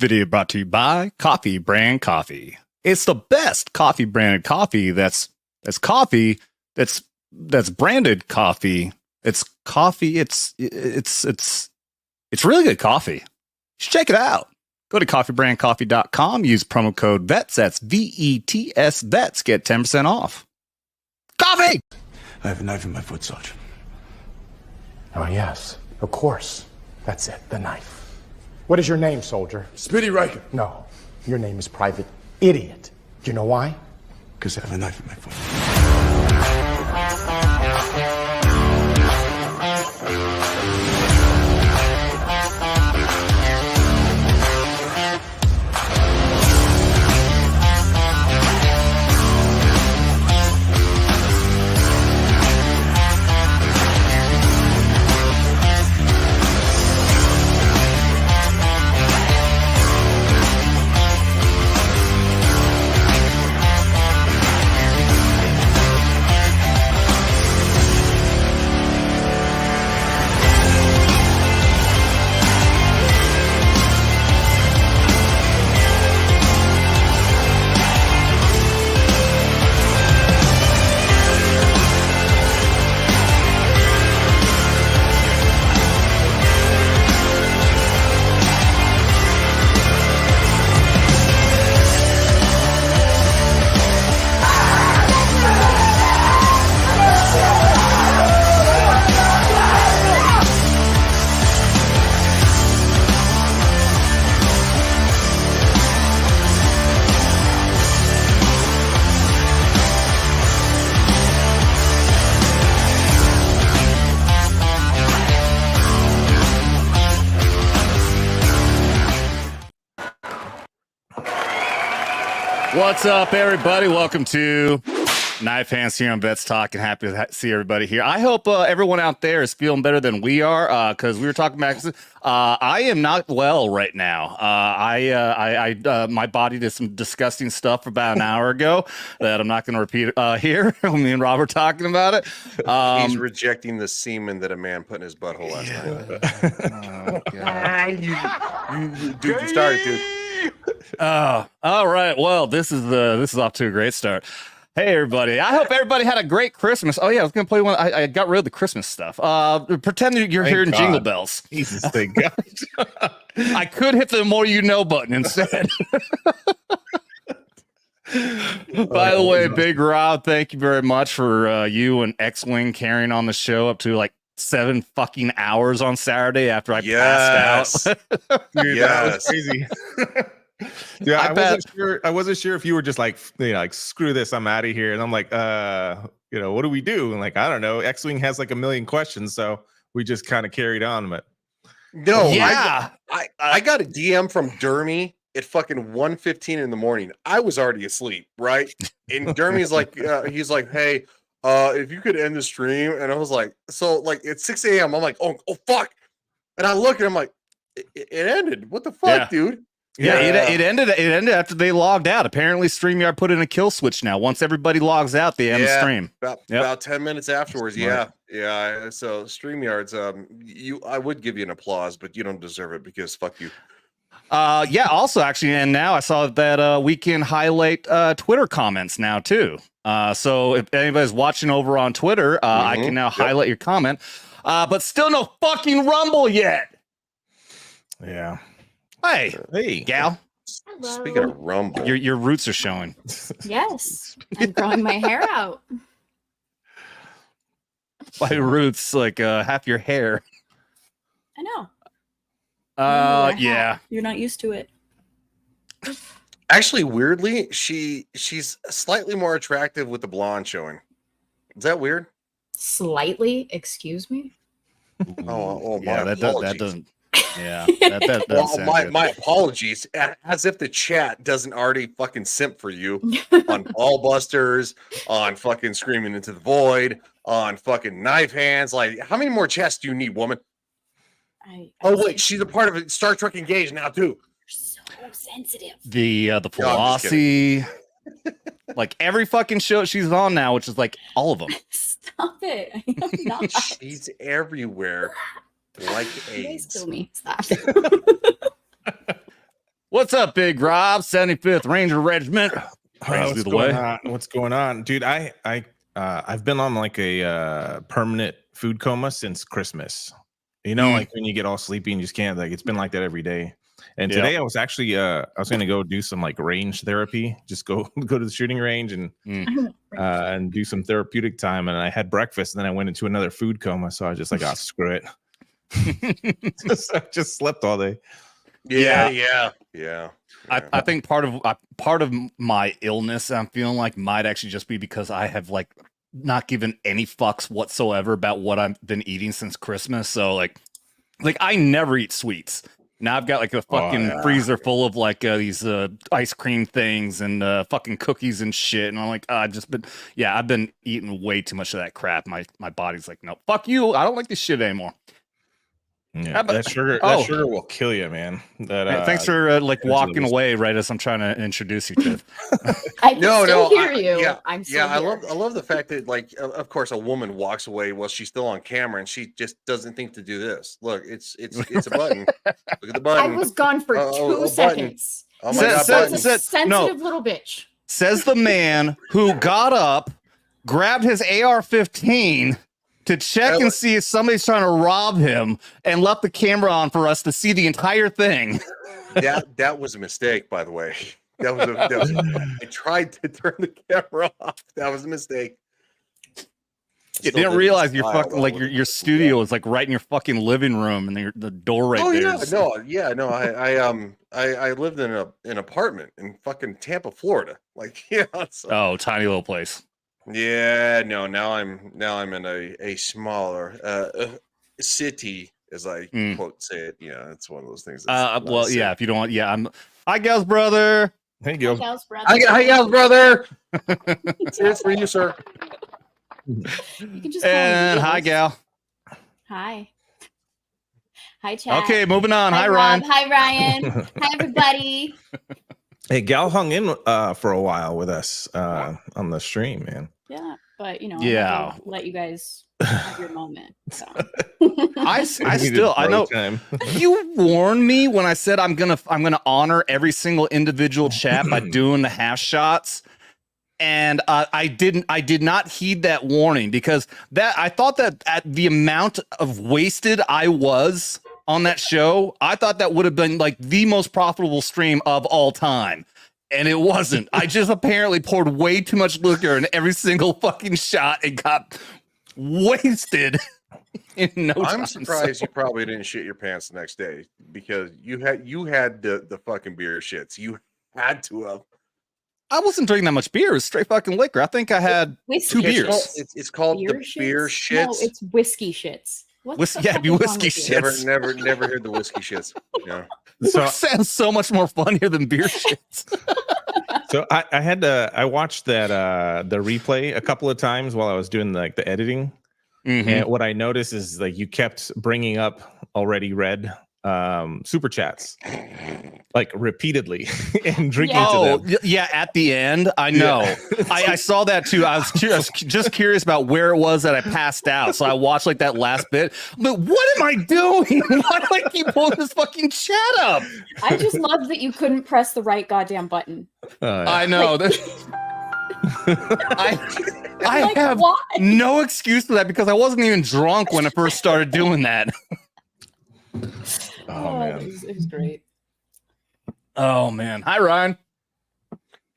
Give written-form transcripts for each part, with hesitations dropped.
video brought to you by Coffee Brand Coffee. It's the best coffee branded coffee that's coffee that's branded coffee. It's coffee. It's really good coffee. You should check it out. Go to coffeebrandcoffee.com. Use promo code VETS. That's VETS VETS. Get 10% off. Coffee! I have a knife in my foot, Sergeant. Oh, yes. Of course. That's it. The knife. What is your name, soldier? Spitty Riker. No. Your name is Private Idiot. Do you know why? Because I have a knife in my foot. What's up, everybody? Welcome to Knife Hands here on Vets Talk, and happy to see everybody here. I hope everyone out there is feeling better than we are, because we were talking about. I am not well right now. My body did some disgusting stuff about an hour ago that I'm not going to repeat here. Me and Rob were talking about it. He's rejecting the semen that a man put in his butthole last night. Dude, you started, dude. All right. Well, this is off to a great start. Hey, everybody. I hope everybody had a great Christmas. Oh, yeah, I was going to play one. I got rid of the Christmas stuff. Pretend that you're hearing Jingle Bells. Jesus, thank God. I could hit the more you know button instead. By the way, Big Rob, thank you very much for you and XWing carrying on the show up to like 7 fucking hours on Saturday after I passed out. Dude, that was crazy. Yeah, I wasn't sure if you were just like, like, screw this, I'm out of here. And I'm like, what do we do? And like, I don't know. X-Wing has like a million questions, so we just kind of carried on. But no, yeah, I got a DM from Dermy at fucking 1:15 in the morning. I was already asleep, right? And Dermy's like, he's like, hey, if you could end the stream. And I was like, so like it's 6 a.m. I'm like, oh fuck. And I look and I'm like, it ended. What the fuck, dude? Yeah, it ended after they logged out. Apparently, StreamYard put in a kill switch now. Once everybody logs out, they end the stream. About 10 minutes afterwards. Yeah. So StreamYard's, I would give you an applause, but you don't deserve it because fuck you. Yeah. Also, actually, and now I saw that we can highlight Twitter comments now too. So if anybody's watching over on Twitter, I can now highlight your comment. But still no fucking Rumble yet. Yeah. Hey, gal. Hello. Speaking of Rumble, your roots are showing. Yes, I'm growing my hair out. By roots, like half your hair. I know. Yeah. You're not used to it. actually, weirdly, she's slightly more attractive with the blonde showing. Is that weird? Slightly, excuse me. Oh, yeah. That doesn't. Yeah, that well, my apologies. As if the chat doesn't already fucking simp for you on Ballbusters, on fucking Screaming into the Void, on fucking Knife Hands. Like, how many more chats do you need, woman? Wait, she's a part of Star Trek Engage now too. You're so sensitive. The philosophy, like every fucking show she's on now, which is like all of them. Stop it! I am not. She's everywhere. Like AIDS. Kill me. Stop. What's up, Big Rob? 75th Ranger Regiment. What's going on? What's going on, dude? I've been on like a permanent food coma since Christmas. You know, like when you get all sleepy and you just can't. Like it's been like that every day. And today I was actually I was gonna go do some like range therapy. Just go to the shooting range and do some therapeutic time. And I had breakfast, and then I went into another food coma. So I was just like, oh, screw it. I just slept all day. Yeah. I think part of my illness I'm feeling like might actually just be because I have like not given any fucks whatsoever about what I've been eating since Christmas. So like I never eat sweets. Now I've got like a fucking freezer full of like these ice cream things and fucking cookies and shit. And I'm like, I've been eating way too much of that crap. My body's like, no, fuck you. I don't like this shit anymore. Yeah, that sugar will kill you, man. Thanks for walking away right as I'm trying to introduce you, Tiff. I can hear you. Yeah, I'm still here. I love the fact that like of course a woman walks away while she's still on camera and she just doesn't think to do this. Look, it's a button. Look at the button. I was gone for 2 seconds. Oh my god, sensitive little bitch. Says the man who got up, grabbed his AR-15 to check and see if somebody's trying to rob him and left the camera on for us to see the entire thing. That was a mistake, by the way. I tried to turn the camera off. That was a mistake. You didn't realize your fucking like your studio is like right in your fucking living room and the door right there. I lived in an apartment in fucking Tampa, Florida. Like oh, tiny little place. Yeah, no. Now I'm in a smaller city, as I quote say it. Yeah, it's one of those things. If you don't want, I'm. Hi, Gal's brother. Hey, Gil. Hi, Gal's brother. Cheers for you, sir. You can just call me hi, Gal. Hi, chat. Okay, moving on. Hi, Ryan. Hi, Ryan. Hi, everybody. Hey, Gal hung in for a while with us on the stream, man. Yeah, but I'm gonna let you guys have your moment. So. I know you warned me when I said I'm gonna honor every single individual chat by doing the half shots, and I did not heed that warning because I thought that at the amount of wasted I was on that show, I thought that would have been like the most profitable stream of all time. And it wasn't. I just apparently poured way too much liquor in every single fucking shot and got wasted in no time. I'm surprised you probably didn't shit your pants the next day because you had the fucking beer shits. You had to have. I wasn't drinking that much beer. It was straight fucking liquor. I think I had 2 beers. It's called beer shits. No, it's whiskey shits. Whiskey shits. Never heard the whiskey shits. Yeah. So it sounds so much more funnier than beer shits. So I watched that the replay a couple of times while I was doing like the editing, and what I noticed is like you kept bringing up already read super chats like repeatedly and drinking to them. Yeah, at the end, I know. Yeah. I saw that too. I was just curious about where it was that I passed out, so I watched like that last bit. But what am I doing? Why do I keep pulling this fucking chat up? I just love that you couldn't press the right goddamn button. I know. I have no excuse for that because I wasn't even drunk when I first started doing that. Oh man, it was great. Oh man, hi Ryan.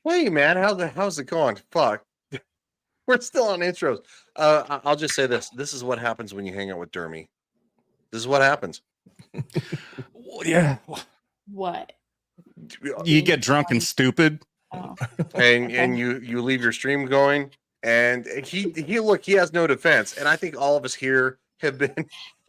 Hey man, how's it going? Fuck, we're still on intros. I'll just say this: this is what happens when you hang out with Dermy. This is what happens. Yeah. What? You get drunk and stupid, and you leave your stream going, and he has no defense, and I think all of us here have been.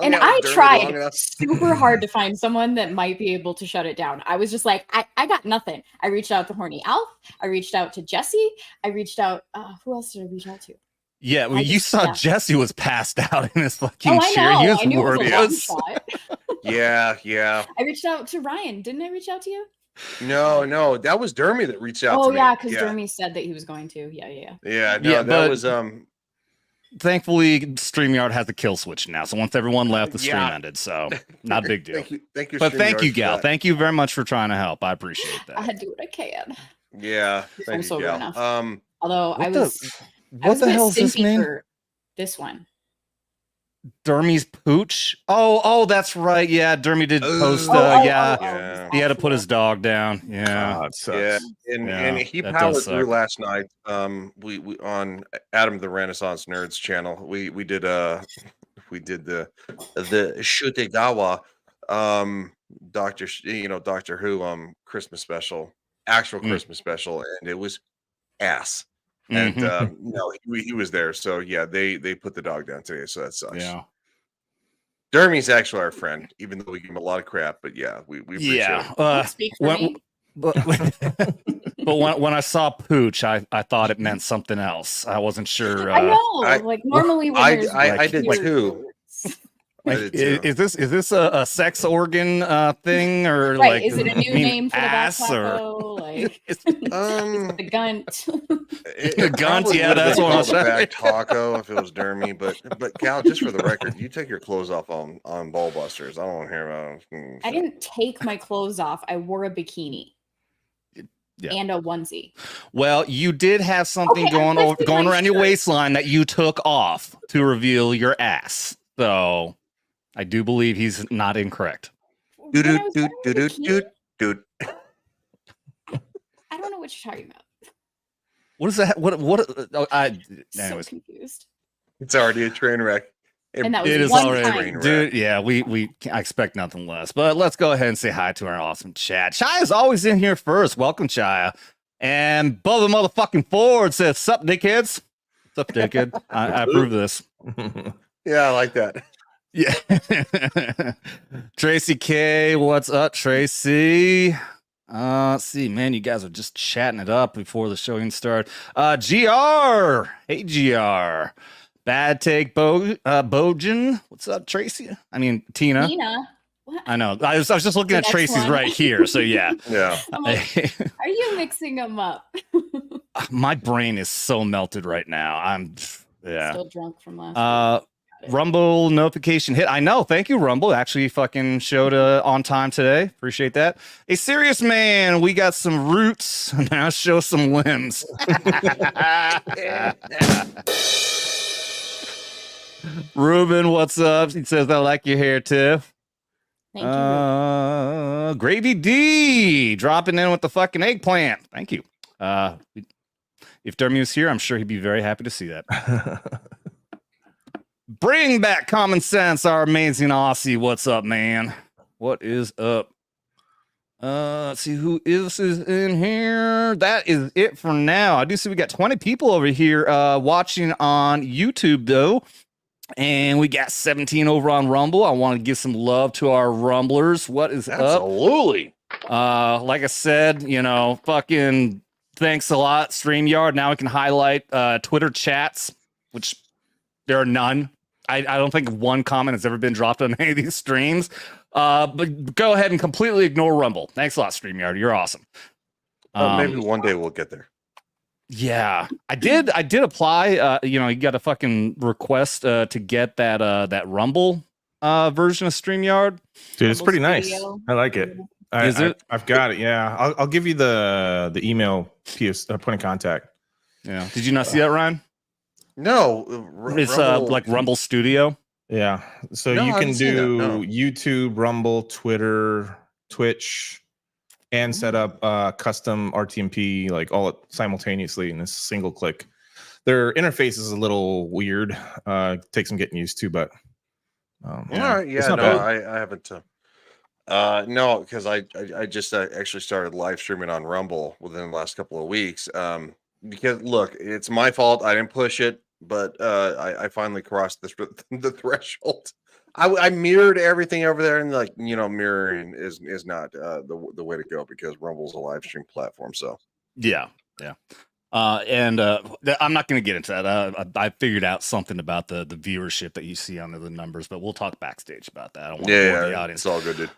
And I tried super hard to find someone that might be able to shut it down. I was just like, I got nothing. I reached out to Horny Alf. I reached out to Jesse. I reached out. Who else did I reach out to? Yeah, well, you saw Jesse was passed out in his fucking chair. I knew it was a long shot. Yeah. I reached out to Ryan. Didn't I reach out to you? No, that was Dermy that reached out to me. Oh yeah, because Dermy said that he was going to. Yeah. That was thankfully, StreamYard has a kill switch now. So once everyone left, the stream Yeah. ended. So not a big deal. Thank you. But thank you, StreamYard, for Gal. that. Thank you very much for trying to help. I appreciate I that. do what I can. Yeah, I'm thank you, sober Gal. enough. Although I What was the a bit hell does this stimpy mean? for this one. Dermy's Pooch. Oh, that's right. Yeah, Dermy did post. Yeah. He had to put his dog down. Yeah. it sucks. Yeah, and Yeah, he that powered does through suck. last night. We on Adam the Renaissance Nerds channel. We did the Shutegawa Doctor Who Christmas special, actual Christmas special, and it was ass. And no, he was there. So yeah, they put the dog down today. So that sucks. Yeah. Dermy's actually our friend, even though we give him a lot of crap. But yeah, we appreciate it. Don't speak for me. But when I saw Pooch, I thought it meant something else. I wasn't sure. I know. Like normally when there's I did weird too. words. Like, is this a sex organ thing or Right? like Is it a new mean name for the back ass taco? Like the gunt. The guns, yeah, that's what I was back taco if it was Dermy, but Cal, just for the record, you take your clothes off on Ball Busters. I don't want to hear about it. I didn't take my clothes off. I wore a bikini. Yeah. And a onesie. Well, you did have something Okay, going around your shirt. waistline that you took off to reveal your ass. So I do believe he's not incorrect. Dude. I don't know what you're talking about. What is that? So Anyways, confused. It's already a train wreck. And that was it is one already, time. dude. Yeah, I expect nothing less. But let's go ahead and say hi to our awesome chat. Chaya's always in here first. Welcome, Chaya. And Bubba motherfucking Ford says, "Sup, dickheads? Sup, dickhead? I approve this." Yeah, I like that. Yeah. Tracy K, what's up, Tracy? Let's see, man, you guys are just chatting it up before the show even started. GR, hey GR, bad take, Bojan. What's up, Tracy? I mean, Tina. What? I know. I was just looking at The next Tracy's one. right here. So yeah. Yeah. I'm like, are you mixing them up? My brain is so melted right now. I'm Still drunk from last week. Rumble notification hit. I know. Thank you, Rumble. Actually, fucking showed on time today. Appreciate that. A serious man. We got some roots. Now show some limbs. Ruben, what's up? He says, "I like your hair, Tiff." Thank you. Ruben. Gravy D dropping in with the fucking eggplant. Thank you. If Dermy was here, I'm sure he'd be very happy to see that. Bring back common sense, our amazing Aussie. What's up, man? What is up? Let's see who is in here. That is it for now. I do see we got 20 people over here watching on YouTube, though. And we got 17 over on Rumble. I want to give some love to our Rumblers. What is up? Absolutely. Like I said, fucking thanks a lot, StreamYard. Now we can highlight Twitter chats, which there are none. I don't think one comment has ever been dropped on any of these streams. But go ahead and completely ignore Rumble. Thanks a lot, StreamYard. You're awesome. Maybe one day we'll get there. Yeah, I did apply. You got a fucking request to get that Rumble version of StreamYard. Dude, it's Rumble pretty nice. Studio. I like it. Is it? I've got it. Yeah, I'll give you the email point of contact. Yeah. Did you not see that, Ryan? No, It's like Rumble Studio. Yeah, so No, you I can haven't seen that, do no. YouTube, Rumble, Twitter, Twitch, and set up custom RTMP like simultaneously in a single click. Their interface is a little weird. Takes some getting used to, but All right, it's yeah, not no, bad. I haven't. No, because I just actually started live streaming on Rumble within the last couple of weeks. Because look, it's my fault. I didn't push it, but I finally crossed the threshold. I mirrored everything over there, and mirroring is not the way to go because Rumble's a live stream platform. So Yeah. And I'm not going to get into that. I figured out something about the viewership that you see under the numbers, but we'll talk backstage about that. I don't want to bore the audience. it's all good, dude.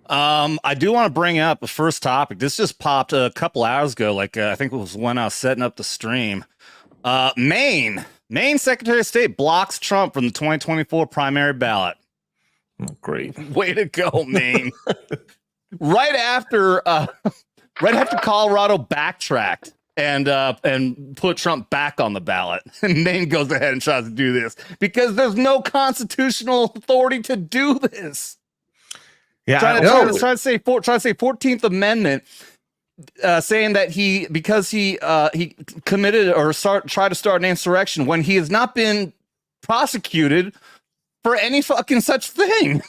I do want to bring up the first topic. This just popped a couple hours ago. I think it was when I was setting up the stream. Maine Maine Secretary of State blocks Trump from the 2024 primary ballot. Oh, great. Way to go, Maine. right after Colorado backtracked and put Trump back on the ballot. And Maine goes ahead and tries to do this because there's no constitutional authority to do this. Yeah, trying to say 14th Amendment, saying that he committed or tried to start an insurrection when he has not been prosecuted for any fucking such thing.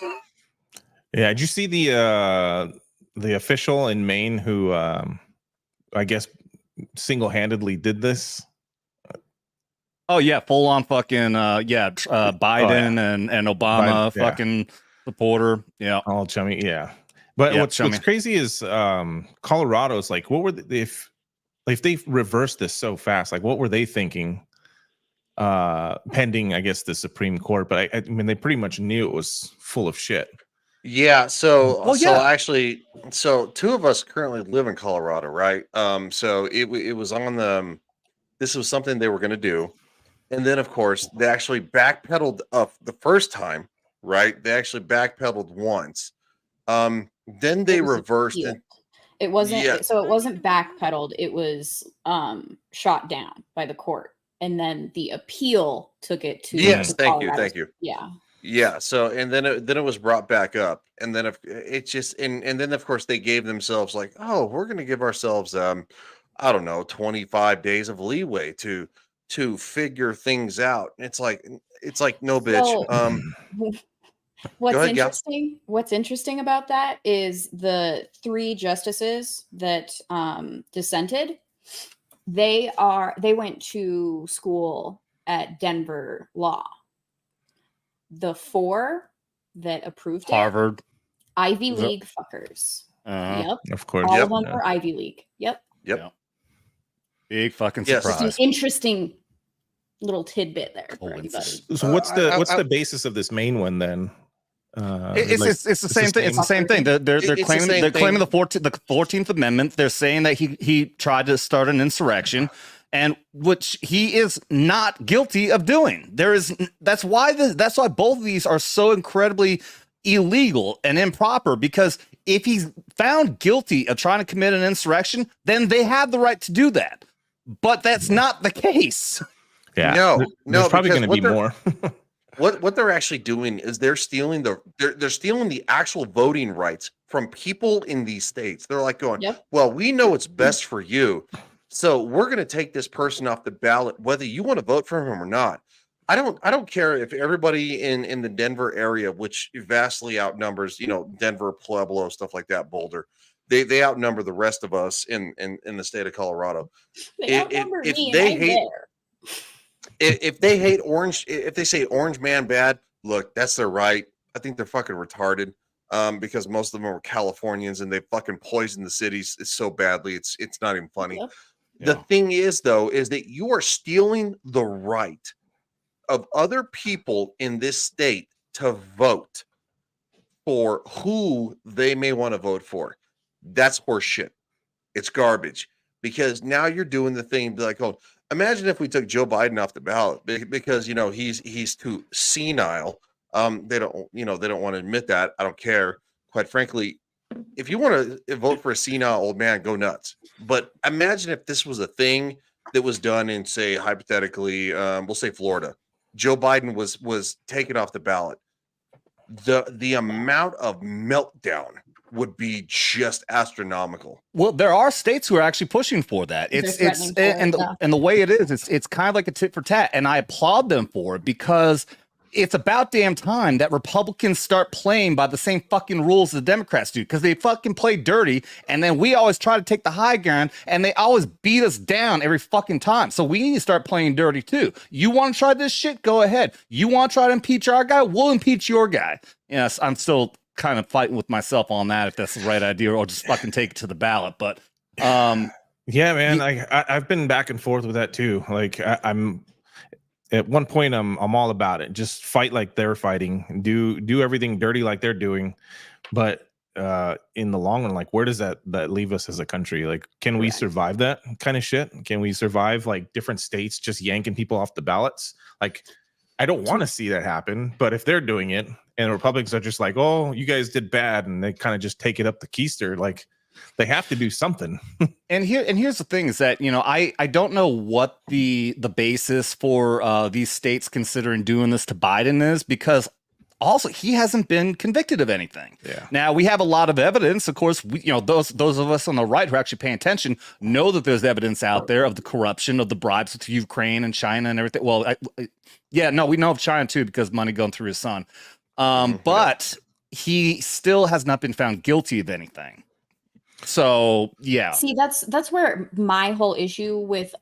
Yeah, did you see the official in Maine who I guess single-handedly did this? Oh yeah, full on fucking Biden and Obama Biden, fucking supporter. Yeah, all chummy. Yeah, but what's crazy is Colorado's like, what were if they reversed this so fast? Like, what were they thinking? Pending, I guess, the Supreme Court, but I mean, they pretty much knew it was full of shit. Yeah. So two of us currently live in Colorado, right? So it was on the. This was something they were going to do, and then of course they actually backpedaled up the first time, right? They actually backpedaled once. Then they reversed it. It wasn't so it wasn't backpedaled, it was shot down by the court. And then the appeal took it to thank you. Yeah. So and then it was brought back up, and then it just and then of course they gave themselves like, oh, we're going to give ourselves I don't know 25 days of leeway to figure things out. It's like no, bitch. What's interesting about that is the 3 justices that dissented. They went to school at Denver Law. The 4 that approved Harvard, Ivy League fuckers. Yep, of course. All of them were Ivy League. Yep. Big fucking surprise. Just an interesting little tidbit there for anybody. So what's the basis of this main one then? It's the same thing. It's the same thing. They're claiming the 14th Amendment. They're saying that he tried to start an insurrection, and which he is not guilty of doing. That's why both of these are so incredibly illegal and improper, because if he's found guilty of trying to commit an insurrection, then they have the right to do that. But that's not the case. Yeah. No, there's probably going to be more. What they're actually doing is they're stealing the actual voting rights from people in these states. They're like going, well, we know what's best for you, so we're going to take this person off the ballot, whether you want to vote for him or not. I don't care if everybody in the Denver area, which vastly outnumbers, Denver, Pueblo, stuff like that, Boulder, they outnumber the rest of us in the state of Colorado. If they hate orange, if they say orange man bad, look, that's their right. I think they're fucking retarded, because most of them are Californians and they fucking poison the cities so badly. It's not even funny. The thing is, though, is that you are stealing the right of other people in this state to vote for who they may want to vote for. That's horseshit. It's garbage, because now you're doing the thing like, oh, imagine if we took Joe Biden off the ballot because he's too senile. They don't want to admit that. I don't care. Quite frankly, if you want to vote for a senile old man, go nuts. But imagine if this was a thing that was done in, say, hypothetically, we'll say Florida. Joe Biden was taken off the ballot. The amount of meltdown would be just astronomical. Well, there are states who are actually pushing for that. And the way it is, it's kind of like a tit for tat, and I applaud them for it, because it's about damn time that Republicans start playing by the same fucking rules the Democrats do, because they fucking play dirty, and then we always try to take the high ground, and they always beat us down every fucking time. So we need to start playing dirty too. You want to try this shit? Go ahead. You want to try to impeach our guy? We'll impeach your guy. Yes, I'm still kind of fighting with myself on that, if that's the right idea, or just fucking take it to the ballot. But yeah, man, I've been back and forth with that too. Like I'm at one point I'm all about it. Just fight like they're fighting, do everything dirty like they're doing. But in the long run, like where does that leave us as a country? Like, can we survive that kind of shit? Can we survive like different states just yanking people off the ballots? Like, I don't want to see that happen, but if they're doing it and the Republicans are just like, oh, you guys did bad, and they kind of just take it up the keister, like they have to do something. And here's the thing is that, I don't know what the basis for these states considering doing this to Biden is, because also he hasn't been convicted of anything. Yeah. Now we have a lot of evidence. Of course, those of us on the right who are actually paying attention know that there's evidence out there of the corruption of the bribes to Ukraine and China and everything. Well, we know of China too, because money going through his son. But he still has not been found guilty of anything. So yeah. See, that's where my whole issue with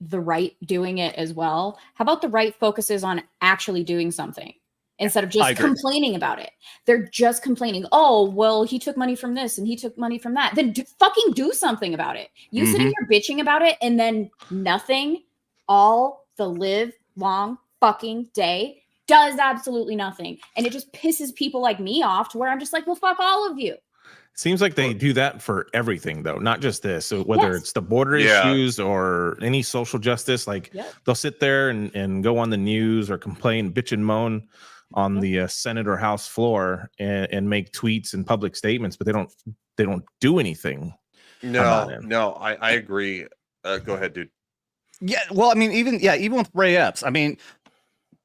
the right doing it as well. How about the right focuses on actually doing something instead of just complaining about it? They're just complaining. Oh, well, he took money from this and he took money from that. Then fucking do something about it. You sitting here bitching about it and then nothing all the live long fucking day does absolutely nothing. And it just pisses people like me off to where I'm just like, well, fuck all of you. Seems like they do that for everything, though, not just this. So whether it's the border issues or any social justice, like they'll sit there and go on the news or complain, bitch and moan on the Senate or House floor and make tweets and public statements, but they don't do anything. No, I agree. Go ahead, dude. Yeah, well, I mean, even with Ray Epps, I mean,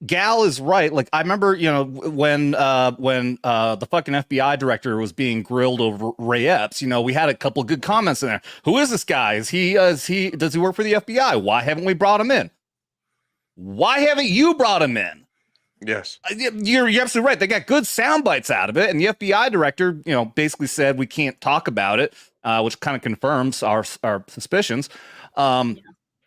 Gal is right. Like, I remember, when the fucking FBI director was being grilled over Ray Epps, we had a couple of good comments in there. Who is this guy? Does he work for the FBI? Why haven't we brought him in? Why haven't you brought him in? Yes. You're absolutely right. They got good sound bites out of it. And the FBI director, basically said we can't talk about it, which kind of confirms our suspicions.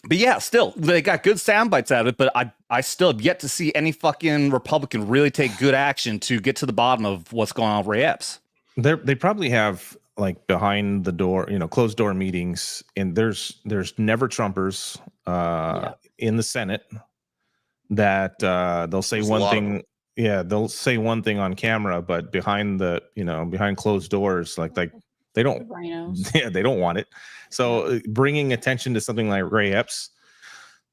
But yeah, still, they got good sound bites out of it, but I still have yet to see any fucking Republican really take good action to get to the bottom of what's going on with Ray Epps. They probably have like behind the door, closed door meetings, and there's never Trumpers in the Senate that they'll say one thing. Yeah, they'll say one thing on camera, but behind closed doors, like they don't. Yeah, they don't want it. So bringing attention to something like Ray Epps,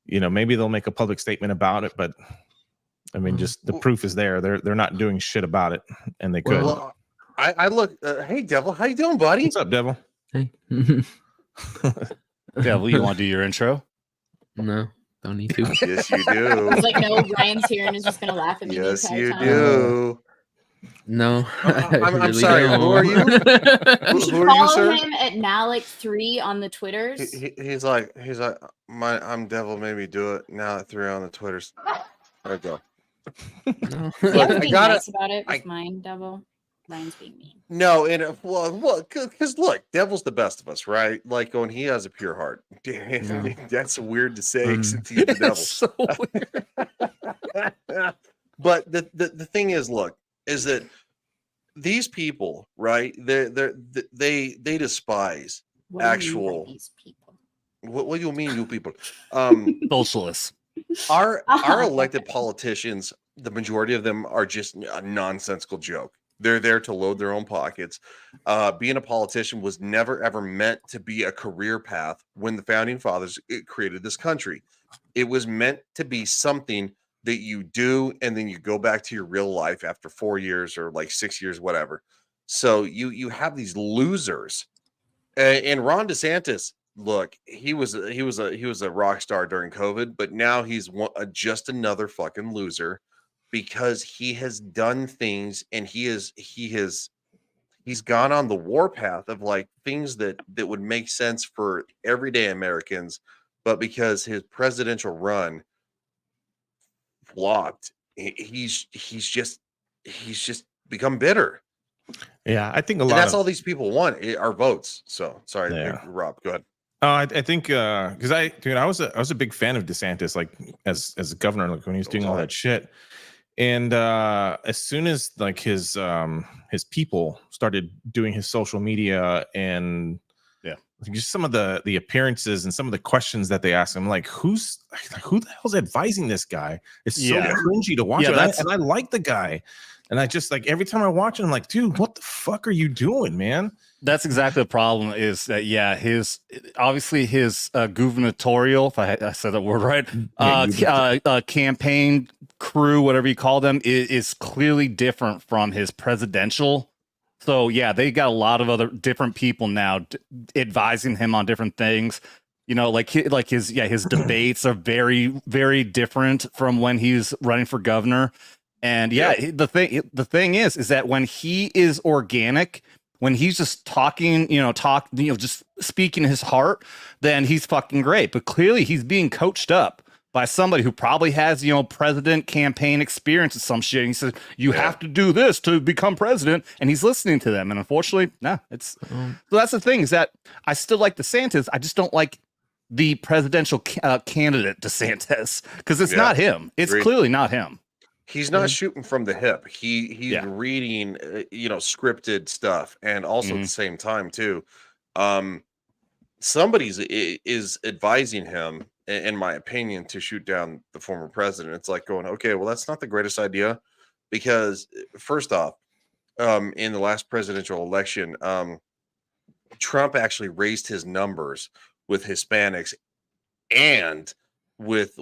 maybe they'll make a public statement about it, but I mean, just the proof is there. They're not doing shit about it, and they could. Well, I look. Hey, Devil, how you doing, buddy? What's up, Devil? Hey. Devil, you want to do your intro? No, don't need to. Yes, you do. It's like, no, Ryan's here and is just gonna laugh at me. Yes, you do. No, I'm really sorry. don't. Who are you? You should Who are you, follow sir? him at Nalik3 on the Twitters. He's like, I'm Devil. Made me do it. Now at 3 on the Twitters. There we go. No. You have to I be gotta- nice about it with mine, Devil. Ryan's being mean. No, and because look, Devil's the best of us, right? Like when he has a pure heart. Damn, that's weird to say since he's the devil. It's so weird. But the thing is, look, is that these people, right? They despise What do you mean by actual. these people? What do you mean, you people? Socialists. Our elected politicians, the majority of them are just a nonsensical joke. They're there to load their own pockets. Being a politician was never ever meant to be a career path when the founding fathers created this country. It was meant to be something that you do and then you go back to your real life after 4 years or like 6 years, whatever. So you have these losers. And Ron DeSantis, look, he was a rock star during COVID, but now he's just another fucking loser because he has done things and he's gone on the warpath of like things that would make sense for everyday Americans, but because his presidential run flopped, he's just become bitter. Yeah, I think And that's all these people want are votes. So sorry, Rob, go ahead. I think because I was a big fan of DeSantis, like as a governor, like when he was doing all that shit. And as soon as like his people started doing his social media and just some of the appearances and some of the questions that they ask him, like who the hell's advising this guy? It's so cringy to watch. And I like the guy. And I just like every time I watch it, I'm like, dude, what the fuck are you doing, man? That's exactly the problem. Is that his gubernatorial, if I said that word right, campaign crew, whatever you call them, is clearly different from his presidential. So yeah, they got a lot of other different people now advising him on different things. Like his debates are very, very different from when he's running for governor. And the thing is that when he is organic, when he's just talking, just speaking his heart, then he's fucking great. But clearly he's being coached up by somebody who probably has, president campaign experience or some shit. And he says, you have to do this to become president. And he's listening to them. And unfortunately, so that's the thing, is that I still like DeSantis. I just don't like the presidential candidate DeSantis, because it's not him. It's clearly not him. He's not shooting from the hip. He's reading, scripted stuff, and also at the same time too, somebody's is advising him, in my opinion, to shoot down the former president. It's like going, okay, well, that's not the greatest idea, because first off, in the last presidential election, Trump actually raised his numbers with Hispanics and with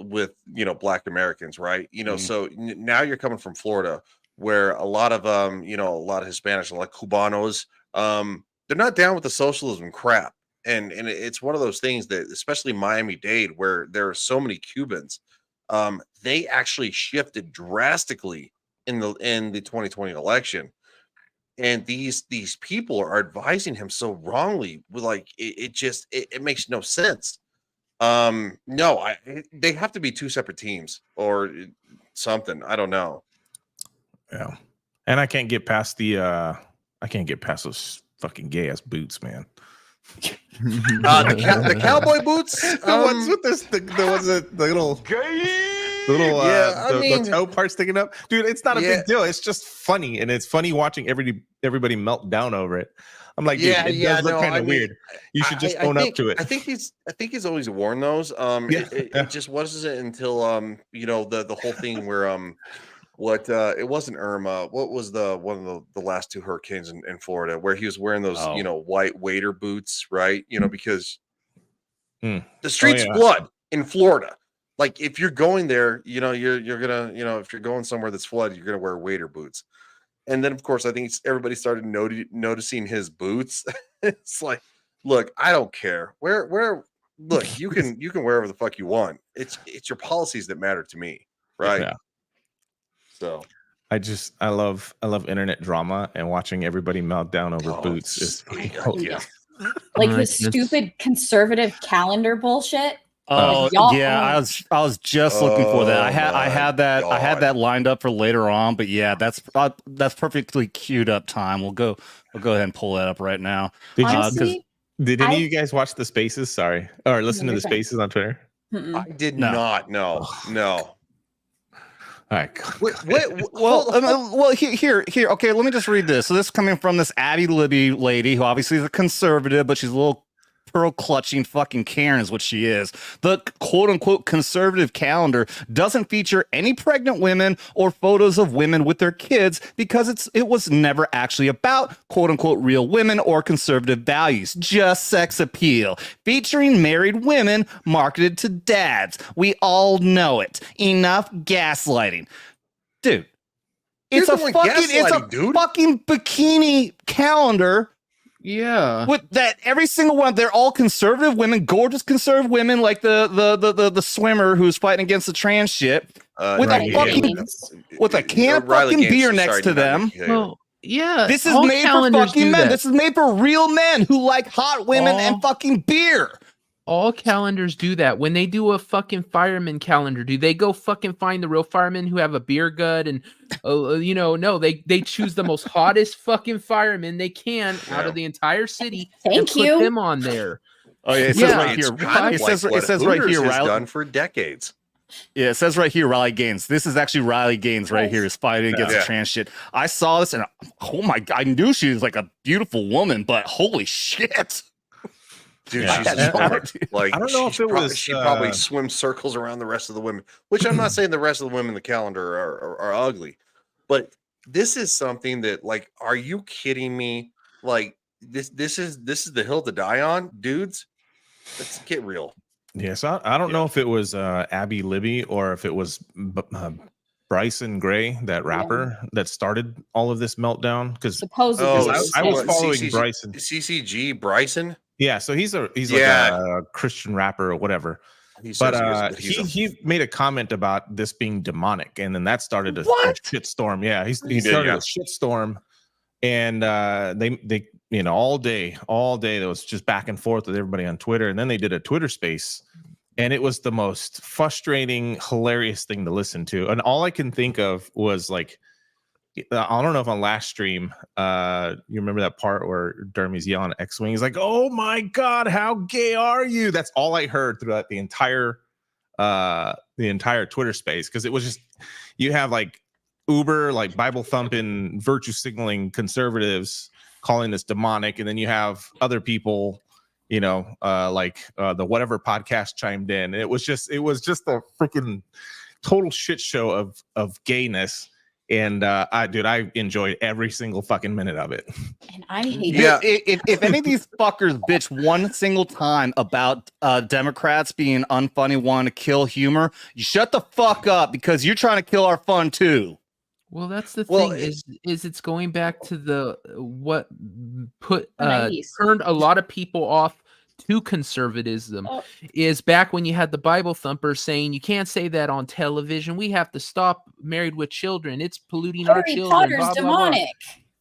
Black Americans, right? So now you're coming from Florida, where a lot of Hispanics, a lot of Cubanos, they're not down with the socialism crap. And it's one of those things that, especially Miami-Dade, where there are so many Cubans, they actually shifted drastically in the 2020 election. And these people are advising him so wrongly, like it makes no sense. They have to be two separate teams or something. I don't know. Yeah, and I can't get past those fucking gay ass boots, man. The cowboy boots. The ones with the little the toe part sticking up, dude. It's not a big deal. It's just funny, and it's funny watching everybody melt down over it. I'm like, dude, it does look kind of weird. You should just own up to it. I think he's always worn those. It just wasn't until the whole thing where it wasn't Irma. What was one of the last two hurricanes in Florida, where he was wearing those white waiter boots, right? Because the street's blood in Florida. Like, if you're going there, you're gonna, if you're going somewhere that's flooded, you're gonna wear waiter boots. And then, of course, I think everybody started noticing his boots. It's like, look, I don't care. Look, you can wear whatever the fuck you want. It's your policies that matter to me, right? Yeah. So I love internet drama, and watching everybody melt down over boots is like this stupid conservative calendar bullshit. Oh yeah, I was just looking for that. I had that lined up for later on, but yeah, that's perfectly queued up time. We'll go ahead and pull that up right now. Did any of you guys watch the Spaces? Sorry, or listen to the Spaces on Twitter? I did not. No. All right. Well, here. Okay, let me just read this. So this is coming from this Abby Libby lady, who obviously is a conservative, but she's a little pearl clutching fucking Karen is what she is. The quote unquote conservative calendar doesn't feature any pregnant women or photos of women with their kids, because it was never actually about quote unquote real women or conservative values, just sex appeal, featuring married women marketed to dads. We all know it. Enough gaslighting, dude. It's a fucking bikini calendar. Yeah, with that, every single one, they're all conservative women, gorgeous conservative women, like the swimmer who's fighting against the trans shit, with a can of fucking beer next to them. Well, yeah, this is made for fucking men. This is made for real men who like hot women and fucking beer. All calendars do that. When they do a fucking fireman calendar, do they go fucking find the real firemen who have a beer gut and no, they choose the most hottest fucking firemen they can out of the entire city and put them on there. Oh yeah, it says right here. It says right here, Riley, done for decades. Yeah, it says right here, Riley Gaines. This is actually Riley Gaines right here, is fighting against the trans shit. I saw this and oh my god, I knew she was like a beautiful woman, but holy shit. Dude, she's like, I don't know if she probably swims circles around the rest of the women, which I'm not saying the rest of the women in the calendar are ugly, but this is something that, like, are you kidding me? Like, this is the hill to die on, dudes. Let's get real. Yeah, so I don't know if it was Abby Libby or if it was Bryson Gray, that rapper that started all of this meltdown. Because supposedly I was following CCG, Bryson. CCG Bryson. Yeah, so he's like a Christian rapper or whatever. But he made a comment about this being demonic, and then that started a shitstorm. Yeah, he started a shitstorm, and they all day there was just back and forth with everybody on Twitter, and then they did a Twitter space, and it was the most frustrating, hilarious thing to listen to. And all I can think of was like, I don't know if on last stream, you remember that part where Dermy's yelling at XWing? He's like, "Oh my God, how gay are you?" That's all I heard throughout the entire Twitter space, because it was just, you have like uber, like Bible thumping, virtue signaling conservatives calling this demonic, and then you have other people, like the whatever podcast chimed in. And it was just a freaking total shit show of gayness. And I enjoyed every single fucking minute of it. And I hate if any of these fuckers bitch one single time about Democrats being unfunny, want to kill humor, you shut the fuck up, because you're trying to kill our fun too. Well, that's the thing, is it's going back to what turned a lot of people off to conservatism. Is back when you had the Bible thumper saying you can't say that on television. We have to stop Married with Children. It's polluting our children. Potter's blah, blah, demonic.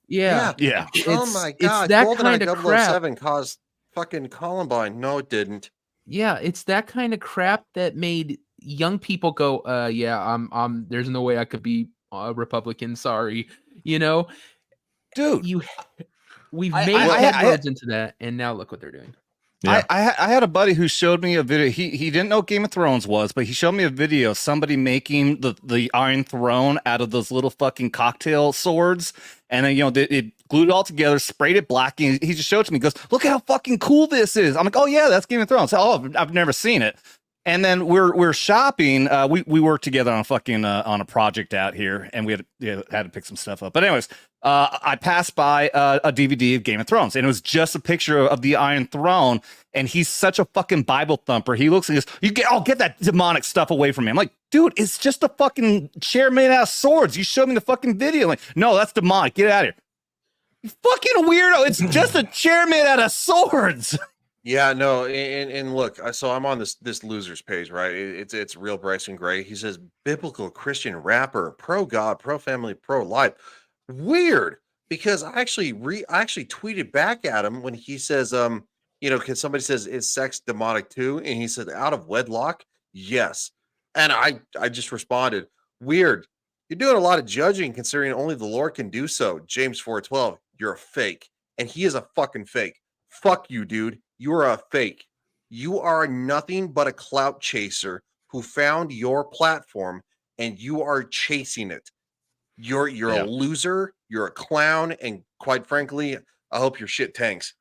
Blah. Yeah. Oh my God. It's that kind of crap. 007 caused fucking Columbine. No, it didn't. Yeah, it's that kind of crap that made young people go, I'm there's no way I could be a Republican. Sorry. Dude. We've made headroads into that, and now look what they're doing. Yeah. I had a buddy who showed me a video. He didn't know what Game of Thrones was, but he showed me a video of somebody making the Iron Throne out of those little fucking cocktail swords, and then it glued it all together, sprayed it black, and he just showed it to me. He goes, "Look at how fucking cool this is." I'm like, "Oh yeah, that's Game of Thrones." Oh, I've never seen it. And then we're shopping. We worked together on a fucking on a project out here, and we had to pick some stuff up. But anyways, I passed by a DVD of Game of Thrones, and it was just a picture of the Iron Throne. And he's such a fucking Bible thumper. He looks and goes, get that demonic stuff away from me." I'm like, "Dude, it's just a fucking chair made out of swords. You showed me the fucking video." I'm like, "No, that's demonic. Get out of here, you fucking weirdo. It's just a chair made out of swords." Yeah, no, and look, so I'm on this losers page, right? It's real Bryson Gray. He says biblical Christian rapper, pro God, pro family, pro life. Weird, because I actually tweeted back at him when he says, because somebody says, "Is sex demonic too?" And he said, "Out of wedlock, yes." And I just responded, "Weird. You're doing a lot of judging, considering only the Lord can do so." James 4:12. You're a fake, and he is a fucking fake. Fuck you, dude. You are a fake. You are nothing but a clout chaser who found your platform, and you are chasing it. You're a loser. You're a clown, and quite frankly, I hope your shit tanks.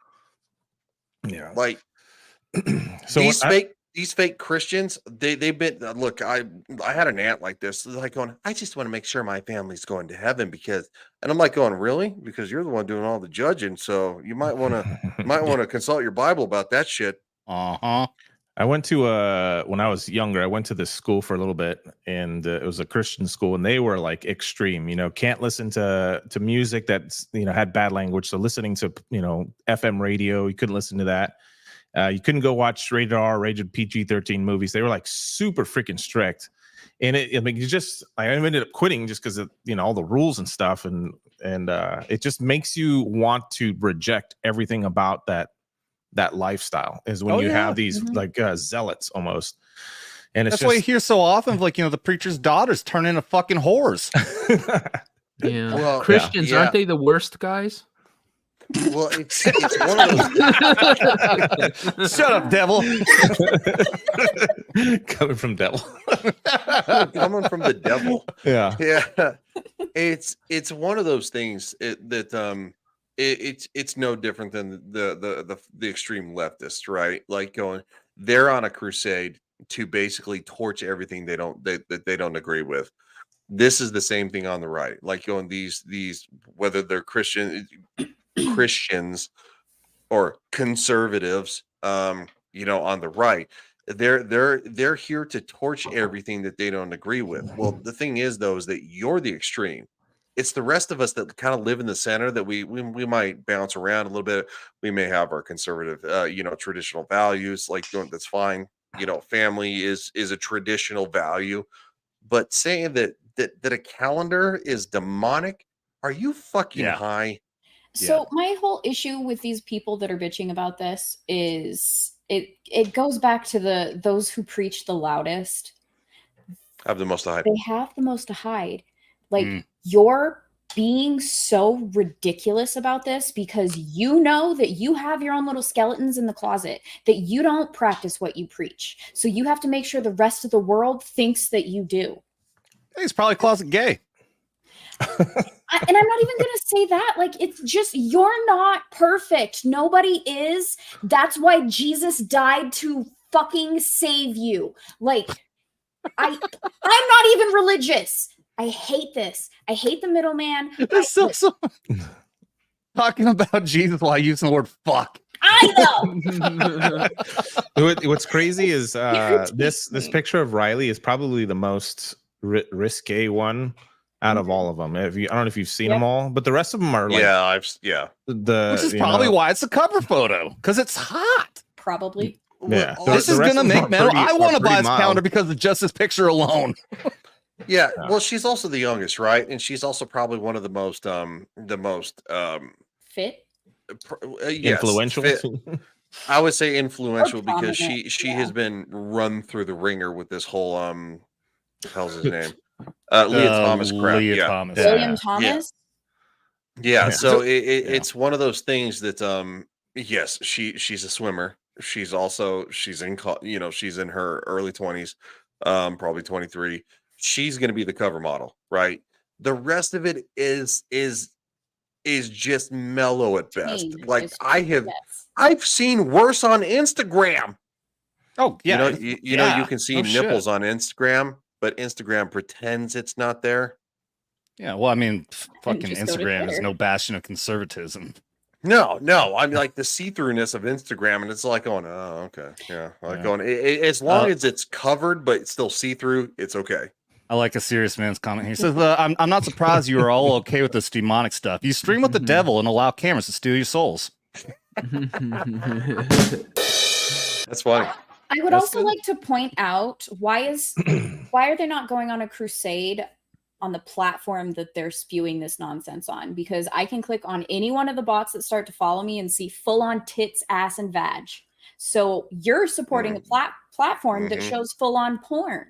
Yeah, like so these fake Christians. They've been look. I had an aunt like this, like going, "I just want to make sure my family's going to heaven because," and I'm like going, "Really? Because you're the one doing all the judging, so you might want to consult your Bible about that shit." Uh-huh. I went to when I was younger, I went to this school for a little bit, and it was a Christian school, and they were like extreme, can't listen to music that's, had bad language. So listening to, FM radio, you couldn't listen to that. You couldn't go watch rated R, rated PG-13 movies. They were like super freaking strict. And I ended up quitting just because of, all the rules and stuff. And it just makes you want to reject everything about that lifestyle, is when you have these like zealots almost. And it's that's why you hear so often of the preacher's daughters turn into fucking whores. Yeah. Well, Christians, aren't they the worst guys? Well, it's one of those. Shut up, devil. Coming from devil. Coming from the devil. Yeah. It's one of those things that it's no different than the extreme leftists, right? Like they're on a crusade to basically torch everything they don't agree with. This is the same thing on the right. Like going these whether they're Christians or conservatives, on the right, they're here to torch everything that they don't agree with. Well, the thing is though, is that you're the extreme. It's the rest of us that kind of live in the center that we might bounce around a little bit. We may have our conservative, traditional values. Like that's fine. Family is a traditional value, but saying that a calendar is demonic, are you fucking high? So my whole issue with these people that are bitching about this is it goes back to those who preach the loudest Have the most to hide. They have the most to hide. Like you're being so ridiculous about this because you know that you have your own little skeletons in the closet, that you don't practice what you preach. So you have to make sure the rest of the world thinks that you do. He's probably closet gay. And I'm not even going to say that. Like, it's just, you're not perfect. Nobody is. That's why Jesus died to fucking save you. Like, I'm not even religious. I hate this. I hate the middleman. There's so talking about Jesus while using the word fuck. I know. What's crazy is this picture of Riley is probably the most risque one out of all of them. I don't know if you've seen them all, but the rest of them are like, which is probably why it's a cover photo, because it's hot. Probably. Yeah, this is gonna make metal. I want to buy this calendar because of just this picture alone. Yeah, well, she's also the youngest, right? And she's also probably one of the most fit, influential. Fit. I would say influential because she has been run through the ringer with this whole how's his name? Leah Thomas crap. Thomas. William Thomas. Yeah. So it's one of those things that yes, she's a swimmer. She's in she's in her early 20s, probably 23. She's going to be the cover model, right? The rest of it is just mellow at best. Like I've seen worse on Instagram. Oh yeah, you can see nipples on Instagram, but Instagram pretends it's not there. Yeah, well, I mean, fucking Instagram is no bastion of conservatism. No, I mean like the see-throughness of Instagram, and it's like going, oh, okay, yeah, going as long as it's covered but it's still see-through, it's okay. I like a serious man's comment here. He says, I'm not surprised you are all okay with this demonic stuff. You stream with the devil and allow cameras to steal your souls. That's funny. I would also like to point out why are they not going on a crusade on the platform that they're spewing this nonsense on? Because I can click on any one of the bots that start to follow me and see full-on tits, ass, and vag. So you're supporting a platform that shows full-on porn.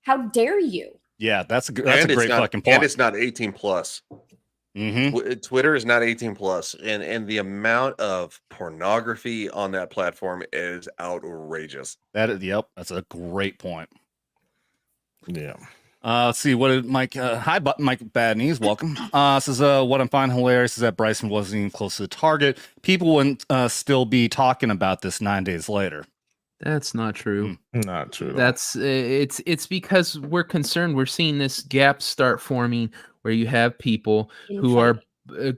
How dare you? Yeah, that's a great fucking point. And it's not 18 plus. Twitter is not 18 plus, and the amount of pornography on that platform is outrageous. That's a great point. Yeah. Let's see, what did Mike? Hi, Mike Bad Knees, welcome. Says what I'm finding hilarious is that Bryson wasn't even close to the target. People wouldn't still be talking about this 9 days later. That's not true. Not true. That's it's because we're concerned. We're seeing this gap start forming where you have people who are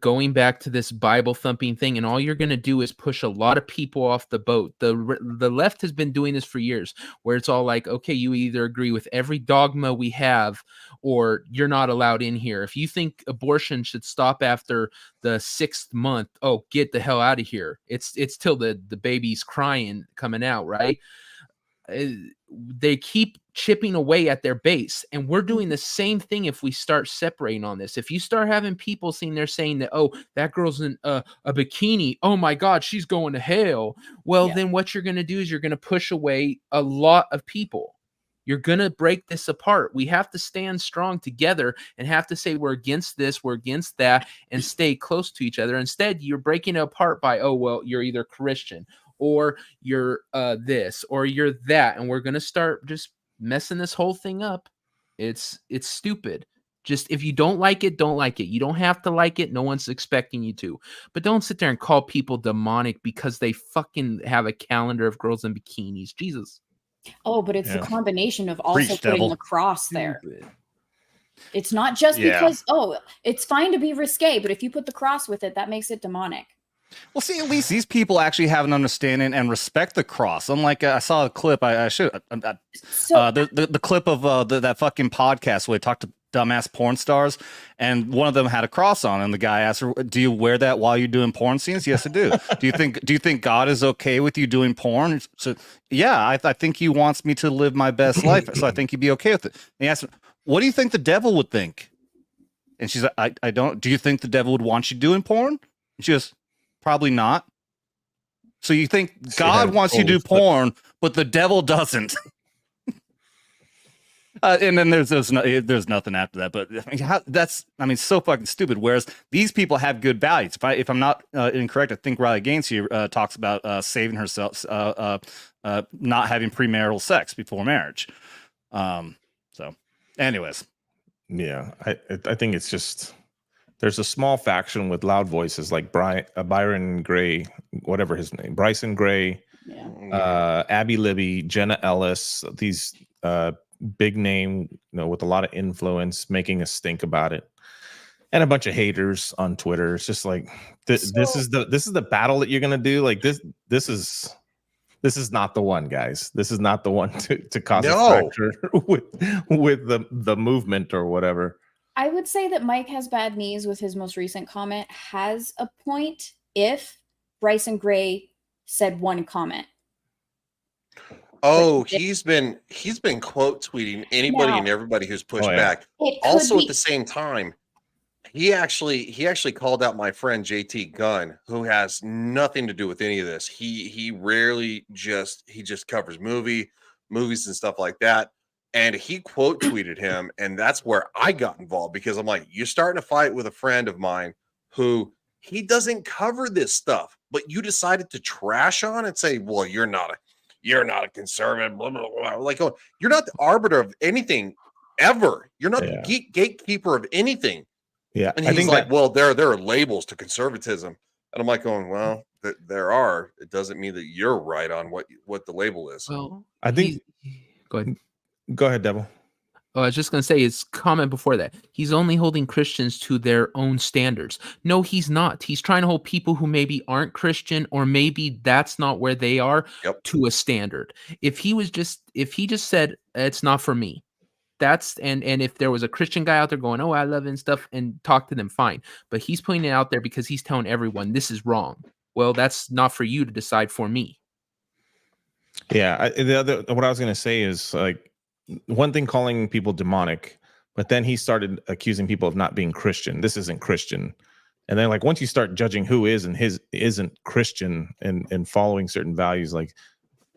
going back to this Bible thumping thing, and all you're going to do is push a lot of people off the boat. The left has been doing this for years, where it's all like, okay, you either agree with every dogma we have, or you're not allowed in here. If you think abortion should stop after the 6th month, oh, get the hell out of here. It's till the baby's crying coming out, right? They keep chipping away at their base, and we're doing the same thing. If we start separating on this, if you start having people sitting there saying that, oh, that girl's in a bikini, oh my god, she's going to hell, well, then what you're going to do is you're going to push away a lot of people. You're going to break this apart. We have to stand strong together and have to say we're against this, we're against that, and stay close to each other. Instead, you're breaking it apart by, oh, well, you're either Christian or you're this or you're that, and we're going to start just messing this whole thing up. It's stupid. Just if you don't like it, don't like it. You don't have to like it. No one's expecting you to. But don't sit there and call people demonic because they fucking have a calendar of girls in bikinis. Jesus. Oh, but it's a combination of also putting the cross there. It's not just because, it's fine to be risque, but if you put the cross with it, that makes it demonic. Well, see, at least these people actually have an understanding and respect the cross. Unlike I saw a clip, the clip of that fucking podcast where they talked to dumbass porn stars, and one of them had a cross on, and the guy asked her, "Do you wear that while you're doing porn scenes?" Yes, I do. Do you think God is okay with you doing porn? So, yeah, I think He wants me to live my best life, so I think He'd be okay with it. And he asked her, "What do you think the devil would think?" And she's like, I don't. Do you think the devil would want you doing porn? And she goes, probably not. So you think God wants you to do porn, but the devil doesn't? And then there's nothing after that. But that's so fucking stupid. Whereas these people have good values. If I'm not incorrect, I think Riley Gaines here talks about saving herself, not having premarital sex before marriage. So, anyways, yeah, I think it's just. There's a small faction with loud voices like Byron Gray, whatever his name, Bryson Gray, Abby Libby, Jenna Ellis, these big name, with a lot of influence, making us think about it, and a bunch of haters on Twitter. It's just like this is the battle that you're gonna do. Like this is not the one, guys. This is not the one to cause a fracture with the movement or whatever. I would say that Mike has bad knees with his most recent comment has a point if Bryson Gray said one comment. Oh, he's been quote tweeting anybody and everybody who's pushed back. Also, at the same time, he actually called out my friend JT Gunn, who has nothing to do with any of this. He rarely just covers movies and stuff like that. And he quote tweeted him, and that's where I got involved, because I'm like, you're starting to fight with a friend of mine who he doesn't cover this stuff, but you decided to trash on and say, well, you're not a conservative, blah, blah, blah. Like, oh, you're not the arbiter of anything ever. You're not the gatekeeper of anything. Yeah. And he's like, well, there are labels to conservatism. And I'm like going, well, there are. It doesn't mean that you're right on what the label is. Well, I think go ahead. Go ahead, Devil. Oh, I was just going to say his comment before that. He's only holding Christians to their own standards. No, he's not. He's trying to hold people who maybe aren't Christian, or maybe that's not where they are, to a standard. If he just said, it's not for me, and if there was a Christian guy out there going, oh, I love it and stuff, and talk to them, fine. But he's putting it out there because he's telling everyone this is wrong. Well, that's not for you to decide for me. Yeah. What I was going to say is, like, one thing calling people demonic, but then he started accusing people of not being Christian. This isn't Christian. And then, like, once you start judging who is and isn't Christian and following certain values, like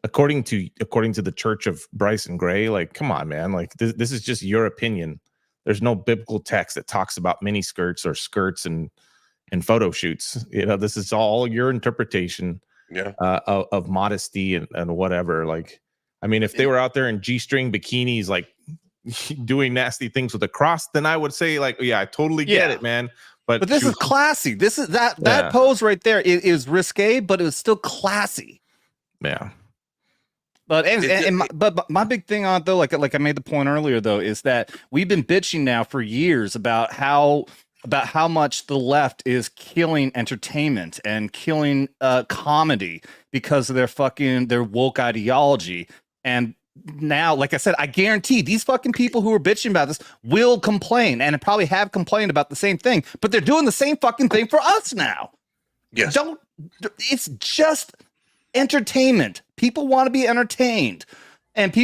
according to the Church of Bryson Gray, like, come on, man, like this is just your opinion. There's no biblical text that talks about mini skirts or skirts and photo shoots. This is all your interpretation of modesty and whatever. Like, I mean, if they were out there in G-string bikinis, like doing nasty things with a cross, then I would say, like, yeah, I totally get it, man. But this is classy. This is that pose right there is risque, but it was still classy. Yeah. But but my big thing on it, though, like I made the point earlier, though, is that we've been bitching now for years about how much the left is killing entertainment and killing comedy because of their woke ideology. And now, like I said, I guarantee these fucking people who are bitching about this will complain, and probably have complained about the same thing, but they're doing the same fucking thing for us now. Yes. It's just entertainment. People want to be entertained. And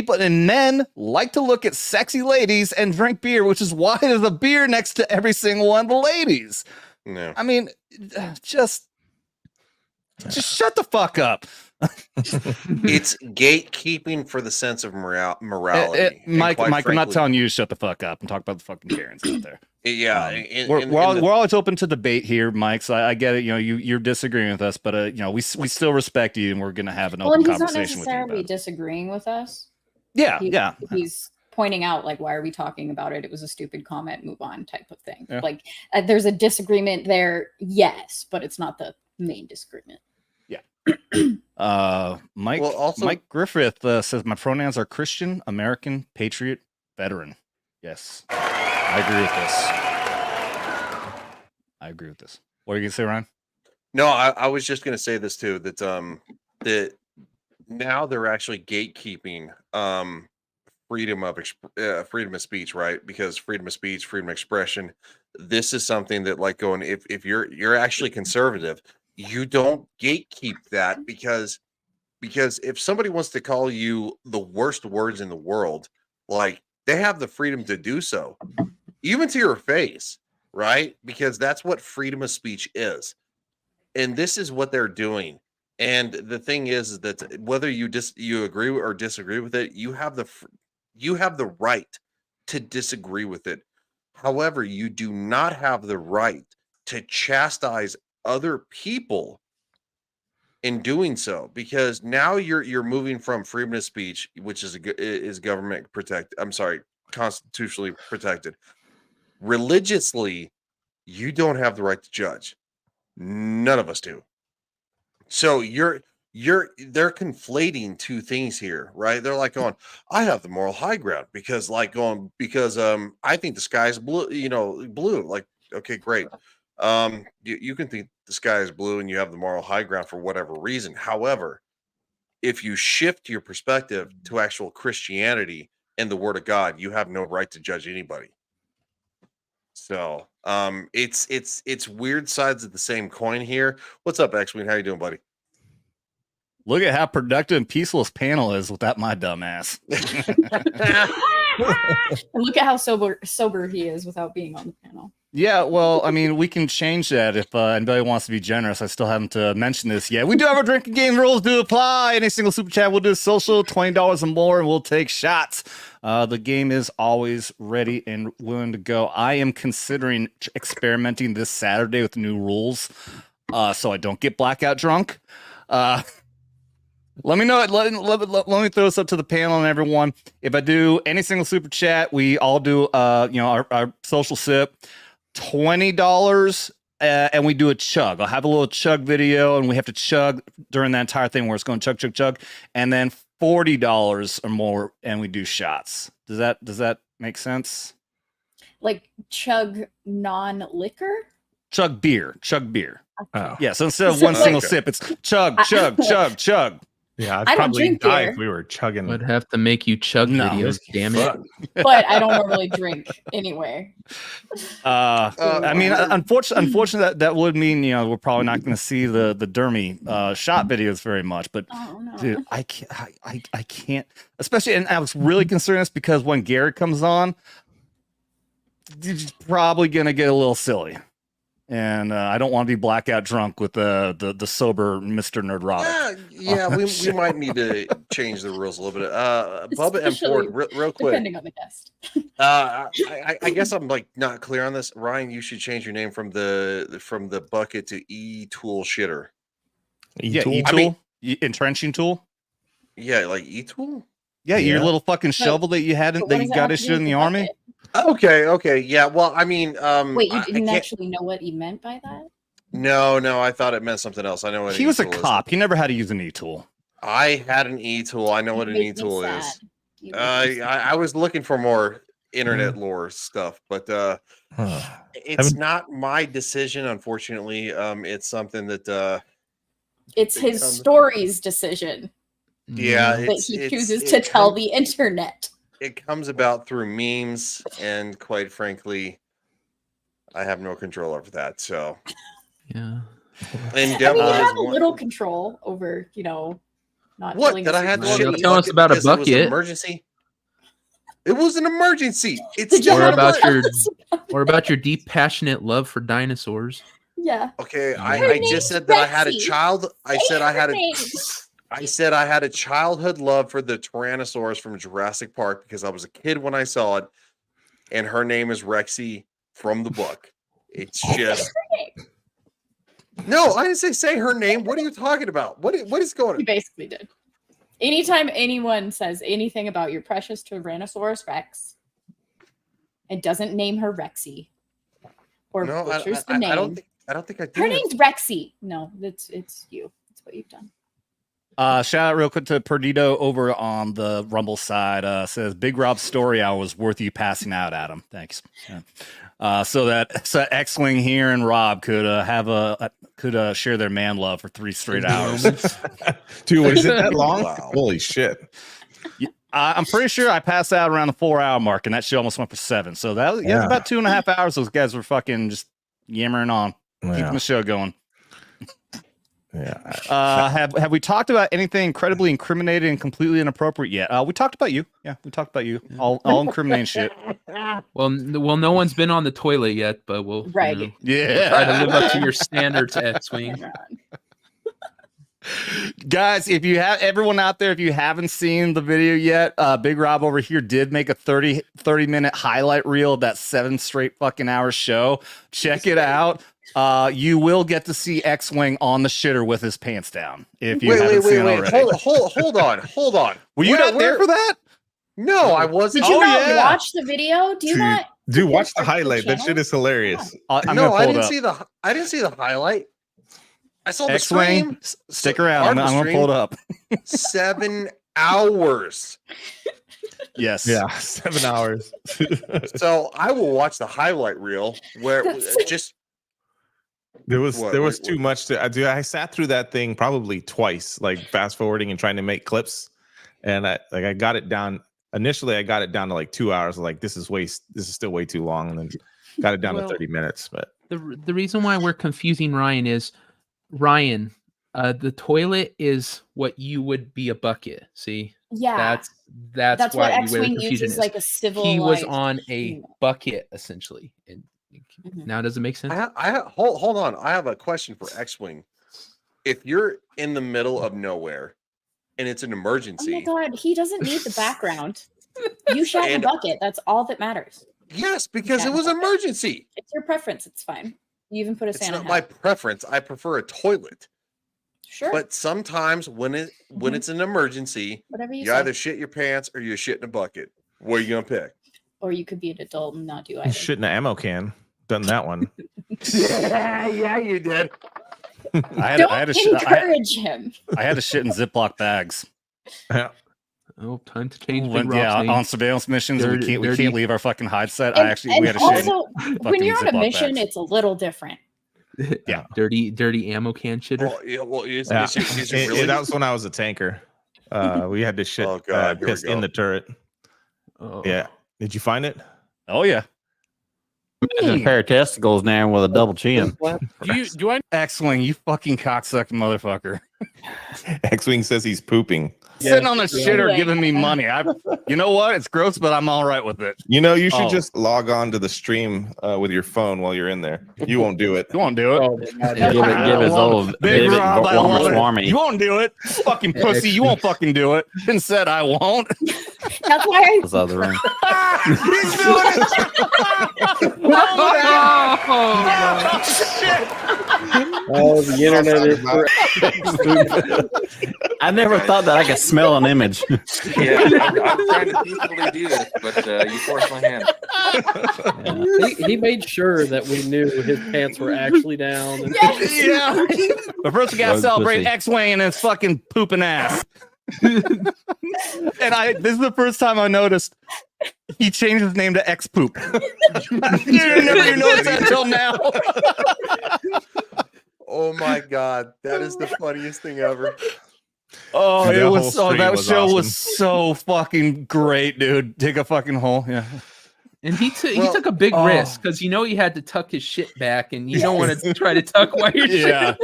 men like to look at sexy ladies and drink beer, which is why there's a beer next to every single one of the ladies. No. I mean, just shut the fuck up. It's gatekeeping for the sense of morality. Mike, I'm not telling you to shut the fuck up and talk about the fucking Karens out there. Yeah, we're always open to debate here, Mike. So I get it. You're disagreeing with us, but we still respect you, and we're gonna have an open conversation with you. He's not necessarily disagreeing with us. Yeah, He's pointing out, like, why are we talking about it? It was a stupid comment. Move on, type of thing. Yeah. Like, there's a disagreement there, yes, but it's not the main disagreement. Mike Griffith says my pronouns are Christian, American, Patriot, Veteran. Yes. I agree with this. What are you gonna say, Ryan? No, I was just gonna say this too, that that now they're actually gatekeeping freedom of freedom of speech, right? Because freedom of speech, freedom of expression, this is something that like going if you're actually conservative, you don't gatekeep that because if somebody wants to call you the worst words in the world, like they have the freedom to do so, even to your face, right? Because that's what freedom of speech is. And this is what they're doing. And the thing is that whether you agree or disagree with it, you have the right to disagree with it. However, you do not have the right to chastise other people in doing so, because now you're moving from freedom of speech, which is government protected. I'm sorry, constitutionally protected. Religiously, you don't have the right to judge. None of us do. So they're conflating two things here, right? They're like going, I have the moral high ground because I think the sky is blue, blue. Like, okay, great. You can think the sky is blue and you have the moral high ground for whatever reason. However, if you shift your perspective to actual Christianity and the word of God, you have no right to judge anybody. So it's weird sides of the same coin here. What's up, XWing? How you doing, buddy? Look at how productive and peaceful this panel is without my dumb ass. And look at how sober he is without being on the panel. Yeah, well, I mean, we can change that if anybody wants to be generous. I still haven't mentioned this yet. We do have our drinking game rules do apply. Any single super chat will do social, $20 or more, and we'll take shots. The game is always ready and willing to go. I am considering experimenting this Saturday with new rules, so I don't get blackout drunk. Let me know. Let me throw this up to the panel and everyone. If I do any single super chat, we all do our social sip. $20 and we do a chug. I'll have a little chug video and we have to chug during that entire thing where it's going chug chug chug, and then $40 or more and we do shots. Does that make sense? Like chug non-liquor? Chug beer. Oh. Yeah, so instead of one single sip, it's chug chug chug chug. Yeah, I'd I don't probably drink die beer. if we were chugging. Would have to make you chug videos, damn it. But I don't normally drink anywhere. I mean, unfortunately, that would mean we're probably not going to see the Dermy shot videos very much. But dude, I can't. Especially, and I was really considering this because when Garrett comes on, he's probably going to get a little silly. And I don't want to be blackout drunk with the sober Mr. Nerdrotic. Yeah, we might need to change the rules a little bit. Bubba and Ford, real quick. Depending on the guest. I guess I'm like not clear on this. Ryan, you should change your name from the bucket to E-Tool Shitter. E-Tool? Yeah, E-Tool? Entrenching tool? Yeah, like E-Tool? Yeah, your little fucking shovel that you had that you got issued in the army. Okay, yeah. Well, I mean, wait, you didn't actually know what he meant by that? No, I thought it meant something else. I know what he was a cop. He never had to use an E-Tool. I had an E-Tool. I know what an E-Tool is. I was looking for more internet lore stuff, but it's not my decision, unfortunately. It's something that it's his story's decision. Yeah, that he chooses to tell the internet. It comes about through memes, and quite frankly, I have no control over that. So, yeah. And you have a little control over, not. What that I had to shit. Tell us about a bucket. It was an emergency. It was an emergency. It's or about your deep, passionate love for dinosaurs. Yeah. Okay, I just said that I had a child. I said I had a childhood love for the Tyrannosaurus from Jurassic Park because I was a kid when I saw it, and her name is Rexy from the book. It's just no, I didn't say her name. What are you talking about? What is going on? You basically did. Anytime anyone says anything about your precious Tyrannosaurus Rex, it doesn't name her Rexy or butchers the name. I don't think I did. Her name's Rexy. No, it's you. That's what you've done. Shout out real quick to Perdido over on the Rumble side. Says Big Rob's story hour was worth you passing out, Adam. Thanks. Yeah. So XWing here and Rob could share their man love for 3 straight hours. Dude, was it that long? Wow. Holy shit! I'm pretty sure I passed out around the 4-hour mark, and that shit almost went for 7. So that was about 2.5 hours. Those guys were fucking just yammering on, keeping the show going. Yeah. Have we talked about anything incredibly incriminating and completely inappropriate yet? We talked about you. Yeah, we talked about you. All incriminating shit. Well, no one's been on the toilet yet, but we'll Right. you know, Yeah. try to live up to your standards, X-Wing. Guys, if you have everyone out there, if you haven't seen the video yet, Big Rob over here did make a 30-minute highlight reel of that 7 straight fucking hour show. Check it out. You will get to see X-Wing on the shitter with his pants down. If you haven't seen it already. Hold on. Were you not there for that? No, I wasn't. Did you not watch the video? Dude, watch the highlight. That shit is hilarious. I didn't see the highlight. I saw the X-Wing, stream. stick around. I'm gonna pull it up. 7 hours. Yes. Yeah, 7 hours. So I will watch the highlight reel where just there was too much to do. I sat through that thing probably twice, like fast forwarding and trying to make clips, and I got it down. Initially, I got it down to like 2 hours. Like this is still way too long, and then got it down to 30 minutes. But the reason why we're confusing Ryan is the toilet is what you would be a bucket. See, that's what why X-Wing uses, like a civil. He was on a bucket essentially, and now does it make sense? Hold on. I have a question for X-Wing. If you're in the middle of nowhere and it's an emergency, oh my god, he doesn't need the background. You shat in a bucket. That's all that matters. Yes, because it was an emergency. It's your preference. It's fine. You even put a Santa hat. It's not my preference. I prefer a toilet. Sure. But sometimes when it's an emergency, you either shit your pants or you shit in a bucket. What are you gonna pick? Or you could be an adult and not do either. Shit in an ammo can. Done that one. yeah, you did. Don't encourage him. I had to shit in Ziploc bags. Yeah. Oh, time to change. On surveillance missions, we can't leave our fucking hide set. We had to shit. Also, when you're on a mission, it's a little different. Yeah, dirty ammo can shitter. That was when I was a tanker. We had to shit piss in the turret. Oh. Yeah, did you find it? Oh yeah. A pair of testicles now with a double chin. Do I X-Wing, you fucking cocksucking motherfucker. X-Wing says he's pooping. Sitting on a shitter giving me money. You know what? It's gross, but I'm all right with it. You know, you should just log on to the stream with your phone while you're in there. You won't do it. You won't do it. Give his old Big Rob, swarmy. You won't do it. Fucking pussy. You won't fucking do it. Been said I won't. That's why This other room. He's doing it. Oh, the internet is. I never thought that I could smell an image. Yeah, I'm trying to peacefully do this, but you forced my hand. He made sure that we knew his pants were actually down. And Yeah. But first we gotta celebrate X-Wing and his fucking pooping ass. And this is the first time I noticed he changed his name to X-Poop. You never noticed that until now. Oh my god, that is the funniest thing ever. Oh, Dude, it was so that show awesome. was so fucking great, dude. Dig a fucking hole. Yeah. And he took a big risk because he had to tuck his shit back, and you don't want to try to tuck while you're Yeah.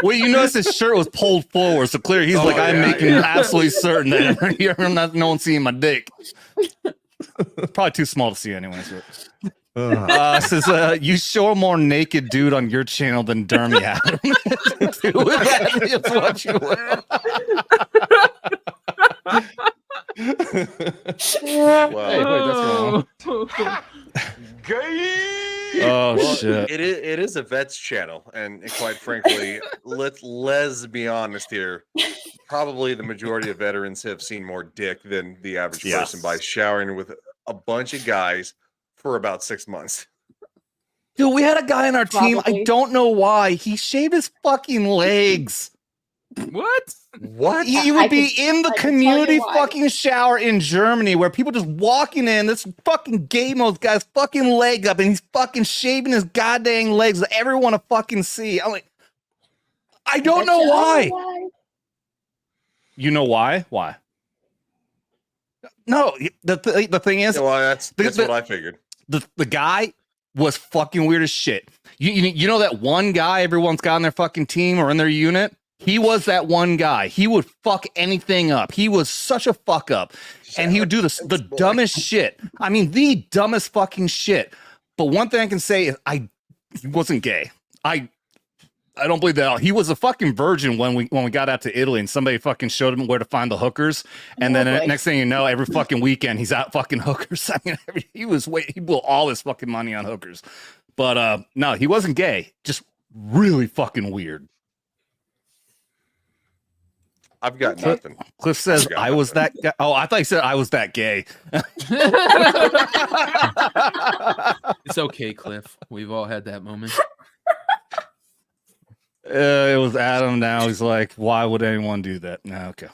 Well, you notice his shirt was pulled forward, so clearly he's I'm making absolutely certain that no one's seeing my dick. Probably too small to see, anyways. Says you show more naked dude on your channel than Derm Adam. That's what you will. Wow. Hey, wait, that's wrong. Oh Well, shit! It is a vet's channel, and quite frankly, let's be honest here. Probably the majority of veterans have seen more dick than the average person by showering with a bunch of guys for about 6 months. Dude, we had a guy on our team. I don't know why he shaved his fucking legs. What? What? You would be in the community fucking shower in Germany where people just walking in, this fucking gay mode's got his fucking leg up and he's fucking shaving his goddamn legs that everyone to fucking see. I'm like, I don't know why. You know why? Why? No, the thing is, well, that's what I figured. The guy was fucking weird as shit. You know that one guy everyone's got on their fucking team or in their unit? He was that one guy. He would fuck anything up. He was such a fuck up. And he would do the dumbest shit. I mean, the dumbest fucking shit. But one thing I can say is he wasn't gay. I don't believe that at all. He was a fucking virgin when we got out to Italy and somebody fucking showed him where to find the hookers. And then next thing you know, every fucking weekend he's out fucking hookers. I mean, he blew all his fucking money on hookers. But no, he wasn't gay. Just really fucking weird. I've got nothing. Cliff says I was that guy. Oh, I thought he said I was that gay. It's okay, Cliff. We've all had that moment. It was Adam. Now he's like, why would anyone do that? No, okay.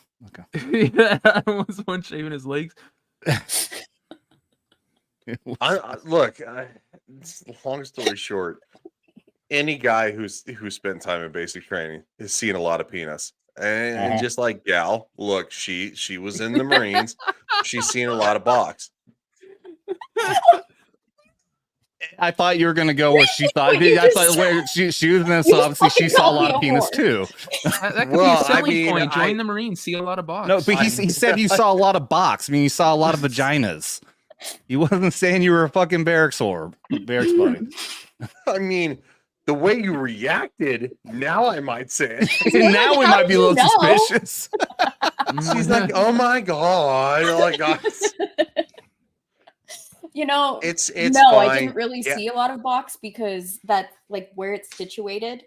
Yeah, Adam was one shaving his legs. Look, long story short, any guy who spent time in basic training is seeing a lot of penis. And just like Gal, look, she was in the Marines. She's seen a lot of box. I thought you were gonna go where she thought. I thought where she was gonna. So obviously, she saw a lot of penis too. That could be a selling point. Join the Marines, see a lot of box. No, but he said you saw a lot of box. I mean, you saw a lot of vaginas. He wasn't saying you were a fucking barracks buddy. I mean, the way you reacted, now I might say it. Now we might be a little suspicious. She's like, "Oh my god!" Like, you know, it's no, fine. I didn't really see a lot of box because that, like, where it's situated,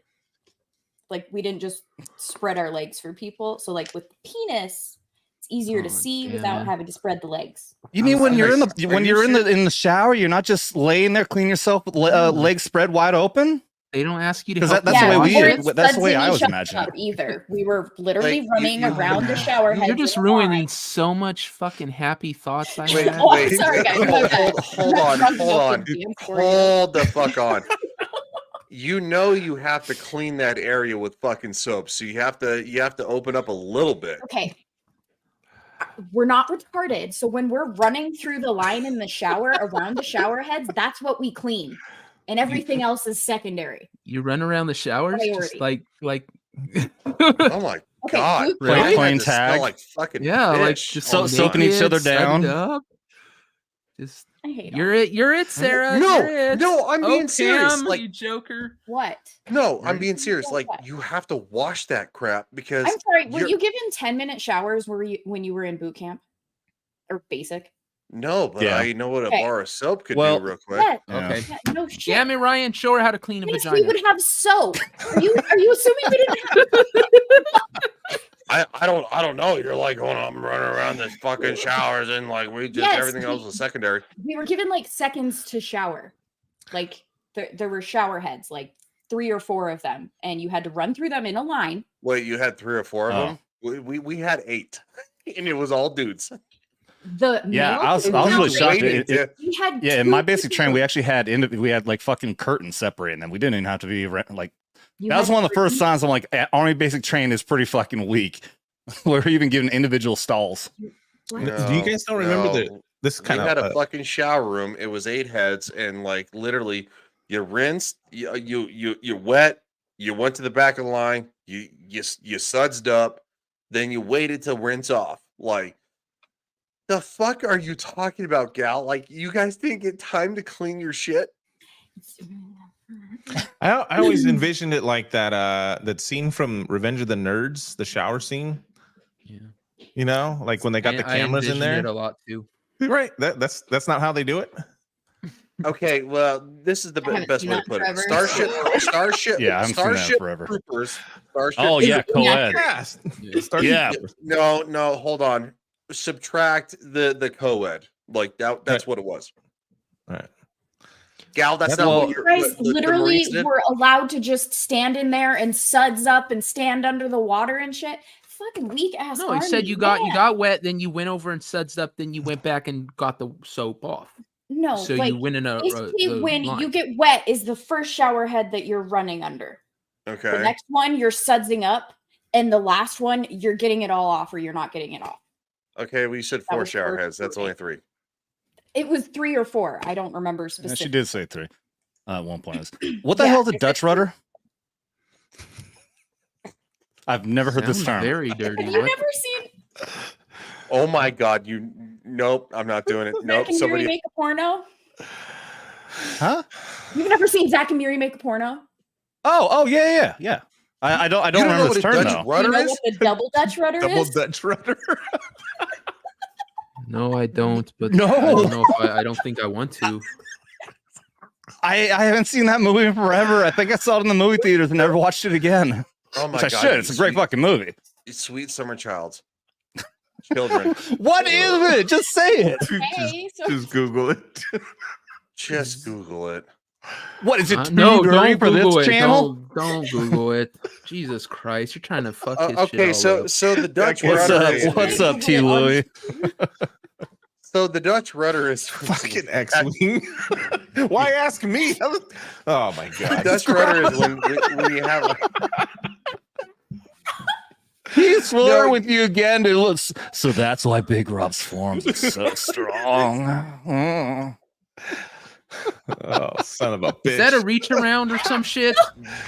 like, we didn't just spread our legs for people. So, like, with the penis, it's easier to see without having to spread the legs. You mean when you're in the shower, you're not just laying there, cleaning yourself with legs spread wide open? They don't ask you to. Because that's the way I was imagining it. Either we were literally running around the shower head. You're just ruining so much fucking happy thoughts. I had. Wait, sorry, guys. Hold on. Hold the fuck on. You know you have to clean that area with fucking soap, so you have to open up a little bit. Okay. We're not retarded, so when we're running through the line in the shower around the shower heads, that's what we clean. And everything else is secondary. You run around the showers just like oh my god, playing tag, like fucking yeah, fish. like just soaking each other down. Just I hate you're it, Sarah. No, I'm being serious. Cam, like, you joker. What? No, I'm being serious. Like, you have to wash that crap because I'm sorry. Were you given 10-minute showers? When you were in boot camp or basic? No, but I know what a bar of soap could do real quick. Yeah. Okay. Yeah, no shit. Damn it, Ryan. Show her how to clean a vagina. We would have soap. Are you assuming we didn't have? I don't know. You're like, I'm running around this fucking showers and like everything else is secondary. We were given like seconds to shower. Like there were shower heads, like 3 or 4 of them, and you had to run through them in a line. Wait, you had 3 or 4 of them? We had 8, and it was all dudes. I was really shocked. In my basic training, people. we actually had like fucking curtains separating them. We didn't even have to be like. That was one of the first signs I'm like, Army basic training is pretty fucking weak. We're even given individual stalls. Do you guys don't remember this kind of? We had a fucking shower room. It was 8 heads, and like literally, you rinsed, you wet, you went to the back of the line, you sudsed up, then you waited to rinse off. Like, the fuck are you talking about, gal? Like, you guys didn't get time to clean your shit? I always envisioned it like that scene from Revenge of the Nerds, the shower scene. Yeah. You know, like when they got the cameras in there. It a lot too. Right. That's not how they do it. Okay, well, this is the best way to put it. Starship. Yeah, I've seen that forever. Troopers. Starship. Oh yeah, co-ed. Yeah. No, hold on. Subtract the co-ed. Like that's what it was. All right. Gal, that's Well, not what You you're. guys the literally Marines did? were allowed to just stand in there and suds up and stand under the water and shit. Fucking weak ass. No, he said you got wet, then you went over and sudsed up, then you went back and got the soap off. No, So like, you went in basically when line. you get wet is the first shower head that you're running under. Okay. The next one you're sudsing up, and the last one you're getting it all off or you're not getting it off. Okay, we said That 4 was shower first heads. That's three. only 3. It was 3 or 4. I don't remember Yeah, specifically. she did say 3 at one point. What the hell is a Dutch rudder? I've never heard this Sounds term. very dirty. Have you What? never seen Oh my god, nope, I'm not doing it. Zach Nope, and Miri somebody make a porno? Huh? You've never seen Zach and Miri make a porno? Oh, yeah. I don't don't know remember what this a term Dutch though. rudder You know is? what the double Dutch rudder Double is? Dutch rudder. No, I don't. But No. I don't know if I don't think I want to. I haven't seen that movie in forever. I think I saw it in the movie theaters and never watched it again. Oh my Which I god. should. you It's a great sweet- fucking movie. you sweet summer childs. Children. What is it? Just say it. Hey, so Just Google it. Just Google it. What is it? Too No, dirty don't for Google this it. channel? Don't Google it. Jesus Christ, you're trying to fuck his shit Okay, all so up. so the Dutch What's rudder up? is, What's up, T. Louie? so the Dutch rudder is Fucking X-wing. Why ask me? Oh my the god. Dutch rudder is when you have He's flirting No, with you again, dude. Look, so that's why Big Rob's forms are so strong. Oh, son of a bitch. Is that a reach around or some shit?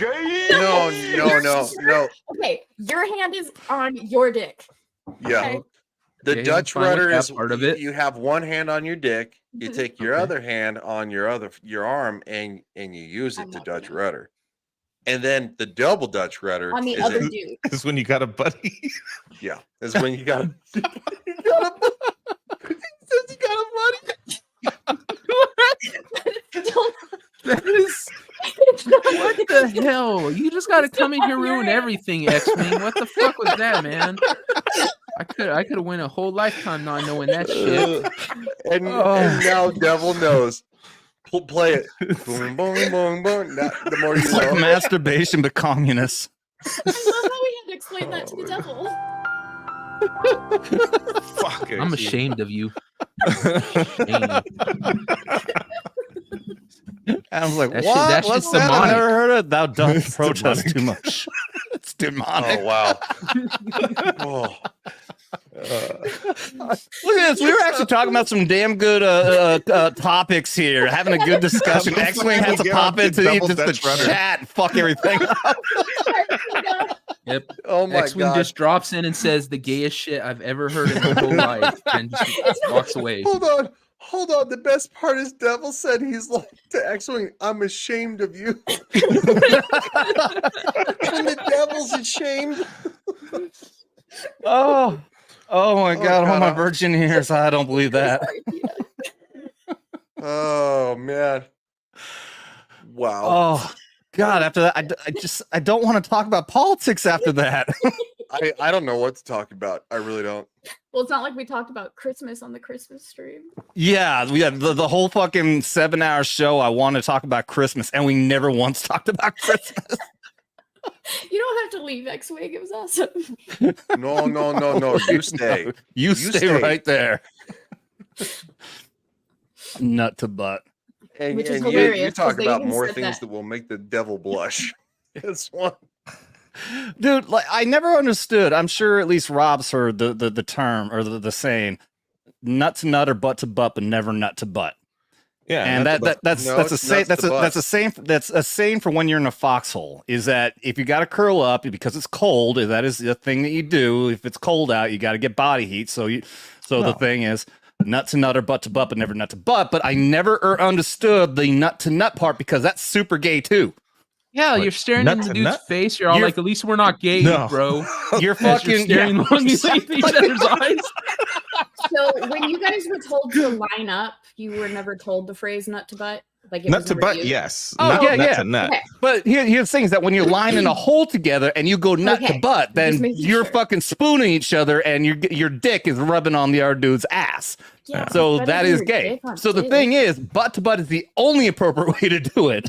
no. okay, your hand is on your dick. Yeah. Okay. The Okay, I'm Dutch fine with rudder that is part of it. you have one hand on your dick, you Mhm. take your Okay. other hand on your arm and you use it I'm to not Dutch gonna. rudder. And then the double Dutch rudder On the is other it- dude. Is when you got a buddy. yeah, is when you got you got a he says you got a buddy. That is what the hell? You just got to come in here ruin everything, X-Wing. What the fuck was that, man? I could have went a whole lifetime not knowing that shit. And now devil knows. Play it. Boom, boom, boom, boom. Now, the more you It's like know. masturbation, but communist. I love how we had to explain that to the devil. Fuck it. I'm ashamed of you. Ashamed. I was like, That what? shit- that What's shit's that? I demonic. never heard of it. Thou doth It's protest too demonic. much. It's demonic. Oh wow. Oh. Look at this. We were actually talking about some damn good topics here, having a good discussion. X-Wing has to Yeah, pop into double just the Dutch rudder. chat and fuck everything up. Yep. Oh my X-Wing god. just drops in and says the gayest shit I've ever heard in my whole life and just walks away. Hold on. The best part is Devil said he's like to X-Wing, I'm ashamed of you. When the devil's ashamed. Oh my god! All my God. virgin years, I don't believe that. Oh man. Wow. Oh god! After that, I don't want to talk about politics after that. I don't know what to talk about. I really don't. Well, it's not like we talked about Christmas on the Christmas stream. Yeah, we had the whole fucking 7-hour show. I want to talk about Christmas, and we never once talked about Christmas. You don't have to leave X-Wing. It was awesome. No. You stay. You stay right there. Nut to butt. And, Which is and you hilarious, talk 'cause they about even more said things that. that will make the devil blush. It's one. Dude, like I never understood. I'm sure at least Rob's heard the term or the saying, nut to nut or butt to butt, but never nut to butt. Yeah, And that's that's No, that's a it's saying nuts to butt. that's a saying for when you're in a foxhole. Is that if you got to curl up because it's cold, that is the thing that you do. If it's cold out, you got to get body heat. So the thing is nut to nut or butt to butt, but never nut to butt. But I never understood the nut to nut part because that's super gay too. Yeah, What, you're staring nut in the to dude's nut? face. You're all You're- like, at least we're not gay, No. bro. You're As you're fucking staring longingly into each other's eyes. So when you guys were told to line up, you were never told the phrase nut to butt? Like nut to butt, yes. Oh, nut, yeah, nut yeah. to nut. Okay. But here's the thing is that when you're lying in a hole together and you go nut to Okay, butt, just then making you're sure. fucking spooning each other and your dick is rubbing on the other dude's ass. Yeah, So better that than is your gay. dick on So the dick. thing is, butt to butt is the only appropriate way to do it.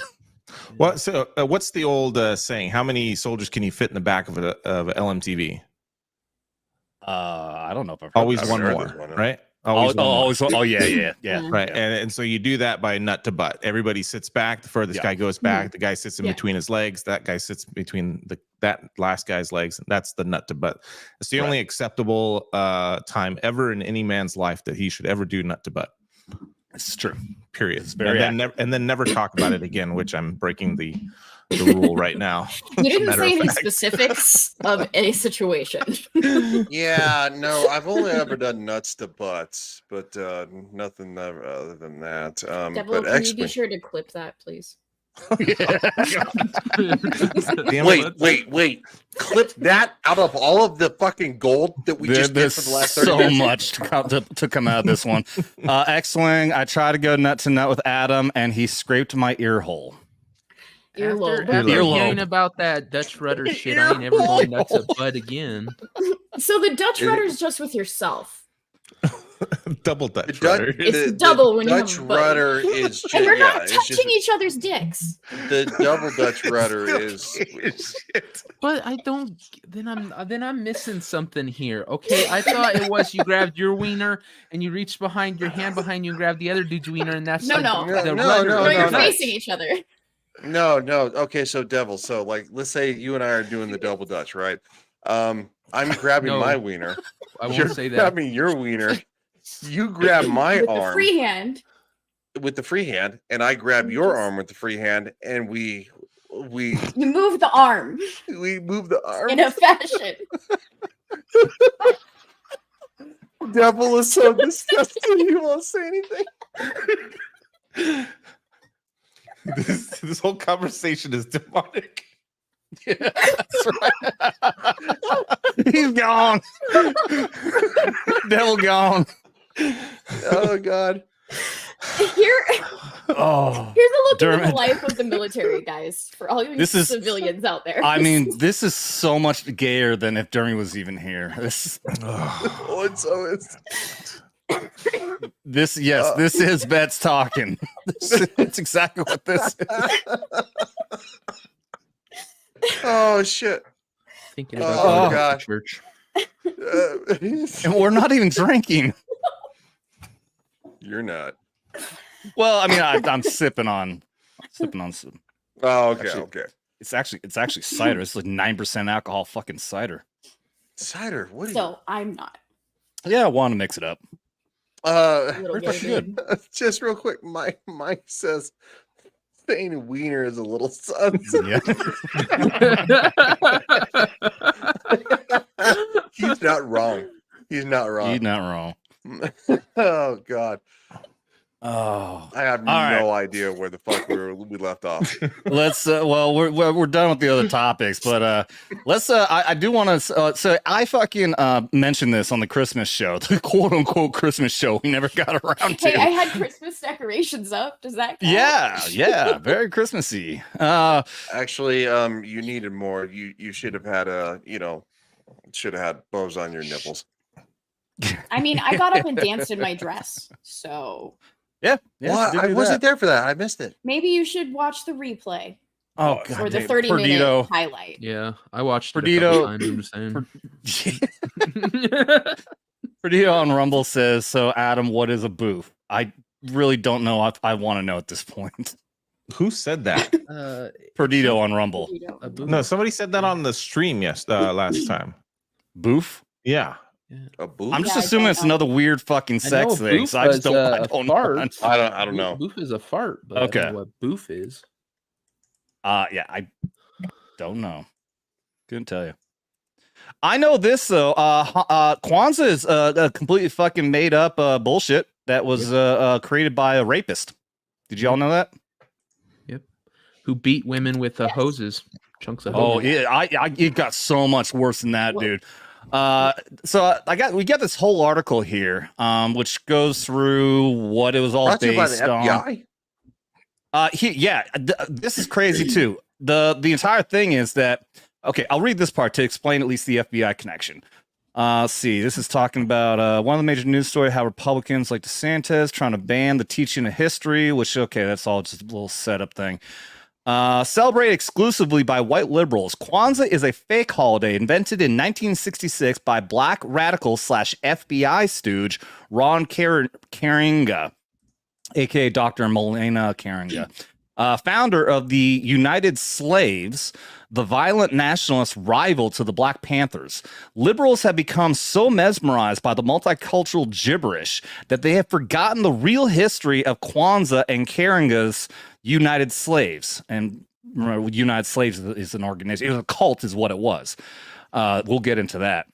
Well, so what's the old saying? How many soldiers can you fit in the back of a LMTV? I don't know if I've heard Always that. one heard more, this one, right? Always one more. Always, yeah. Right. And so you do that by nut to butt. Everybody sits back. The furthest guy goes back. The guy sits in between his legs. That guy sits between that last guy's legs. That's the nut to butt. It's the only acceptable time ever in any man's life that he should ever do nut to butt. It's true. Period. It's very and then never talk about it again, which I'm breaking the rule right now. You didn't Matter say of any fact. specifics of any situation. Yeah, no, I've only ever done nuts to butts, but nothing other than that. Devil, But can you be X-Wing. sure to clip that, please? Damn it. Wait. Clip that out of all of the fucking gold that we just did There's for the last 30 so minutes. much to come out of this one. X-Wing, I tried to go nut to nut with Adam, and he scraped my ear hole. Earlobe. After Earlobe. hearing about that Dutch rudder shit, I ain't never going nuts to butt again. So the Dutch rudder is just with yourself. Double Dutch The Dutch- rudder. It's double when you have Dutch a buddy. rudder is just, And we're yeah, not it's touching just each other's dicks. the double Dutch rudder is But I don't. Then I'm missing something here. Okay, I thought it was you grabbed your wiener and you reached behind your hand behind you and grabbed the other dude's wiener, and that's No, like no. the No, rudder. no, No, you're no. facing each other. no. Okay, so Devil. So like, let's say you and I are doing the double Dutch, right? I'm grabbing No. my wiener. I won't You're say that. grabbing your wiener. You grab my With the arm free hand. with the free hand, and I grab your arm with the free hand, and we You move the arm move the arm. in a fashion. Devil is so disgusting. You won't say anything. This whole conversation is demonic. That's right. He's gone. Devil gone. Oh God. Oh, Here's a look into Dermot. the life of the military, guys, for all you This is- civilians out there. I mean, this is so much gayer than if Dermy was even here. This is Bet's talking. That's exactly what this is. Oh shit. Thinking Oh, about going to gosh. church. And we're not even drinking. You're not. Well, I mean, I'm sipping on some. Oh, okay, Actually- okay. It's actually cider. It's like 9% alcohol fucking cider. Cider. What? Are So I'm not. Yeah, I want to mix it up. you? Little Pretty fucking gay good. dude. Just real quick, Mike says saying wiener is a little sus. Yeah. He's not wrong. He's not wrong. You're not wrong. Oh God. Oh, I have All no idea where the fuck we left off. let's. Well, we're done with the other topics, but let's. I do want to. So I fucking mentioned this on the Christmas show, the quote unquote Christmas show. We never got around to. Hey, I had Christmas decorations up. Does that count? Yeah, very Christmassy. Actually, you needed more. You should have had should have had bows on your nipples. I mean, I got up and danced in my dress. So yeah. What? I wasn't there for that. I missed it. maybe you should watch the replay Oh god. or the damn. 30-minute Perdido. highlight. Yeah, I watched it a Perdido- couple times. I'm just Perdido on Rumble says, "So Adam, what is a boof?" I really don't know. I want to know at this point. Who said that? saying. Perdido on Rumble. A boof. No, somebody said that on the stream last time. Boof. Yeah. A boob? I'm just Yeah, I assuming don't it's know. another weird fucking I sex know thing. boof So I just was, don't. I a don't fart. know. I don't know. Boof is a fart, but I Okay. don't know what boof is. Yeah, I don't know. Couldn't tell you. I know this though. Kwanza is a completely fucking made up bullshit that was created by a rapist. Did y'all know that? Who beat women with hoses, chunks of Oh hoses. yeah, it got so much worse than that, What? dude. So we got this whole article here, which goes through what it was all Brought to you by the based on. FBI. This is crazy too. The entire thing is that, okay, I'll read this part to explain at least the FBI connection. Let's see, this is talking about one of the major news stories, how Republicans like DeSantis trying to ban the teaching of history, which, okay, that's all just a little setup thing. Celebrated exclusively by white liberals, Kwanza is a fake holiday invented in 1966 by black radical / FBI stooge Ron Karenga, aka Dr. Molina Karenga, founder of the United Slaves, the violent nationalist rival to the Black Panthers. Liberals have become so mesmerized by the multicultural gibberish that they have forgotten the real history of Kwanza and Karenga's United Slaves. And remember, United Slaves is an organization. It was a cult is what it was. We'll get into that.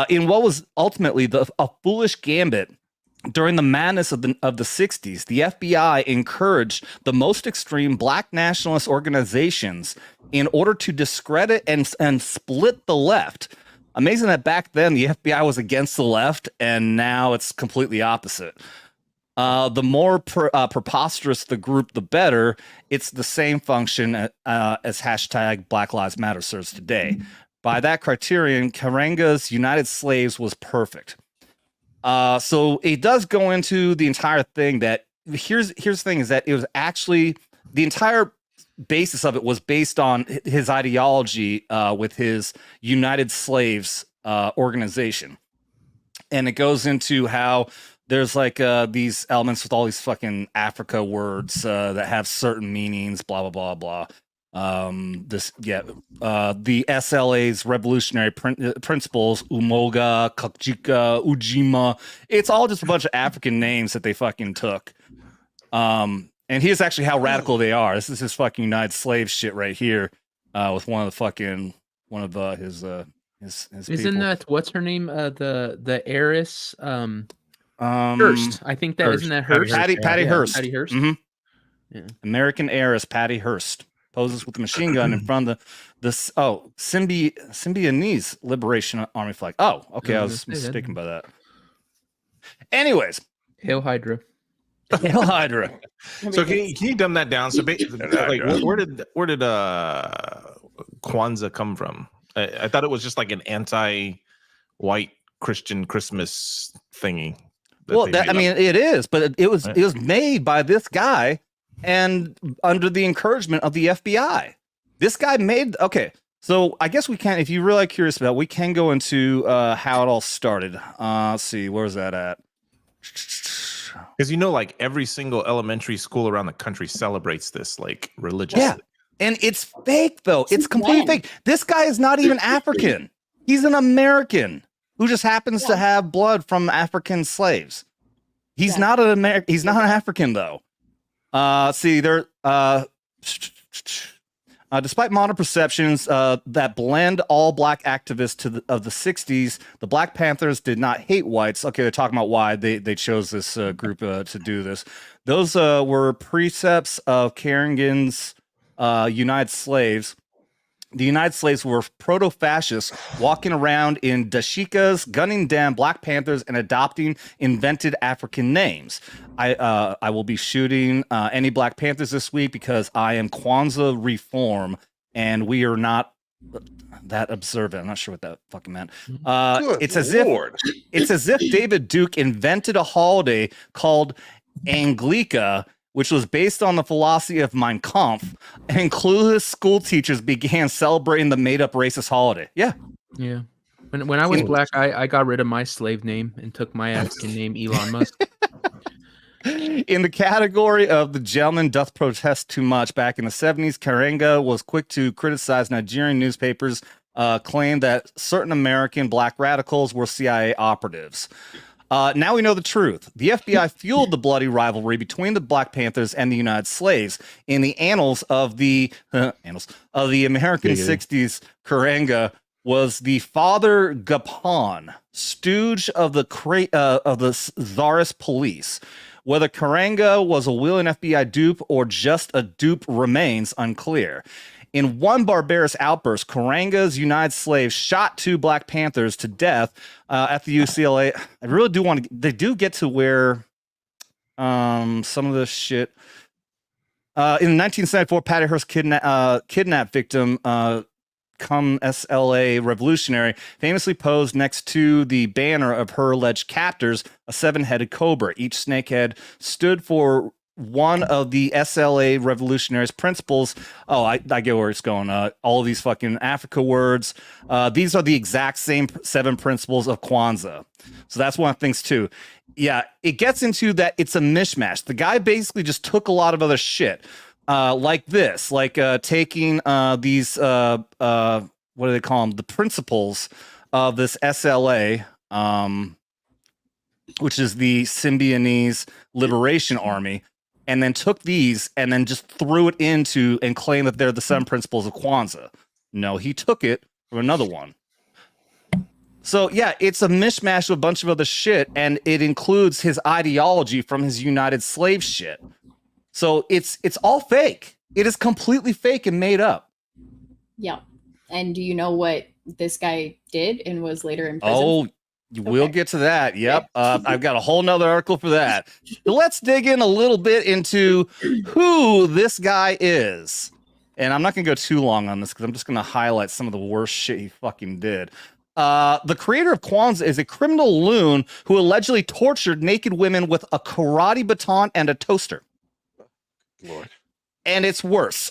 In what was ultimately a foolish gambit during the madness of the 60s, the FBI encouraged the most extreme black nationalist organizations in order to discredit and split the left. Amazing that back then the FBI was against the left, and now it's completely opposite. The more preposterous the group, the better. It's the same function as hashtag Black Lives Matter serves today. By that criterion, Karenga's United Slaves was perfect. So it does go into the entire thing that here's the thing is that it was actually the entire basis of it was based on his ideology with his United Slaves organization. And it goes into how there's like these elements with all these fucking Africa words that have certain meanings, blah, blah, blah, blah. The SLA's revolutionary principles, Umoga, Kakjika, Ujima. It's all just a bunch of African names that they fucking took. And here's actually how radical they are. This is his fucking United Slave shit right here, with one of his Isn't people. that what's her name? The heiress, Hearst. I think that Hearst. isn't that Hearst? Patty Hearst. Patty Hearst. Mhm. Yeah. American heiress Patty Hearst poses with a machine gun in front of the Symbionese Liberation Army flag. Oh, okay, I was mistaken by that. Anyways, Hail Hydra. Hail Hydra. So can you dumb that down? So basically, like, where did Kwanzaa come from? I thought it was just like an anti-white Christian Christmas thingy. Well, it is, but it was made by this guy and under the encouragement of the FBI. This guy made, okay, so I guess we can, if you're really curious about it, we can go into how it all started. Let's see, where's that at? Because like every single elementary school around the country celebrates this like religiously. Yeah, and it's fake though. It's completely fake. This guy is not even African. He's an American who just happens to have blood from African slaves. He's not an American. He's not an African though. See, there. Despite modern perceptions that blend all black activists of the 60s, the Black Panthers did not hate whites. Okay, they're talking about why they chose this group to do this. Those were precepts of Karenga's United Slaves. The United Slaves were proto-fascists walking around in dashicas, gunning down Black Panthers, and adopting invented African names. I will be shooting any Black Panthers this week because I am Kwanzaa reform, and we are not that observant. I'm not sure what that fucking meant. It's as if David Duke invented a holiday called Anglica, which was based on the philosophy of Mein Kampf, and clueless school teachers began celebrating the made-up racist holiday. Yeah. Yeah. When I was black, I got rid of my slave name and took my African name, Elon Musk. In the category of the gentleman doth protest too much, back in the 70s, Karenga was quick to criticize Nigerian newspapers, claimed that certain American black radicals were CIA operatives. Now we know the truth. The FBI fueled the bloody rivalry between the Black Panthers and the United Slaves. In the annals of the American 60s, Karenga was the Father Gapon, stooge of the Tsarist police. Whether Karenga was a willing FBI dupe or just a dupe remains unclear. In one barbarous outburst, Karenga's United Slaves shot 2 Black Panthers to death at the UCLA. I really do want to. They do get to where some of this shit. In the 1974 Patty Hearst kidnap victim, Come SLA revolutionary, famously posed next to the banner of her alleged captors, a 7-headed cobra. Each snakehead stood for one of the SLA revolutionaries' principles. Oh, I get where it's going. All of these fucking Africa words. These are the exact same 7 principles of Kwanza. So that's one of the things too. Yeah, it gets into that it's a mishmash. The guy basically just took a lot of other shit. Like this, like taking these, what do they call them? The principles of this SLA, which is the Symbionese Liberation Army, and then took these and then just threw it into and claimed that they're the 7 principles of Kwanza. No, he took it from another one. So yeah, it's a mishmash of a bunch of other shit, and it includes his ideology from his United Slave shit. So it's all fake. It is completely fake and made up. Yeah. And do you know what this guy did and was later in prison? Oh, we'll get to that. Yep. I've got a whole nother article for that. So let's dig in a little bit into who this guy is. And I'm not going to go too long on this because I'm just going to highlight some of the worst shit he fucking did. The creator of Kwanza is a criminal loon who allegedly tortured naked women with a karate baton and a toaster. Lord. And it's worse.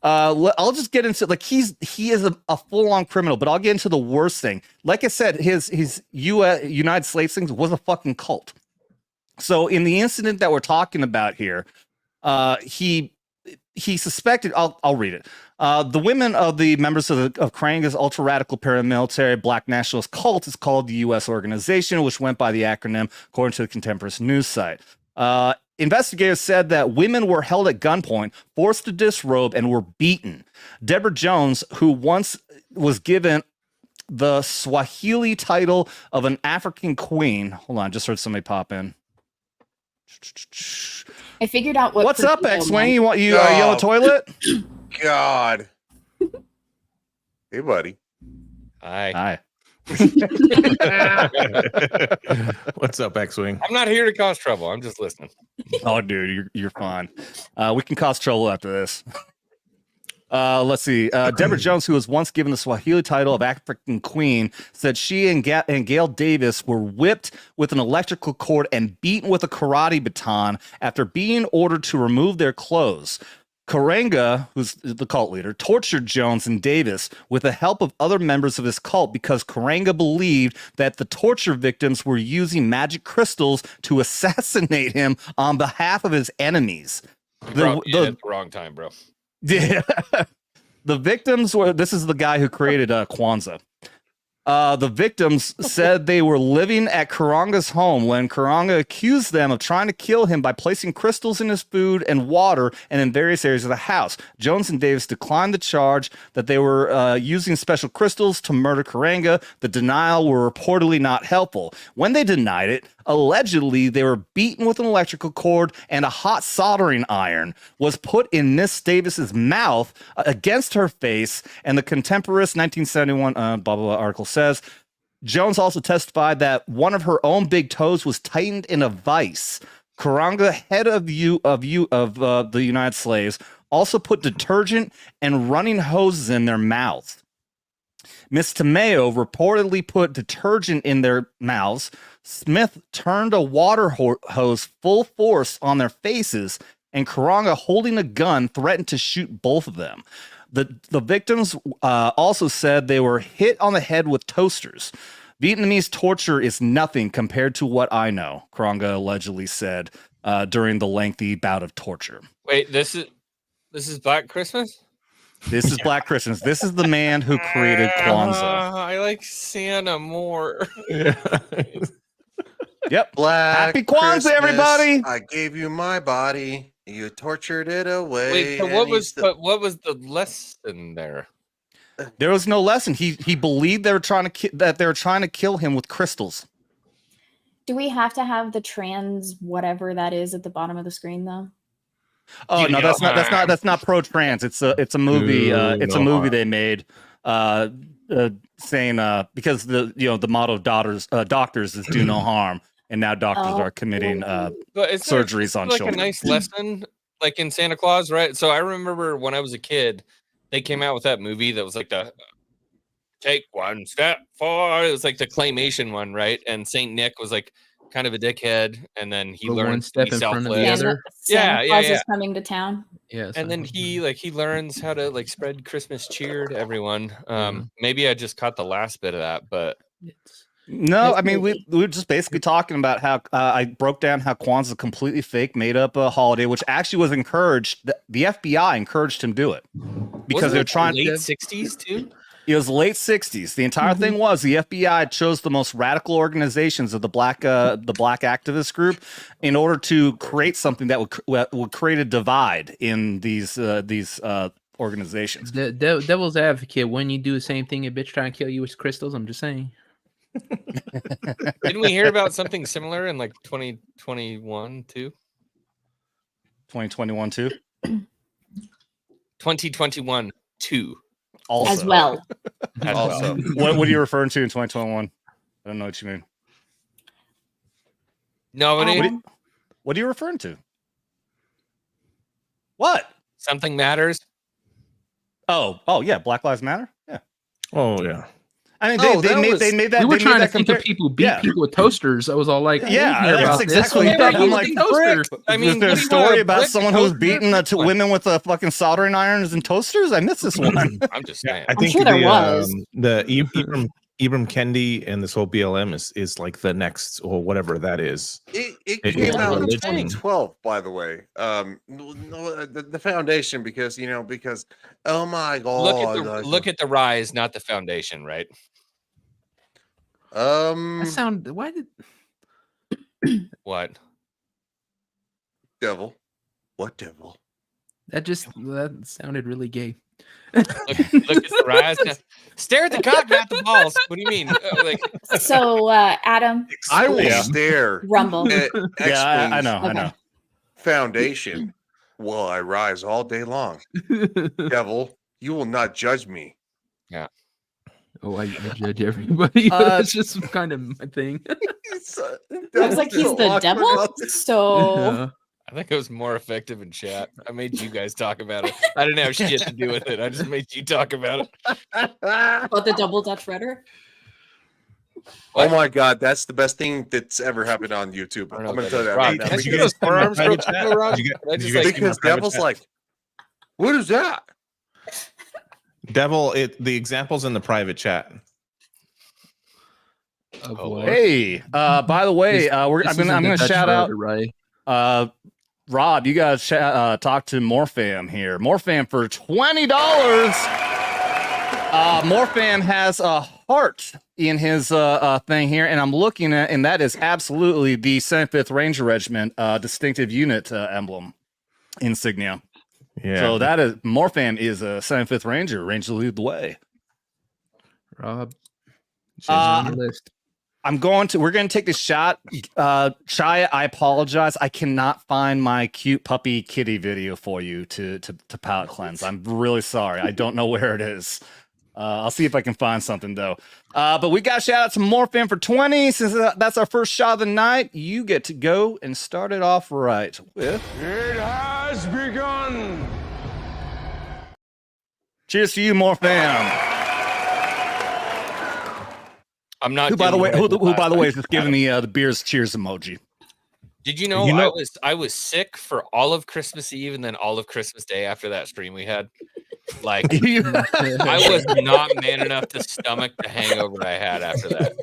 I'll just get into like he is a full-on criminal, but I'll get into the worst thing. Like I said, his United Slave things was a fucking cult. So in the incident that we're talking about here, he suspected. I'll read it. The women of the members of Kwanza's ultra-radical paramilitary black nationalist cult is called the U.S. organization, which went by the acronym according to the Contemporary news site. Investigators said that women were held at gunpoint, forced to disrobe, and were beaten. Deborah Jones, who once was given the Swahili title of an African queen. Hold on, just heard somebody pop in. I figured out what. What's up, XWing? You want you on the toilet? God. Hey, buddy. Hi. What's up, X-Wing? I'm not here to cause trouble. I'm just listening. Oh, dude, you're fine. We can cause trouble after this. Let's see. Deborah Jones, who was once given the Swahili title of African Queen, said she and Gail Davis were whipped with an electrical cord and beaten with a karate baton after being ordered to remove their clothes. Kwanza, who's the cult leader, tortured Jones and Davis with the help of other members of his cult because Kwanza believed that the torture victims were using magic crystals to assassinate him on behalf of his enemies. At the wrong time, bro. Yeah. The victims were, this is the guy who created Kwanza. The victims said they were living at Karanga's home when Kwanza accused them of trying to kill him by placing crystals in his food and water and in various areas of the house. Jones and Davis declined the charge that they were using special crystals to murder Kwanza. The denial were reportedly not helpful. When they denied it, allegedly they were beaten with an electrical cord and a hot soldering iron was put in Miss Davis's mouth against her face, and the Contemporary 1971 blah blah blah article says Jones also testified that one of her own big toes was tightened in a vice. Kwanza, head of the United Slaves, also put detergent and running hoses in their mouths. Miss Tamayo reportedly put detergent in their mouths. Smith turned a water hose full force on their faces, and Kwanza, holding a gun, threatened to shoot both of them. The victims also said they were hit on the head with toasters. Vietnamese torture is nothing compared to what I know, Kwanza allegedly said during the lengthy bout of torture. Wait, this is Black Christmas? This is Black Christmas. This is the man who created Kwanza. I like Santa more. Yep. Black Happy Kwanzaa, Christmas, everybody. I gave you my body. You tortured it away. Wait, so what was the lesson there? There was no lesson. He believed they were trying to kill him with crystals. Do we have to have the trans whatever that is at the bottom of the screen though? Oh no, that's not pro trans. It's a movie. It's a movie they made saying because the motto of doctors is do no harm. and now doctors are committing but it's surgeries on like children. a nice lesson, like in Santa Claus, right? So I remember when I was a kid, they came out with that movie that was like the take one step forward. It was like the claymation one, right? And Saint Nick was like kind of a dickhead, and then he learned one step to be in front of selfless. the other. Santa Claus is coming to town. Yeah, and then he learns how to like spread Christmas cheer to everyone. Maybe I just caught the last bit of that, but no, I mean we were just basically talking about how I broke down how Kwanzaa is a completely fake, made up holiday, which actually was encouraged. The FBI encouraged him to do it because they're trying. Late 60s too. It was late 60s. The entire thing was the FBI chose the most radical organizations of the black activist group in order to create something that would create a divide in these organizations. The devil's advocate, when you do the same thing, a bitch trying to kill you with crystals. I'm just saying. Didn't we hear about something similar in like 2021 too? 2021 too? 2021 too. Also. As well. Also. What are you referring to in 2021? I don't know what you mean. Nobody. What are you referring to? What? Something matters. Oh yeah, Black Lives Matter. Yeah. Oh yeah. I mean, they made that. We were they trying made to think of people beat Yeah. people with toasters. I was all like, Yeah, that's exactly it. I'm Toaster. I mean, there's a story about someone who was beating toaster? women with fucking soldering irons and toasters. I missed this one. I'm just saying. I think sure there was. the Ibram Kendi and this whole BLM is like the next or whatever that is. It It- came it's out in religion. 2012, by the way. The foundation, because oh my god, Look at the rise, not the foundation, right? Why did What? Devil? What devil? that sounded really gay. Look at the rise. Stare at the cock, not the balls. What do you mean? So, Adam, I will stare Rumble. at Yeah, I XWing's know. I know. foundation while I rise all day long. Devil, you will not judge me. Yeah. Oh, I judge everybody. That's just kind of my thing. I was like, he's the devil. So I think it was more effective in chat. I made you guys talk about it. I didn't have shit to do with it. I just made you talk about it. about the double Dutch rudder. Oh my god, that's the best thing that's ever happened on YouTube. I'm gonna tell you that right now. Did you get forearms real quick, Ron? Because Devil's like, what is that? Devil, the examples in the private chat. Hey, by the way, I'm gonna shout out. Right. Rob, you guys talk to Morfam here. Morfam for $20. Morfam has a heart in his thing here, and I'm looking at, and that is absolutely the 75th Ranger Regiment distinctive unit emblem insignia. Yeah. So that is Morfam is a 75th Ranger. Ranger lead the way. Rob, on your list. We're going to take this shot. Chaya, I apologize. I cannot find my cute puppy kitty video for you to palate cleanse. I'm really sorry. I don't know where it is. I'll see if I can find something though. But we got a shout out to Morphin for 20. Since that's our first shot of the night, you get to go and start it off right with It has begun. Cheers to you, Morphin. I'm not. Who by the way is just giving the beers cheers emoji. Did you know, I was sick for all of Christmas Eve and then all of Christmas Day after that stream we had? Like, I was not man enough to stomach the hangover I had after that.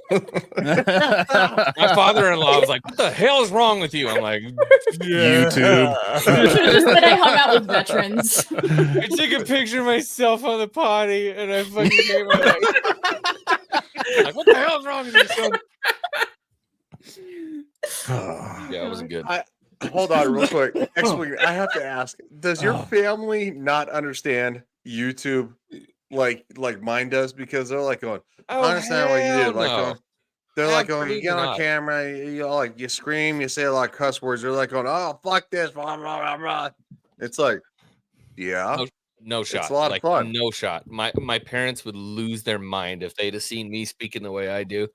My father-in-law was like, "What the hell is wrong with you?" I'm like, YouTube. Just that I hung out with veterans. I took a picture of myself on the potty and I fucking gave my like, what the hell is wrong with you, son? Yeah, it wasn't good. Hold on real quick. XWing, I have to ask, does your family not understand YouTube like mine does? Because they're like going, I understand what you did. Like they're like going, you get on camera, you scream, you say a lot of cuss words. They're like going, oh fuck this, blah, blah, blah, blah. It's like, yeah. No shot. It's a lot of fun. No shot. My parents would lose their mind if they'd have seen me speaking the way I do.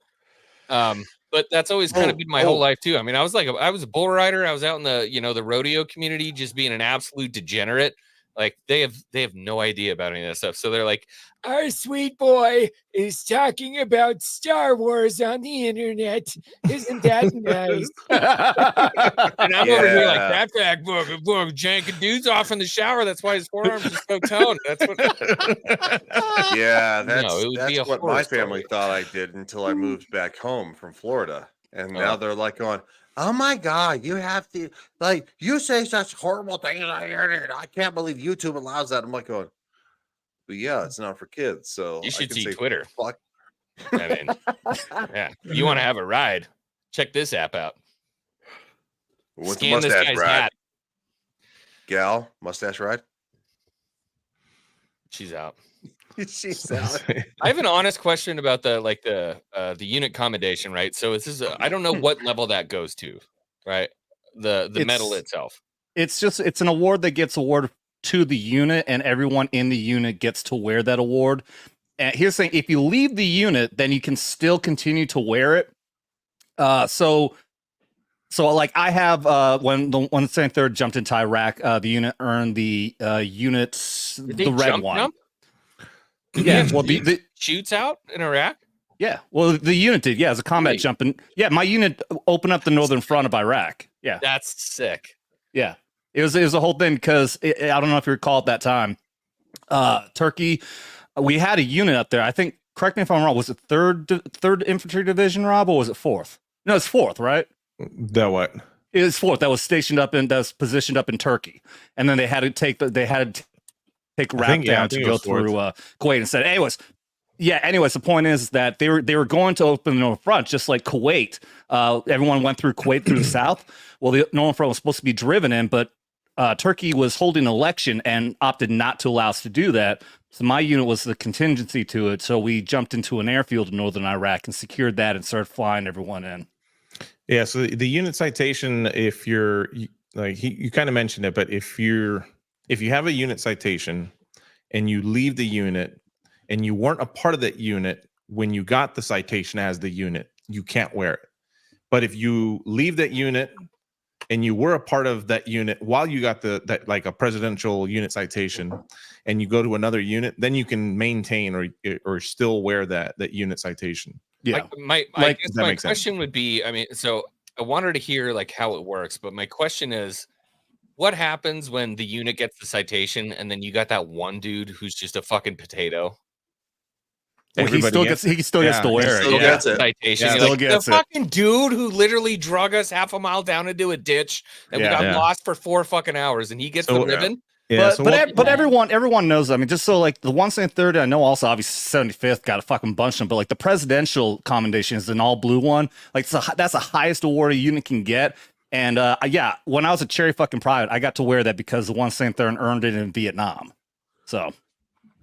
But that's always kind of been my whole life too. I mean, I was a bull rider. I was out in the, the rodeo community, just being an absolute degenerate. Like they have no idea about any of that stuff. So they're like, our sweet boy is talking about Star Wars on the internet. Isn't that nice? And I'm over here like that fact book janking dudes off in the shower. That's why his forearms are so toned. That's what. That's what my family thought I did until I moved back home from Florida, and now they're like going, "Oh my God, you have to you say such horrible things on the internet. I can't believe YouTube allows that." I'm like going, "But yeah, it's not for kids." So you should see say, Twitter. Fuck. I mean, yeah, you want to have a ride? Check this app out. What's Scan the this mustache guy's ride? hat. Gal, mustache ride. She's out. She's out. I have an honest question about the unit commendation, right? So I don't know what level that goes to, right? The medal itself. It's an award that gets awarded to the unit, and everyone in the unit gets to wear that award. And here's the thing: if you leave the unit, then you can still continue to wear it. So like I have when the 173rd jumped into Iraq, the unit earned the the red one. Jump? Yeah, well, the shoots out in Iraq. Yeah, well, the unit did. Yeah, as a combat jumping. Yeah, my unit opened up the northern front of Iraq. Yeah, that's sick. Yeah, it was a whole thing because I don't know if you recall at that time, Turkey. We had a unit up there. I think. Correct me if I'm wrong. Was it third infantry division, Rob, or was it fourth? No, it's fourth, right? That what? It was fourth. That was stationed up that was positioned up in Turkey, and then they had to take RAP down to go through Kuwait and said, anyways, the point is that they were going to open the Northern Front just like Kuwait. Everyone went through Kuwait through the south. Well, the Northern Front was supposed to be driven in, but Turkey was holding an election and opted not to allow us to do that. So my unit was the contingency to it. So we jumped into an airfield in northern Iraq and secured that and started flying everyone in. Yeah. So the unit citation, if you're like you kind of mentioned it, but if you have a unit citation and you leave the unit and you weren't a part of that unit when you got the citation as the unit, you can't wear it. But if you leave that unit and you were a part of that unit while you got that like a presidential unit citation and you go to another unit, then you can maintain or still wear that unit citation. Yeah. I guess my question would be, I mean, so I wanted to hear like how it works, but my question is, what happens when the unit gets the citation and then you got that one dude who's just a fucking potato? Well, he still gets to wear it. Gets it. Citation. Yeah, still gets the fucking dude who literally drug us half a mile down into a ditch and we got lost for 4 fucking hours and he gets the ribbon. Yeah, but everyone knows. I mean, just so like the 173rd, I know also obviously 75th got a fucking bunch of them, but like the presidential commendation is an all blue one. Like that's the highest award a unit can get. And when I was a cherry fucking private, I got to wear that because the 173rd earned it in Vietnam. So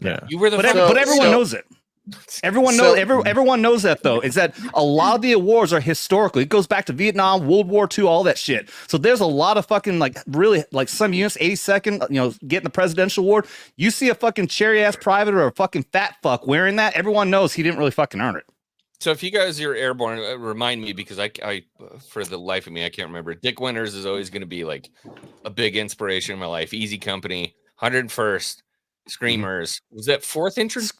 yeah, you were the but everyone knows it. Everyone knows that though. Is that a lot of the awards are historical. It goes back to Vietnam, World War II, all that shit. So there's a lot of fucking like really like some units 82nd, getting the presidential award. You see a fucking cherry ass private or a fucking fat fuck wearing that, everyone knows he didn't really fucking earn it. So if you guys are airborne, remind me because I for the life of me I can't remember. Dick Winters is always going to be like a big inspiration in my life. Easy Company, 101st. Screamers. Was that fourth infantry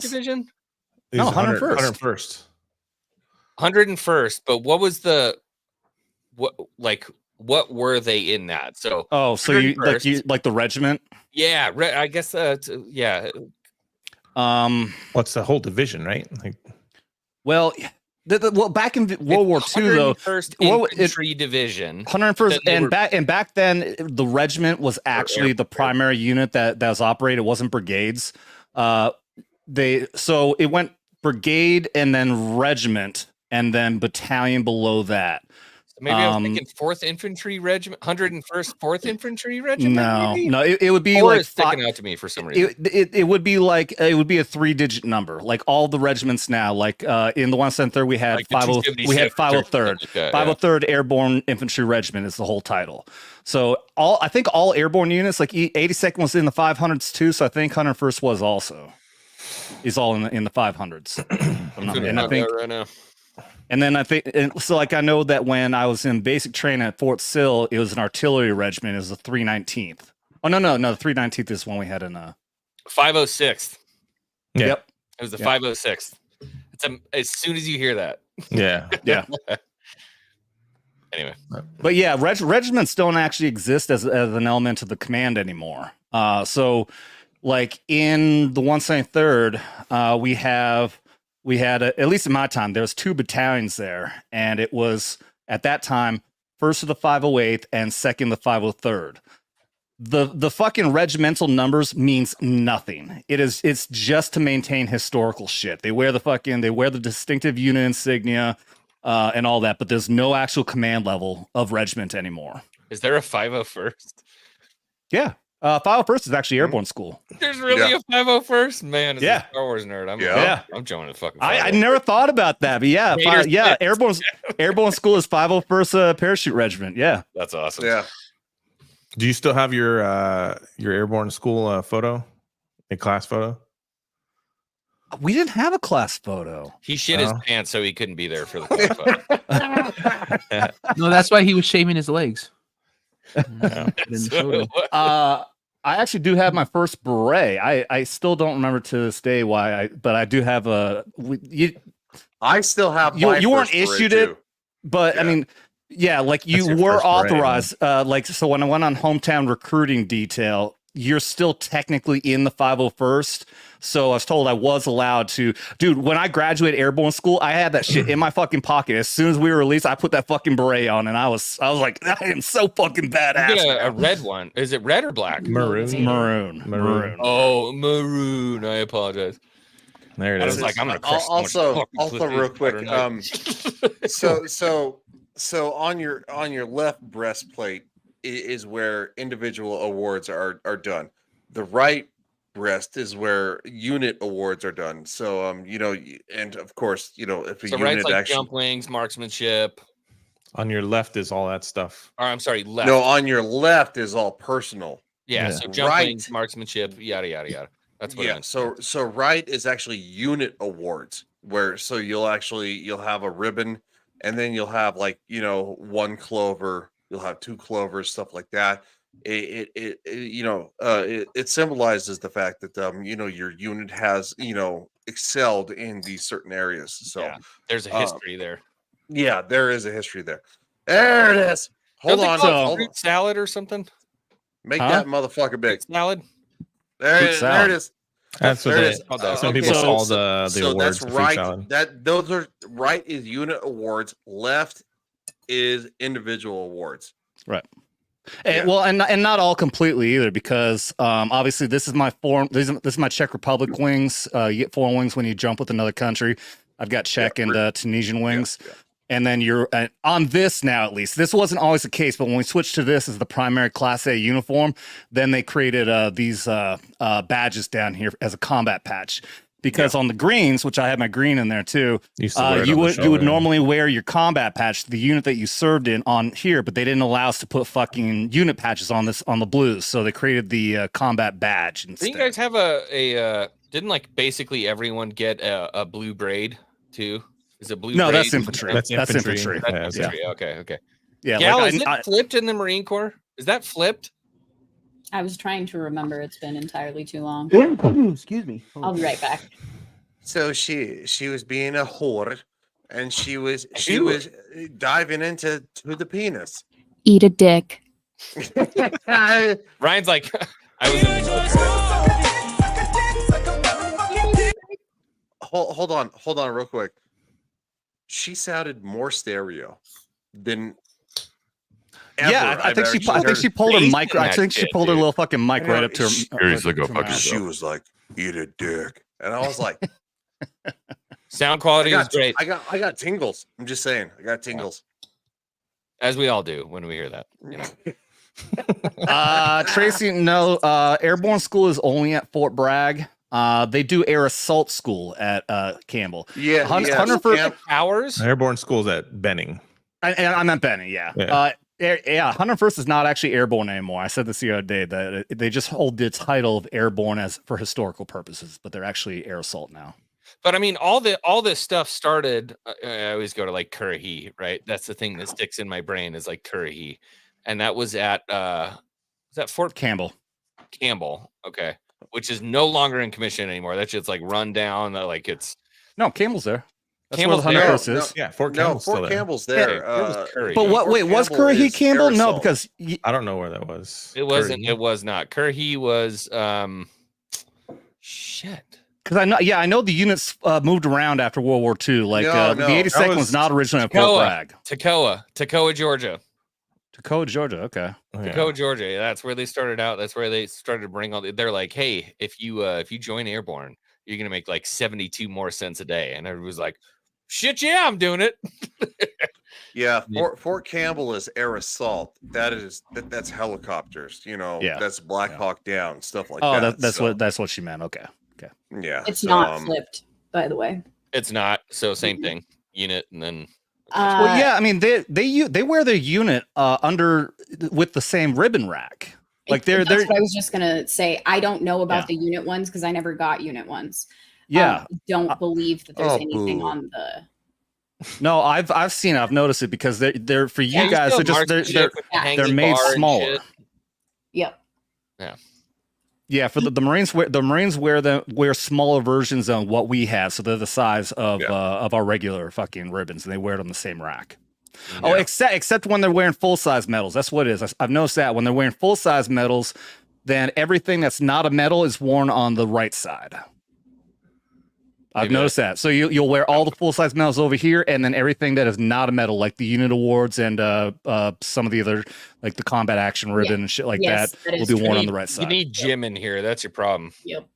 division? No, 101st. 101st. But what was what were they in that? So so you like the regiment? Yeah, I guess yeah. What's the whole division, right? Like, well, back in World War II, though, 101st Infantry Division, 101st, and back then the regiment was actually the primary unit that was operated. It wasn't brigades. So it went brigade and then regiment and then battalion below that. Maybe I was thinking 4th Infantry Regiment, 101st 4th Infantry Regiment. No, it would be like sticking out to me for some reason. It would be like a 3-digit number, like all the regiments now. Like in the 173rd, we had 503rd, 503rd Airborne Infantry Regiment is the whole title. So I think all airborne units, like 82nd was in the 500s too. So I think 101st was also. Is all in the 500s. And I think right now. And then I think, and so like I know that when I was in basic training at Fort Sill, it was an artillery regiment. It was the 319th. Oh no, the 319th is one we had in 506th. Yeah. Yep. It was the 506th. It's as soon as you hear that. Yeah. Yeah. Anyway, but yeah, regiments don't actually exist as an element of the command anymore. So like in the 173rd, we had at least in my time, there was 2 battalions there, and it was at that time 1st of the 508th and 2nd the 503rd. The fucking regimental numbers means nothing. It's just to maintain historical shit. They wear the distinctive unit insignia and all that, but there's no actual command level of regiment anymore. Is there a 501st? Yeah. 501st is actually airborne school. There's really a 501st? Man, as a Yeah. Star Wars nerd, I'm joining the fucking I never thought about that, but yeah, airborne school is 501st Parachute Regiment. Yeah. That's awesome. Yeah. Do you still have your airborne school photo, a class photo? We didn't have a class photo. He shit his pants, so he couldn't be there for the class photo. No, that's why he was shaving his legs. I actually do have my first beret. I still don't remember to this day why, but I do have I still have. You weren't issued it, but I mean, yeah, like you were authorized. So when I went on hometown recruiting detail, you're still technically in the 501st. So I was told I was allowed to. Dude, when I graduated airborne school, I had that shit in my fucking pocket. As soon as we were released, I put that fucking beret on, and I was like, I am so fucking badass. You get a red one. Is it red or black? Maroon. Oh, maroon. I apologize. There it I is. was like, I'm gonna crush also real quick. So on your left breastplate is where individual awards are done. The right breast is where unit awards are done. So and of course, if a so unit right's like actually jump wings, marksmanship. On your left is all that stuff. Or I'm sorry, left. No, on your left is all personal. Yeah, so jump wings, marksmanship, yada yada yada. That's what. Yeah. So right is actually unit awards, where you'll have a ribbon, and then you'll have 1 clover, you'll have 2 clovers, stuff like that. It symbolizes the fact that your unit has excelled in these certain areas. So yeah, there's a history there. Yeah, there is a history there. There it is. Hold on. Fruit salad or something. Make that motherfucker big. Salad. There it is. That's what some people call the awards. That's right. Those are right is unit awards. Left is individual awards. Right. And, well, and not all completely either, because obviously this is my this is my Czech Republic wings. You get 4 wings when you jump with another country. I've got Czech and Tunisian wings. Yeah. And then you're on this now, at least. This wasn't always the case, but when we switched to this as the primary Class A uniform, then they created these badges down here as a combat patch. Because on the greens, which I had my green in there too, you would normally wear your combat patch, the unit that you served in, on here, but they didn't allow us to put fucking unit patches on the blues, so they created the combat badge instead. Didn't you guys have didn't basically everyone get a blue braid too? Is it blue? No, braid? that's infantry. That's infantry. That's infantry. Okay. Yeah. Gal, is it flipped in the Marine Corps? Is that flipped? I was trying to remember. It's been entirely too long. Excuse me. I'll be right back. So she was being a whore, and she was diving into the penis. Eat a dick. Ryan's like, I was in Hold on real quick. She sounded more stereo than ever. Yeah, I think she pulled her mic. I think she pulled her little fucking mic right up to her. She was like, "Eat a dick," and I was like, "Sound quality is great." I got tingles. I'm just saying, I got tingles. As we all do when we hear that, Tracy, no. Airborne school is only at Fort Bragg. They do air assault school at Campbell. Yeah, 101st hours. Airborne school's at Benning. I'm at Benning. Yeah. 101st is not actually airborne anymore. I said this the other day that they just hold the title of airborne for historical purposes, but they're actually air assault now. But I mean, all this stuff started. I always go to like Currahee, right? That's the thing that sticks in my brain is like Currahee, and that was at Fort Campbell. Okay, which is no longer in commission anymore. That's just like run down. Like it's no Campbell's there. That's Campbell's where the there. Hunter Post is. Yeah, Fort Campbell's still there. Campbell's there. But what? Wait, was Currahee Campbell? No, because I don't know where that was. It wasn't. It was not. Currahee was shit. Because I know the units moved around after World War II. Like the 82nd was not originally at Fort Bragg. Toccoa, Georgia. Toccoa, Georgia. Okay. Toccoa, Georgia. Yeah, that's where they started out. That's where they started to bring they're like, hey, if you join Airborne, you're gonna make like 72 more cents a day. And everybody was like, shit, yeah, I'm doing it. Yeah, Fort Campbell is air assault. That's helicopters. That's Black Hawk Down stuff like that. Oh, that's what she meant. Okay. Yeah, it's not flipped, by the way. It's not. So same thing. Unit and then. Well, yeah. I mean, they wear their unit under with the same ribbon rack. Like that's what I was just gonna say. I don't know about the unit ones because I never got unit ones. Yeah, don't believe that there's anything on the. No, I've seen it. I've noticed it because they're for you guys. They're made smaller. Yep. Yeah. Yeah, for the Marines wear smaller versions of what we have, so they're the size of our regular fucking ribbons, and they wear it on the same rack. Yeah. Oh, except when they're wearing full size medals. That's what it is. I've noticed that when they're wearing full size medals, then everything that's not a medal is worn on the right side. I've noticed that. So you'll wear all the full size medals over here, and then everything that is not a medal, like the unit awards and some of the other, like the combat action ribbon and shit like that will be worn on the right side. You need Jim in here. That's your problem. Yep.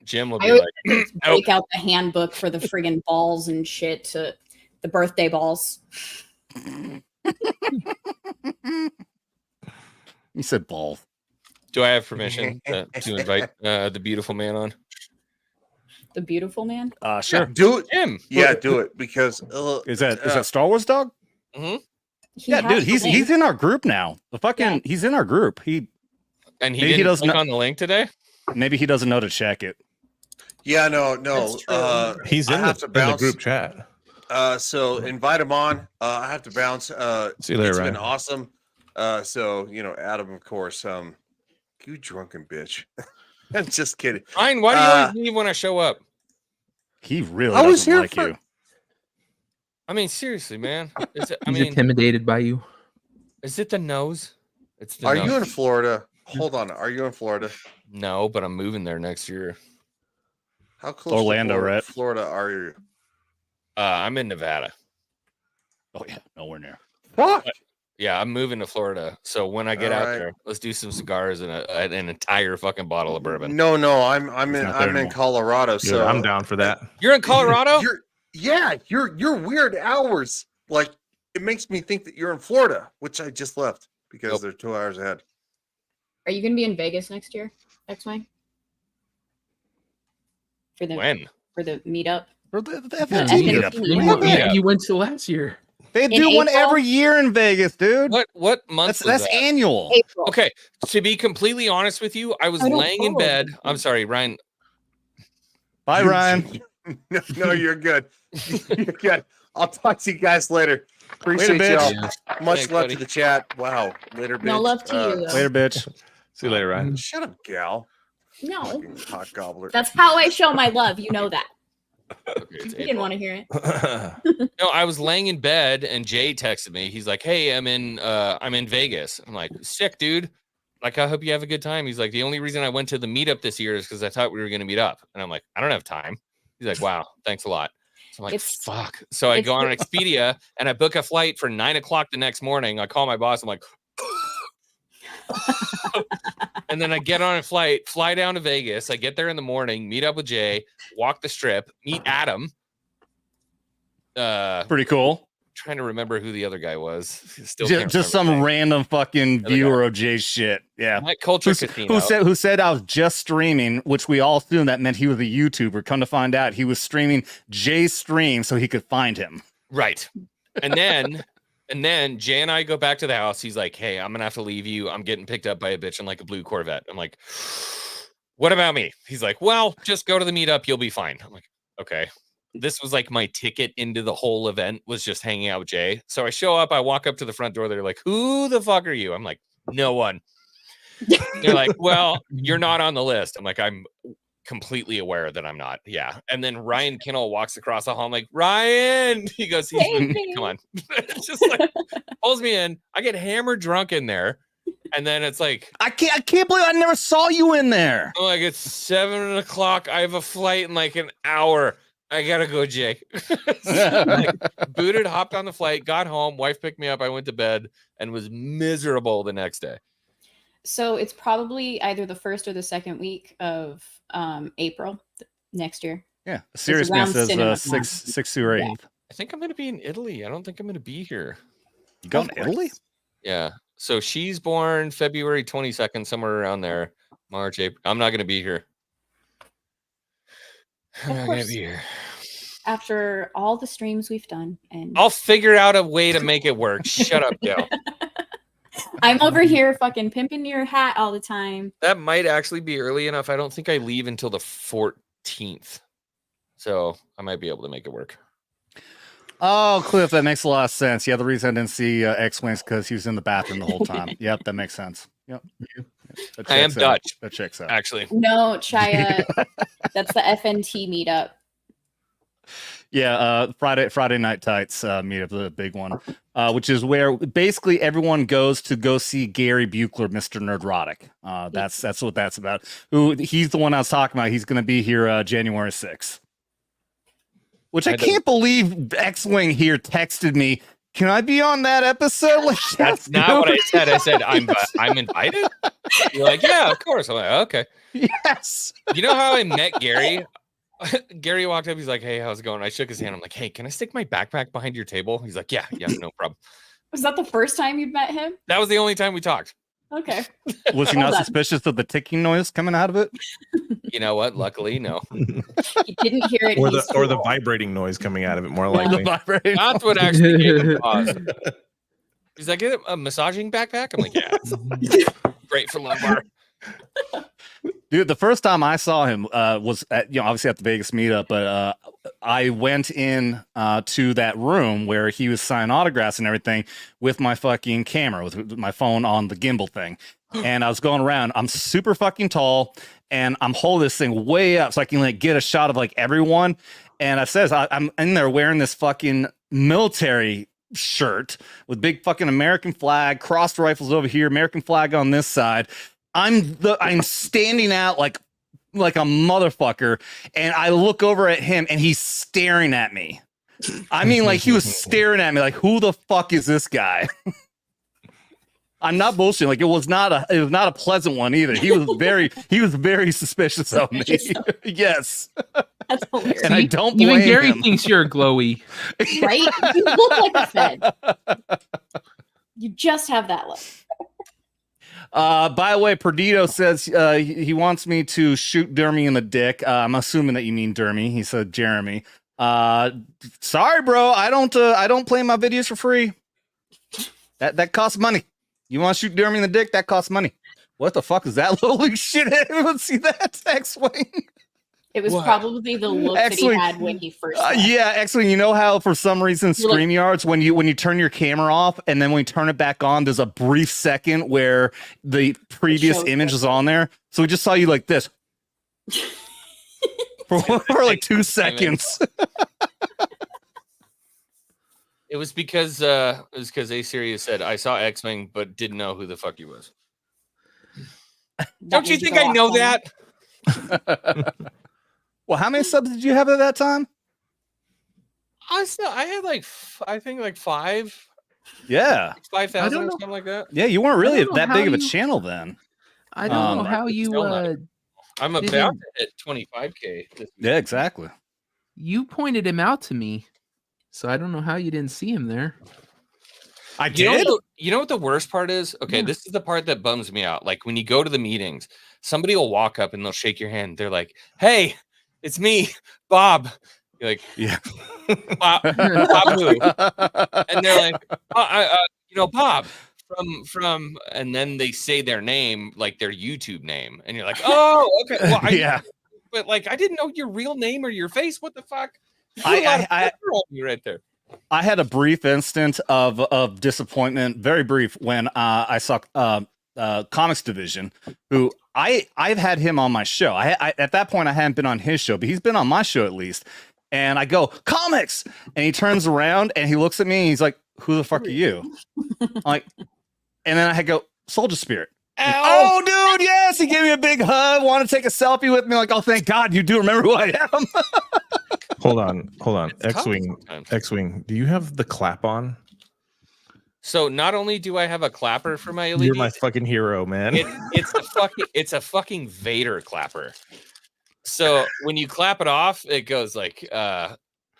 Jim will be like, break out the handbook for the friggin' balls and shit to the birthday balls. You said ball. Do I have permission to invite the beautiful man on? The beautiful man? Sure. Yeah, do it. Him. Yeah, do it because is that Star Wars dog? Mm-hmm. Yeah, dude, he's in our group now. He's in our group. He doesn't click on the link today. Maybe he doesn't know to check it. Yeah, no. He's in the group chat. So invite him on. I have to bounce. See you later, it's Ryan. been awesome. So Adam, of course. You drunken bitch. I'm just kidding. Ryan, why do you always leave when I show up? He really doesn't like you. I mean, seriously, man. He's intimidated by you. Is it the nose? It's the Are nose. you in Florida? Hold on. Are you in Florida? No, but I'm moving there next year. How close Orlando, to right? Florida are you? I'm in Nevada. Oh yeah, nowhere near. What? Yeah, I'm moving to Florida. So when I get out there, let's do some cigars and an entire fucking bottle of bourbon. No, I'm in Colorado. So I'm down for that. You're in Colorado? You're weird hours. Like it makes me think that you're in Florida, which I just left because they're 2 hours ahead. Are you gonna be in Vegas next year, XWing? When? For the meetup? For the FFT meetup. You went to last year. They do one every year in Vegas, dude. What month? That's annual. April. Okay, to be completely honest with you, I was laying in bed. I'm sorry, Ryan. Bye, Ryan. No, you're good. You're good. I'll talk to you guys later. Appreciate y'all. Much love to the chat. Wow. Later, bitch. No love to you. Later, bitch. See you later, Ryan. Shut up, gal. No. Fucking hot gobbler. That's how I show my love. You know that. Okay, You didn't want to hear it. No, I was laying in bed and Jay texted me. He's like, "Hey, I'm in Vegas." I'm like, "Sick, dude. Like, I hope you have a good time." He's like, "The only reason I went to the meetup this year is because I thought we were going to meet up." And I'm like, "I don't have time." He's like, "Wow, thanks a lot." So I'm like, "Fuck." So I go on Expedia and I book a flight for 9:00 the next morning. I call my boss. I'm like, and then I get on a flight, fly down to Vegas. I get there in the morning, meet up with Jay, walk the strip, meet Adam. Pretty cool. Trying to remember who the other guy was. Still just some random fucking viewer of Jay's shit. Yeah. Mike Culture Casino. Who said I was just streaming, which we all assumed that meant he was a YouTuber. Come to find out, he was streaming Jay's stream so he could find him. Right. And then Jay and I go back to the house. He's like, "Hey, I'm gonna have to leave you. I'm getting picked up by a bitch in like a blue Corvette." I'm like, "What about me?" He's like, "Well, just go to the meetup. You'll be fine." I'm like, okay, this was like my ticket into the whole event was just hanging out with Jay. So I show up, I walk up to the front door. They're like, "Who the fuck are you?" I'm like, "No one." They're like, "Well, you're not on the list." I'm like, "I'm completely aware that I'm not." Yeah. And then Ryan Kinnell walks across the hall. I'm like, "Ryan," he goes, "Come on." Just like pulls me in. I get hammered drunk in there. And then it's like, I can't believe I never saw you in there. I'm like, it's 7 o'clock. I have a flight in like an hour. I gotta go, Jay. So, like, booted, hopped on the flight, got home. Wife picked me up. I went to bed and was miserable the next day. So it's probably either the first or the second week of April next year. Yeah, Serious Man says 6th through 8th. Yeah. I think I'm gonna be in Italy. I don't think I'm gonna be here. You going to Italy? Yeah. So she's born February 22nd, somewhere around there. March, April. I'm not gonna be here. I'm not gonna be here. After all the streams we've done, and I'll figure out a way to make it work. Shut up, Dale. I'm over here fucking pimping your hat all the time. That might actually be early enough. I don't think I leave until the 14th. So I might be able to make it work. Oh, Cliff, that makes a lot of sense. Yeah, the reason I didn't see X-Wing is because he was in the bathroom the whole time. Yep, that makes sense. Yep. I am Dutch. That checks out. Actually. No, Chaya. That's the FNT meetup. Yeah, Friday Night Tights meetup, the big one, which is where basically everyone goes to go see Gary Buechler, Mr. Nerdrotic. That's what that's about. He's the one I was talking about. He's going to be here January 6th. Which I can't believe X-Wing here texted me. Can I be on that episode? Like, that's not what I said. I said I'm invited. You're like, yeah, of course. I'm like, okay. Yes. You know how I met Gary? Gary walked up. He's like, "Hey, how's it going?" I shook his hand. I'm like, "Hey, can I stick my backpack behind your table?" He's like, "Yeah, no problem." Was that the first time you'd met him? That was the only time we talked. Okay. Was he not suspicious of the ticking noise coming out of it? You know what? Luckily, no. He didn't hear it. Or the vibrating noise coming out of it, more likely. That's what actually gave him pause. He's like, "Get a massaging backpack?" I'm like, "Yeah, great for lumbar." Dude, the first time I saw him was at, obviously at the Vegas meetup, but I went in to that room where he was signing autographs and everything with my fucking camera, with my phone on the gimbal thing. And I was going around. I'm super fucking tall, and I'm holding this thing way up so I can like get a shot of like everyone. And I says I'm in there wearing this fucking military shirt with big fucking American flag, crossed rifles over here, American flag on this side. I'm standing out like a motherfucker, and I look over at him and he's staring at me. I mean, like he was staring at me like, who the fuck is this guy? I'm not bullshitting. Like it was not a pleasant one either. He was very suspicious of me. Yes. That's hilarious. And I don't blame Even Gary him. thinks you're glowy. Right? You look like a Fed. You just have that look. By the way, Perdido says he wants me to shoot Dermy in the dick. I'm assuming that you mean Dermy. He said Jeremy. Sorry, bro. I don't play my videos for free. That costs money. You want to shoot Dermy in the dick? That costs money. What the fuck is that? Holy shit! Everyone see that? X-Wing. It was probably the look that he had when he first. Yeah, X-Wing. You know how for some reason StreamYards, when you turn your camera off and then when you turn it back on, there's a brief second where the previous image is on there. So we just saw you like this for like 2 seconds. It was because A-Series said I saw X-Wing but didn't know who the fuck he was. Don't you think I know that? Well, how many subs did you have at that time? I had I think 5. Yeah, 5,000 or something like that. Yeah, you weren't really that big of a channel then. I don't know how you. I'm about to hit 25K. Yeah, exactly. You pointed him out to me, so I don't know how you didn't see him there. I did. You know what the worst part is? Okay, This is the part that bums me out. Like when you go to the meetings, somebody will walk up and they'll shake your hand. They're like, "Hey, it's me, Bob." You're like, "Yeah, Bob who?" And they're like, Bob from," and then they say their name, like their YouTube name, and you're like, "Oh, okay." Well, but like I didn't know your real name or your face. What the fuck? You put a lot of I pressure on me right there. I had a brief instant of disappointment, very brief, when I saw Comics Division, who I've had him on my show. I at that point I hadn't been on his show, but he's been on my show at least. And I go, comics, and he turns around and he looks at me and he's like, "Who the fuck are you?" I'm like, and then I go, "Soldier Spirit." Oh, dude, yes, he gave me a big hug, wanted to take a selfie with me. Like, oh, thank God, you do remember who I am. Hold on. X-Wing, do you have the clap on? So not only do I have a clapper for my LED, you're my fucking hero, man. It's a fucking Vader clapper. So when you clap it off, it goes like,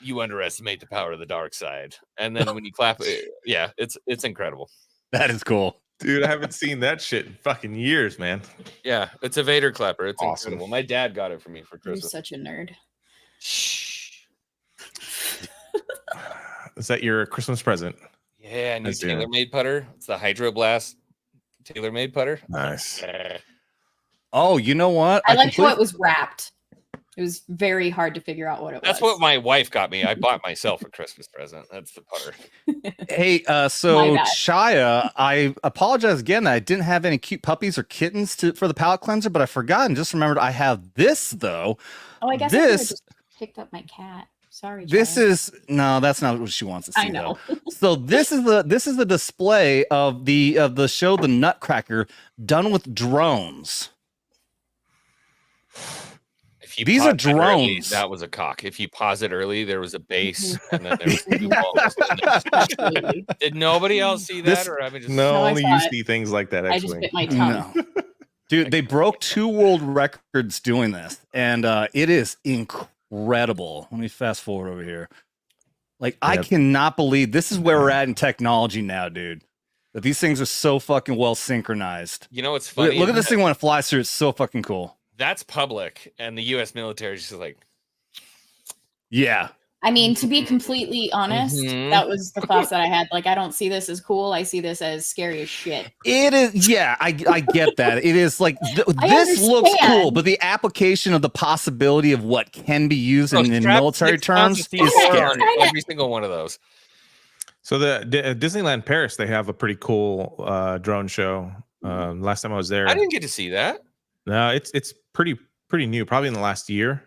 "You underestimate the power of the dark side," and then when you clap it, yeah, it's incredible. That is cool. Dude, I haven't seen that shit in fucking years, man. Yeah, it's a Vader clapper. It's awesome. Incredible. My dad got it for me for You're Christmas. such a nerd. Shh. Is that your Christmas present? Yeah, new TaylorMade putter. It's the Hydroblast TaylorMade putter. Nice. Oh, you know what? I liked how it was wrapped. It was very hard to figure out what it was. That's what my wife got me. I bought myself a Christmas present. That's the putter. Hey, so Shia, I apologize again that I didn't have any cute puppies or kittens for the palate cleanser, but I forgot and just remembered I have this though. Oh, I guess I could've just picked up my cat. Sorry. This Chad. is no, that's not what she wants to see. I know. So this is the display of the show The Nutcracker done with drones. These are drones. Early, that was a cock. If you pause it early, there was a base, and then there was two balls. Did nobody else see that, or I mean, just no, only you see things like that. Actually, I just bit my tongue. No. Dude, they broke 2 world records doing this, and it is incredible. Let me fast forward over here. Like, I cannot believe this is where we're at in technology now, dude. That these things are so fucking well synchronized. You know what's funny? Look at this thing when it flies through. It's so fucking cool. That's public, and the U.S. military is just like, yeah. I mean, to be completely honest, that was the thoughts that I had. Like, I don't see this as cool. I see this as scary as shit. It is, yeah, I get that. It is like, this looks cool, but the application of the possibility of what can be used in military terms is scary. Every single one of those. So the Disneyland Paris, they have a pretty cool drone show. Last time I was there, I didn't get to see that. No, it's pretty new, probably in the last year.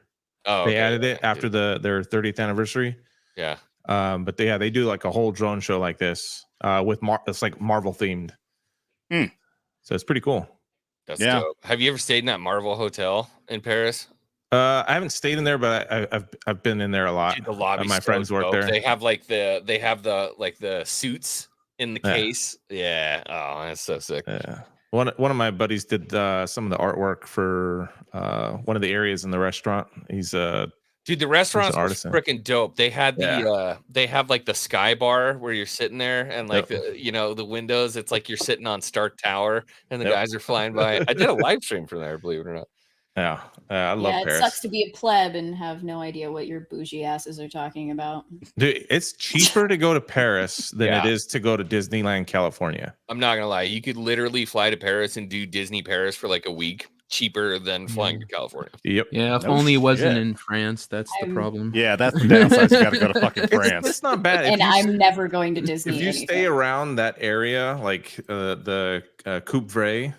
Oh, they added it after their 30th anniversary. Yeah. But they do like a whole drone show like this with it's like Marvel themed. So it's pretty cool. That's dope. Have you ever stayed in that Marvel hotel in Paris? I haven't stayed in there, but I've been in there a lot. Dude, the lobby, my friends work there. They have the suits in the case. Yeah. Oh, that's so sick. Yeah. One of my buddies did some of the artwork for one of the areas in the restaurant. He's dude, the restaurant's freaking dope. They had they have like the sky bar where you're sitting there and like the windows. It's like you're sitting on Stark Tower and the guys are flying by. I did a live stream from there, believe it or not. Yeah, I love Paris. It sucks to be a pleb and have no idea what your bougie asses are talking about. Dude, it's cheaper to go to Paris than it is to go to Disneyland, California. I'm not gonna lie, you could literally fly to Paris and do Disney Paris for like a week, cheaper than flying to California. Yep. Yeah, if only it wasn't in France. That's the problem. Yeah, that's the downside. You got to go to fucking France. It's not bad. And I'm never going to Disney. If you stay around that area, like the Coupe Vray,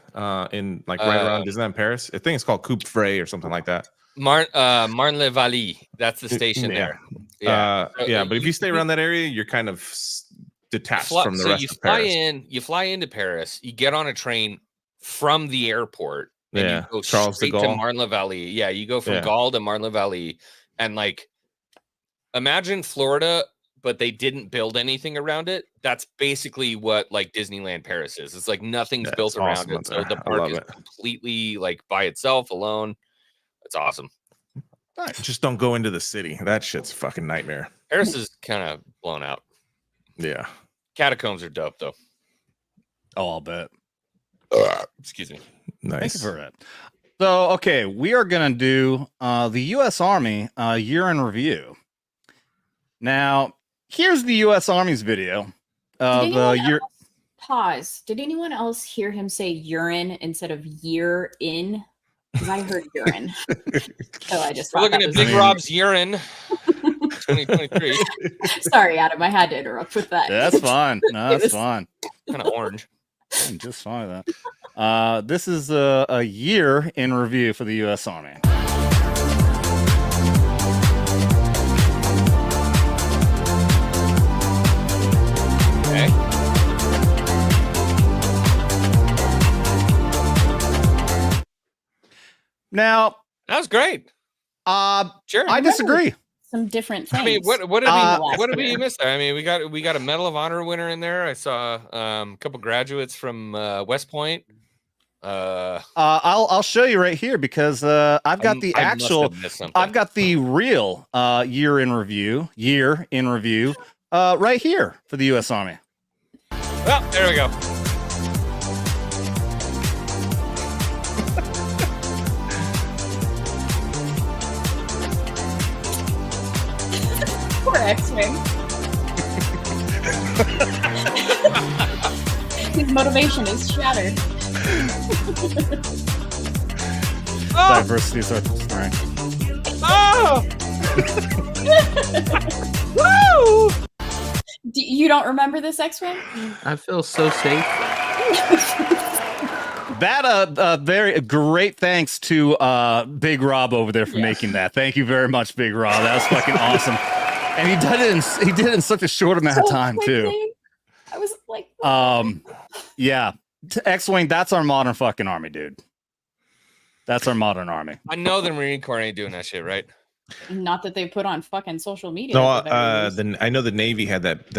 in like right around Disneyland Paris, I think it's called Coupe Vray or something like that. Marne-le-Vallée, that's the station there. Yeah, but if you stay around that area, you're kind of detached from the rest of Paris. You fly into Paris, you get on a train from the airport. And you go straight to Marne-le-Vallée. Yeah, you go from Gaulle to Marne-le-Vallée. And like, imagine Florida, but they didn't build anything around it. That's basically what like Disneyland Paris is. It's like nothing's built around it. So the park is completely like by itself, alone. It's awesome. Just don't go into the city. That shit's a fucking nightmare. Paris is kind of blown out. Yeah. Catacombs are dope, though. Oh, I'll bet. Excuse me. Nice. Thank you for that. So, okay, we are going to do the U.S. Army year in review. Now, here's the U.S. Army's video of year. Pause. Did anyone else hear him say urine instead of year in? because I heard urine. So I just We're looking at Big Rob's urine. 2023. Sorry, Adam. I had to interrupt with that. That's fine. No, that's fine. Kind of orange. I'm just fine with that. This is a year in review for the U.S. Army. Okay. Now, that was great. Sure. I disagree. Some different things. I mean, what did we miss there? I mean, we got a Medal of Honor winner in there. I saw a couple graduates from West Point. I'll show you right here because I've got I've got the real year in review right here for the U.S. Army. Well, there we go. Poor X-Wing. His motivation is shattered. Diversity starts with strength. Oh! Woo! You don't remember this, X-Wing? I feel so safe. That very great thanks to Big Rob over there for making that. Thank you very much, Big Rob. That was fucking awesome. And he did it in such a short amount of time too. I was like, yeah. X-Wing, that's our modern fucking army, dude. That's our modern army. I know the Marine Corps ain't doing that shit, right? not that they put on fucking social media. No, then I know the Navy had that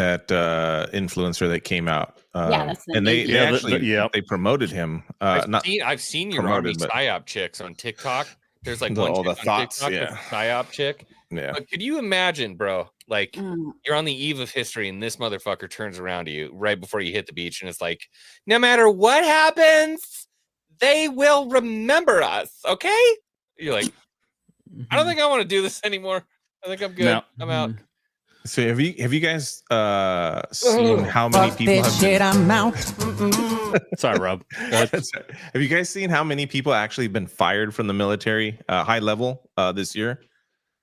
influencer that came out. Yeah, that's the and Navy. they actually they promoted him. I've seen your army psyop chicks on TikTok. There's like one all the chick on thoughts, TikTok yeah. that's a psyop chick. Yeah. But could you imagine, bro? Like you're on the eve of history, and this motherfucker turns around to you right before you hit the beach, and it's like, no matter what happens, they will remember us. Okay? You're like, I don't think I want to do this anymore. I think I'm good. No. I'm out. So have you guys seen how many people have shit, I'm out. Sorry, Rob. Have you guys seen how many people actually been fired from the military high level this year?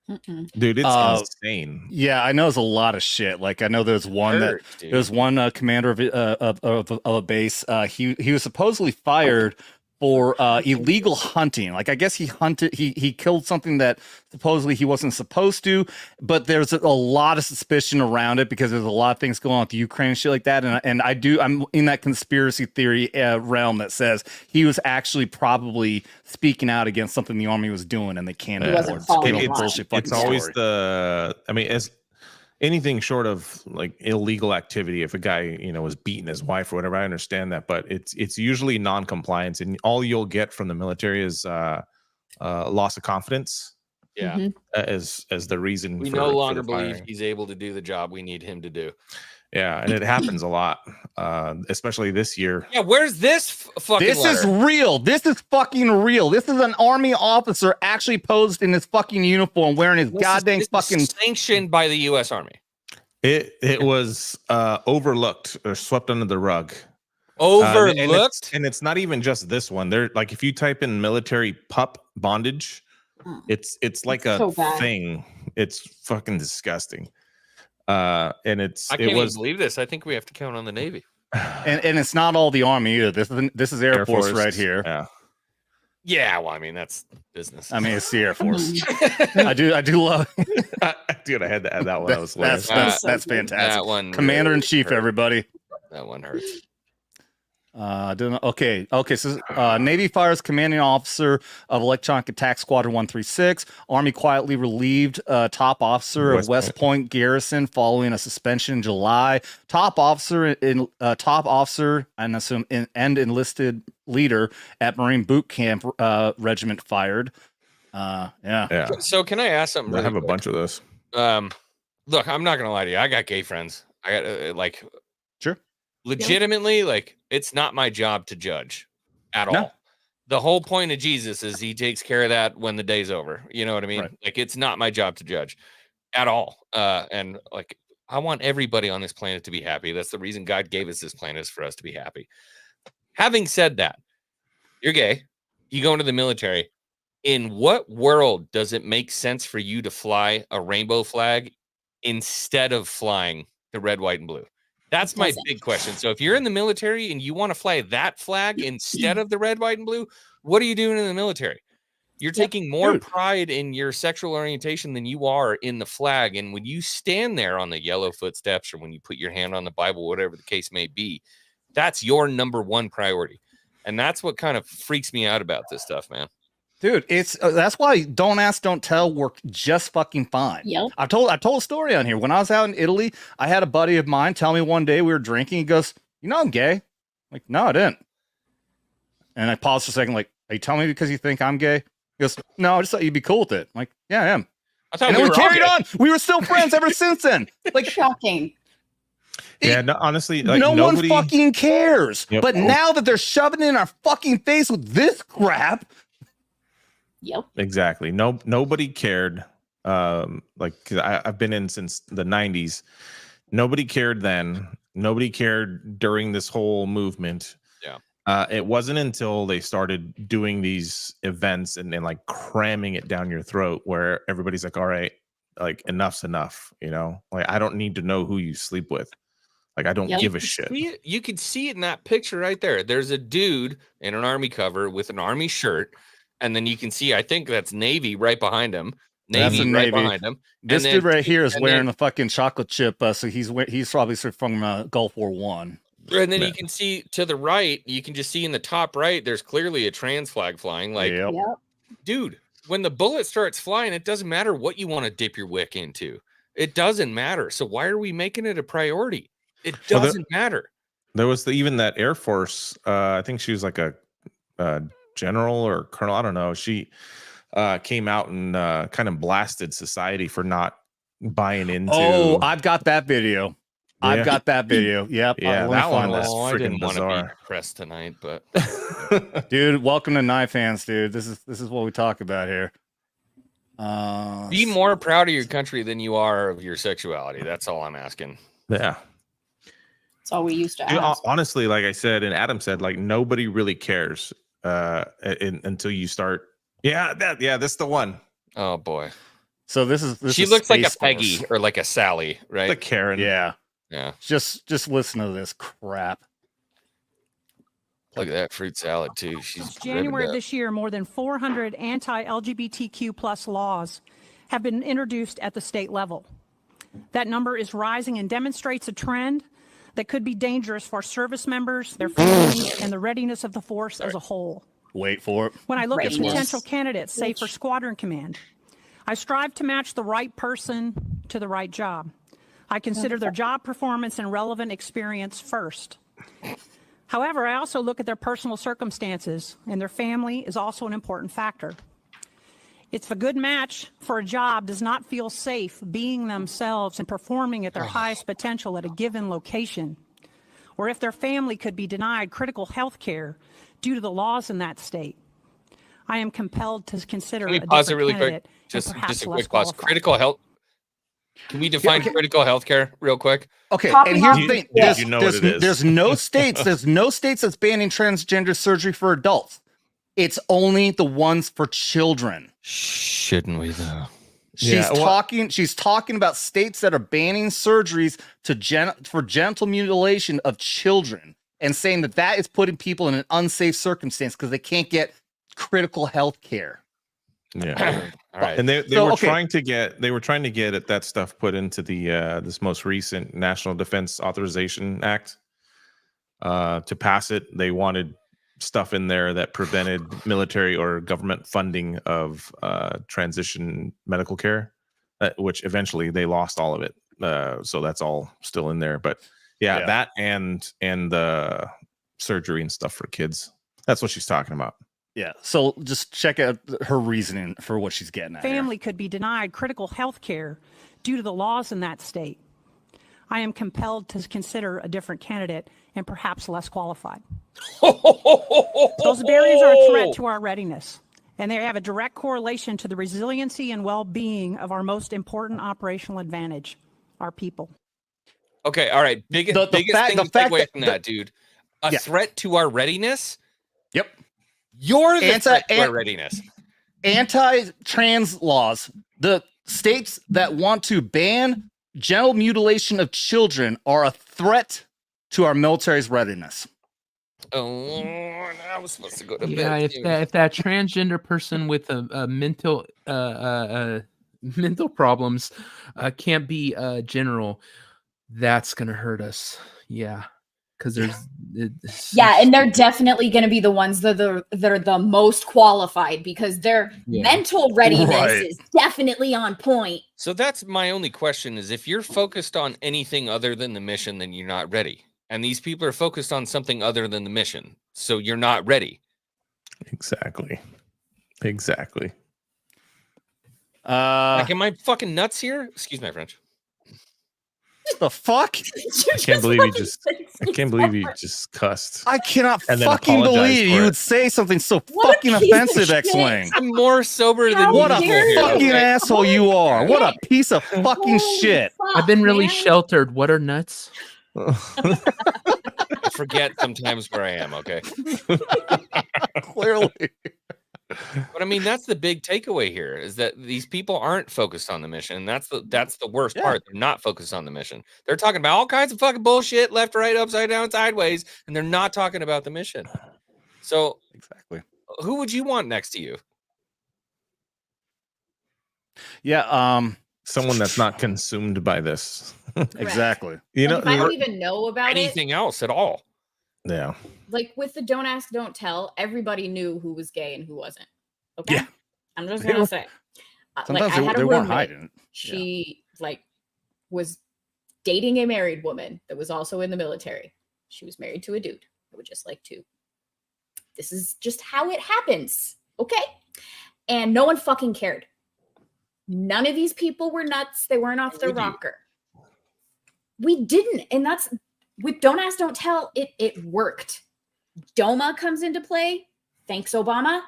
Dude, it's insane. Yeah, I know there's a lot of shit. Like I know there's one there's one commander of a base. He was supposedly fired for illegal hunting. Like I guess he killed something that supposedly he wasn't supposed to, but there's a lot of suspicion around it because there's a lot of things going on with Ukraine and shit like that. And I'm in that conspiracy theory realm that says he was actually probably speaking out against something the army was doing and they can't afford. It's always as anything short of like illegal activity. If a guy, was beating his wife or whatever, I understand that, but it's usually non-compliance, and all you'll get from the military is loss of confidence. Yeah, as the reason we no longer believe he's able to do the job we need him to do. Yeah, and it happens a lot, especially this year. Yeah, where's this fucking This letter? is real. This is fucking real. This is an army officer actually posed in his fucking uniform wearing his This is sanctioned by the U.S. Army. It was overlooked or swept under the rug. Overlooked? And it's not even just this one. They're like, if you type in military pup bondage, it's like so a bad. thing. It's fucking disgusting. And I can't even believe this. I think we have to count on the Navy. and it's not all the army either. This is Air Force right here. Yeah. Yeah, well, I mean that's business. I mean it's the Air Force. I do love. Dude, I had to add that one. That's fantastic. That one Commander in really Chief, hurt. everybody. That one hurts. Okay. So Navy fires commanding officer of Electronic Attack Squadron 136. Army quietly relieved top officer of West Point Garrison following a suspension in July. Top officer and assume and enlisted leader at Marine Boot Camp Regiment fired. Yeah. So can I ask something? I Really have a quick? bunch of those. Look, I'm not gonna lie to you. I got gay friends. I got Sure. Legitimately, it's not my job to judge at all. The whole point of Jesus is he takes care of that when the day's over. You know what I mean? Right. Like it's not my job to judge at all. And I want everybody on this planet to be happy. That's the reason God gave us this planet, is for us to be happy. Having said that, you're gay, you go into the military. In what world does it make sense for you to fly a rainbow flag instead of flying the red, white, and blue? That's my big question. So if you're in the military and you want to fly that flag instead of the red, white, and blue, what are you doing in the military? You're taking more pride in your sexual orientation than you are in the flag. And when you stand there on the yellow footsteps or when you put your hand on the Bible, whatever the case may be, that's your number one priority. And that's what kind of freaks me out about this stuff, man. Dude, it's that's why don't ask, don't tell worked just fucking fine. Yep. I told a story on here. When I was out in Italy, I had a buddy of mine tell me one day we were drinking. He goes, "You know I'm gay." I'm like, "No, I didn't." And I paused for a second, like, "Are you telling me because you think I'm gay?" He goes, "No, I just thought you'd be cool with it." I'm like, "Yeah, I am." I thought and then we carried on. We were still friends ever since then. Like, shocking. Yeah, no, honestly, like, no nobody one fucking cares. Yep. But now that they're shoving it in our fucking face with this crap. Yep. Exactly. Nobody cared. Like, 'cause I've been in since the 90s. Nobody cared then. Nobody cared during this whole movement. Yeah. It wasn't until they started doing these events and like cramming it down your throat where everybody's like, all right, like enough's enough. You know, like I don't need to know who you sleep with. Like I don't give a shit. You could see it in that picture right there. There's a dude in an army cover with an army shirt. And then you can see, I think that's Navy right behind him. Navy right behind him. This dude right here is wearing a fucking chocolate chip. So he's probably from Gulf War I. And then you can see to the right, you can just see in the top right, there's clearly a trans flag flying. Like, dude, when the bullet starts flying, it doesn't matter what you want to dip your wick into. It doesn't matter. So why are we making it a priority? It doesn't matter. There was even that Air Force. I think she was like a general or colonel. I don't know. She came out and kind of blasted society for not buying into. Oh, I've got that video. Yeah. I've got that video. Yep. Yeah, that one was I freaking didn't want to bizarre. be pressed tonight, but dude, welcome to Knife Hands, dude. This is what we talk about here. Be more proud of your country than you are of your sexuality. That's all I'm asking. Yeah. That's all we used to Dude, ask. honestly, like I said, and Adam said, like nobody really cares until you start. Yeah, that's the one. Oh boy. So this she is looks like a Space Peggy Force. or like a Sally, right? The Karen. Yeah. Yeah. Just listen to this crap. Look at that fruit salad too. She's Since January of this year, more than 400 anti-LGBTQ plus laws have been introduced at the state level. That number is rising and demonstrates a trend that could be dangerous for service members, their families, and the readiness of the force as a whole. Wait for it. When I look at Readiness. potential candidates, say for squadron command, I strive to match the right person to the right job. I consider their job performance and relevant experience first. However, I also look at their personal circumstances, and their family is also an important factor. If a good match for a job does not feel safe being themselves and performing at their highest potential at a given location, or if their family could be denied critical health care due to the laws in that state, I am compelled to consider Can we a pause it different really quick? candidate and Just perhaps a less quick pause. qualified. Critical health. Can we define critical health care real quick? Okay, Copy and here's off the thing. the- There's, You know there's, what it is. there's no states. There's no states that's banning transgender surgery for adults. It's only the ones for children. Shouldn't we though? She's talking about states that are banning surgeries for genital mutilation of children and saying that is putting people in an unsafe circumstance because they can't get critical health care. Yeah. All right. And they were trying to get that stuff put into the this most recent National Defense Authorization Act. To pass it, they wanted stuff in there that prevented military or government funding of transition medical care, which eventually they lost all of it. So that's all still in there. But yeah. That and the surgery and stuff for kids. That's what she's talking about. Yeah. So just check out her reasoning for what she's getting at. Family could be denied critical health care due to the laws in that state. I am compelled to consider a different candidate and perhaps less qualified. Those barriers are a threat to our readiness, and they have a direct correlation to the resiliency and well-being of our most important operational advantage, our people. Okay, all right. Biggest thing to take away from that, dude. A threat to our readiness? Yep. You're the threat to our readiness. anti-trans laws. The states that want to ban genital mutilation of children are a threat to our military's readiness. Oh, I was supposed to go to Yeah, bed. if that transgender person with a mental mental problems can't be general, that's gonna hurt us. Yeah, because yeah, and they're definitely going to be the ones that are the most qualified because their mental readiness is definitely on point. So that's my only question: is if you're focused on anything other than the mission, then you're not ready. And these people are focused on something other than the mission, so you're not ready. Exactly. Like, am I fucking nuts here? Excuse my French. What the fuck? I can't believe you just cussed. I cannot and then fucking apologized believe for you it. would say something so What a fucking piece of offensive, shit. XWing. I'm more sober than What a usual here, fucking okay? asshole you are. What a piece of fucking shit. I've been really sheltered. What are nuts? I forget sometimes where I am, okay? Clearly. But I mean, that's the big takeaway here is that these people aren't focused on the mission. That's the worst part. They're not focused on the mission. They're talking about all kinds of fucking bullshit, left, right, upside down, sideways, and they're not talking about the mission. So exactly, who would you want next to you? Yeah, someone that's not consumed by this. Exactly. You know, Like, if I don't even know about anything else at all. Yeah. Like with the don't ask, don't tell, everybody knew who was gay and who wasn't. Okay. Yeah. I'm just They gonna were- say. Sometimes I had they a weren't roommate. hiding it. She was dating a married woman that was also in the military. She was married to a dude that would just like to. This is just how it happens. Okay. And no one fucking cared. None of these people were nuts. They weren't off their rocker. We didn't. And that's with Don't Ask, Don't Tell, it worked. DOMA comes into play. Thanks, Obama.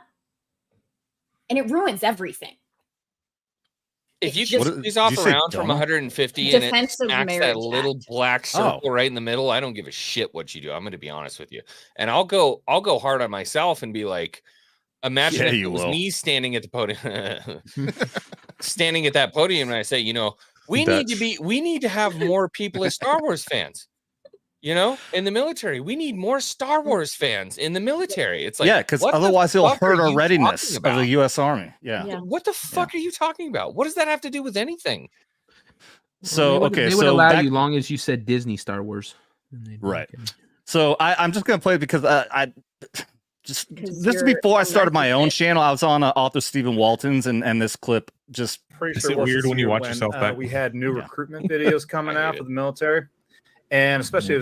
And it ruins everything. If you just- can squeeze off did you say around from DOMA? 150 and it Defense of smacks Marriage that little Act. black circle right in the middle, I don't give a shit what you do. I'm going to be honest with you. And I'll go hard on myself and be like, imagine Yeah, if you it was will. me standing at the podium, standing at that podium, and I say, we need to have more people as Star Wars fans. In the military, we need more Star Wars fans in the military. It's like, because what the otherwise it'll fuck hurt are our you readiness talking of about? the U.S. Army. Yeah. What the fuck are you talking about? What does that have to do with anything? So they would so allow back- you long as you said Disney Star Wars. Right. So I'm just gonna play it because I just this is you're before I started my own American. channel. I was on author Stephen Walton's, and this clip just Pretty Is sure it was weird this when you year watch yourself back? We had new recruitment videos coming out for the military, and especially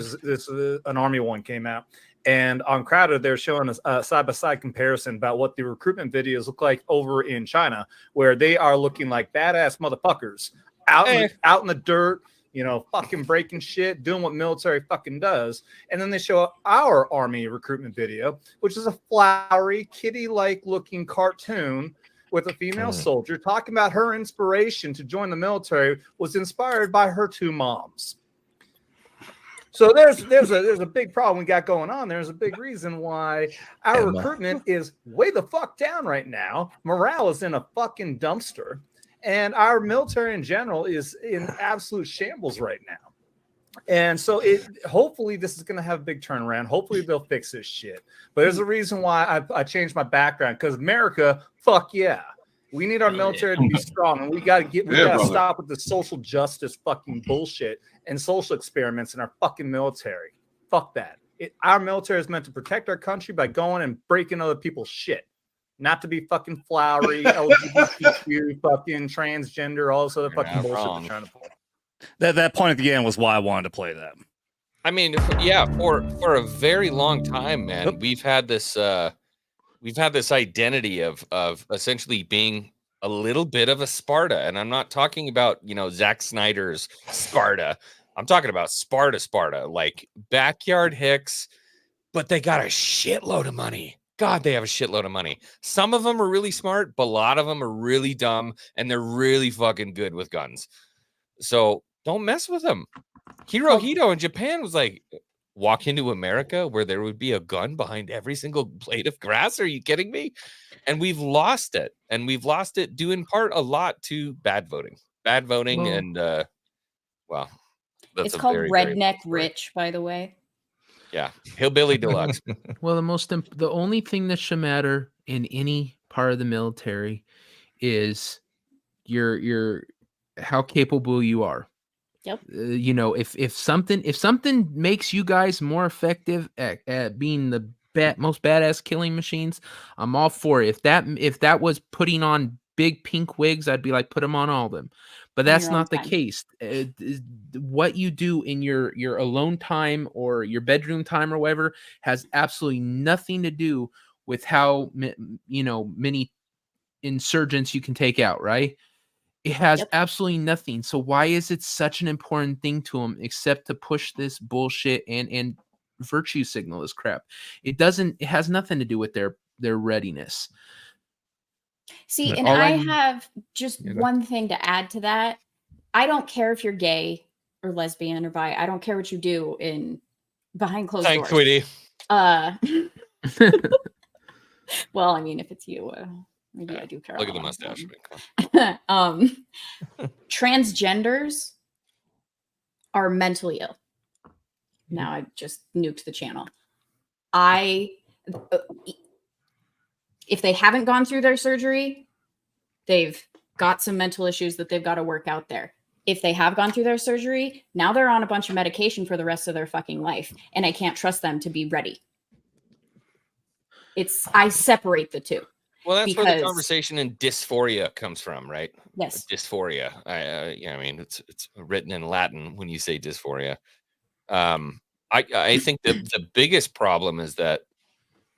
an Army one came out. And on Crowded, they're showing a side-by-side comparison about what the recruitment videos look like over in China, where they are looking like badass motherfuckers out in the dirt, fucking breaking shit, doing what military fucking does. And then they show our Army recruitment video, which is a flowery, kitty-like looking cartoon with a female soldier talking about her inspiration to join the military was inspired by her two moms. So there's a big problem we got going on. There's a big reason why our recruitment is way the fuck down right now. Morale is in a fucking dumpster. And our military in general is in absolute shambles right now. And so hopefully this is going to have a big turnaround. Hopefully they'll fix this shit. But there's a reason why I changed my background, because America, fuck yeah. We need our military to be strong, and we got to stop with the social justice fucking bullshit and social experiments in our fucking military. Fuck that. Our military is meant to protect our country by going and breaking other people's shit. Not to be fucking flowery, LGBTQ, fucking transgender, all this other fucking bullshit they're trying to pull. That point at the end was why I wanted to play that. I mean, for a very long time, man, we've had this identity of essentially being a little bit of a Sparta, and I'm not talking about Zack Snyder's Sparta. I'm talking about Sparta, like backyard hicks, but they got a shitload of money. God, they have a shitload of money. Some of them are really smart, but a lot of them are really dumb, and they're really fucking good with guns. So don't mess with them. Hirohito in Japan was like, walk into America where there would be a gun behind every single blade of grass? Are you kidding me? And we've lost it. And we've lost it due in part a lot to bad voting. Bad voting Well, and well, that's It's a called very, very Redneck long story. Rich, by the way. Yeah, Hillbilly Deluxe. Well, the only thing that should matter in any part of the military is your how capable you are. Yep. You know, if something makes you guys more effective at being the most badass killing machines, I'm all for it. If that was putting on big pink wigs, I'd be like, put them on all of them. But On that's your own not the time. case. What you do in your alone time or your bedroom time or whatever has absolutely nothing to do with how many insurgents you can take out, right? It has Yep. absolutely nothing. So why is it such an important thing to them except to push this bullshit and virtue signal this crap? It has nothing to do with their readiness. See, But and all I I need- have just Yeah, go. one thing to add to that. I don't care if you're gay or lesbian or bi. I don't care what you do in behind closed Thanks, doors. sweetie. Well, I mean, if it's you, maybe I do care. Look at the a lot. mustache. Transgenders are mentally ill. Now I just nuked the channel. If they haven't gone through their surgery, they've got some mental issues that they've got to work out there. If they have gone through their surgery, now they're on a bunch of medication for the rest of their fucking life, and I can't trust them to be ready. I separate the two. Well, that's where the because- conversation in dysphoria comes from, right? Yes. Dysphoria. I mean, it's written in Latin when you say dysphoria. I think that the biggest problem is that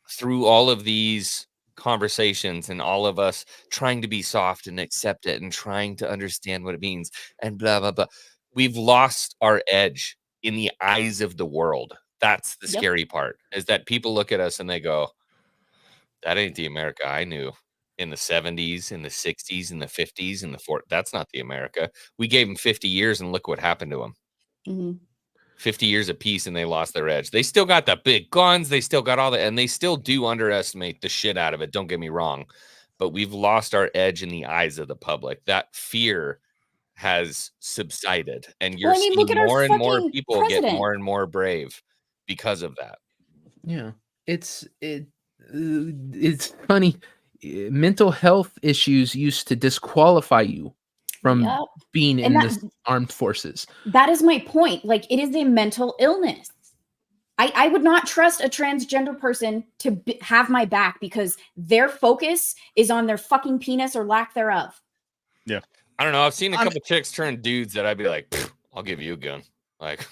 through all of these conversations and all of us trying to be soft and accept it and trying to understand what it means and blah, blah, blah, we've lost our edge in the eyes of the world. That's the Yep. scary part, is that people look at us and they go, that ain't the America I knew in the 70s, in the 60s, in the 50s, in the 40s. That's not the America. We gave them 50 years and look what happened to them. Mm-hmm. 50 years of peace and they lost their edge. They still got the big guns. They still got all that. And they still do underestimate the shit out of it. Don't get me wrong. But we've lost our edge in the eyes of the public. That fear has subsided. And you're seeing look at our more and more fucking people get president. more and more brave because of that. Yeah, it's funny. Mental health issues used to disqualify you from Yep. being And in that- the armed forces. That is my point. Like, it is a mental illness. I would not trust a transgender person to have my back because their focus is on their fucking penis or lack thereof. Yeah. I don't know. I've seen a couple chicks turn dudes that I'd be like, I'll give you a gun. Like,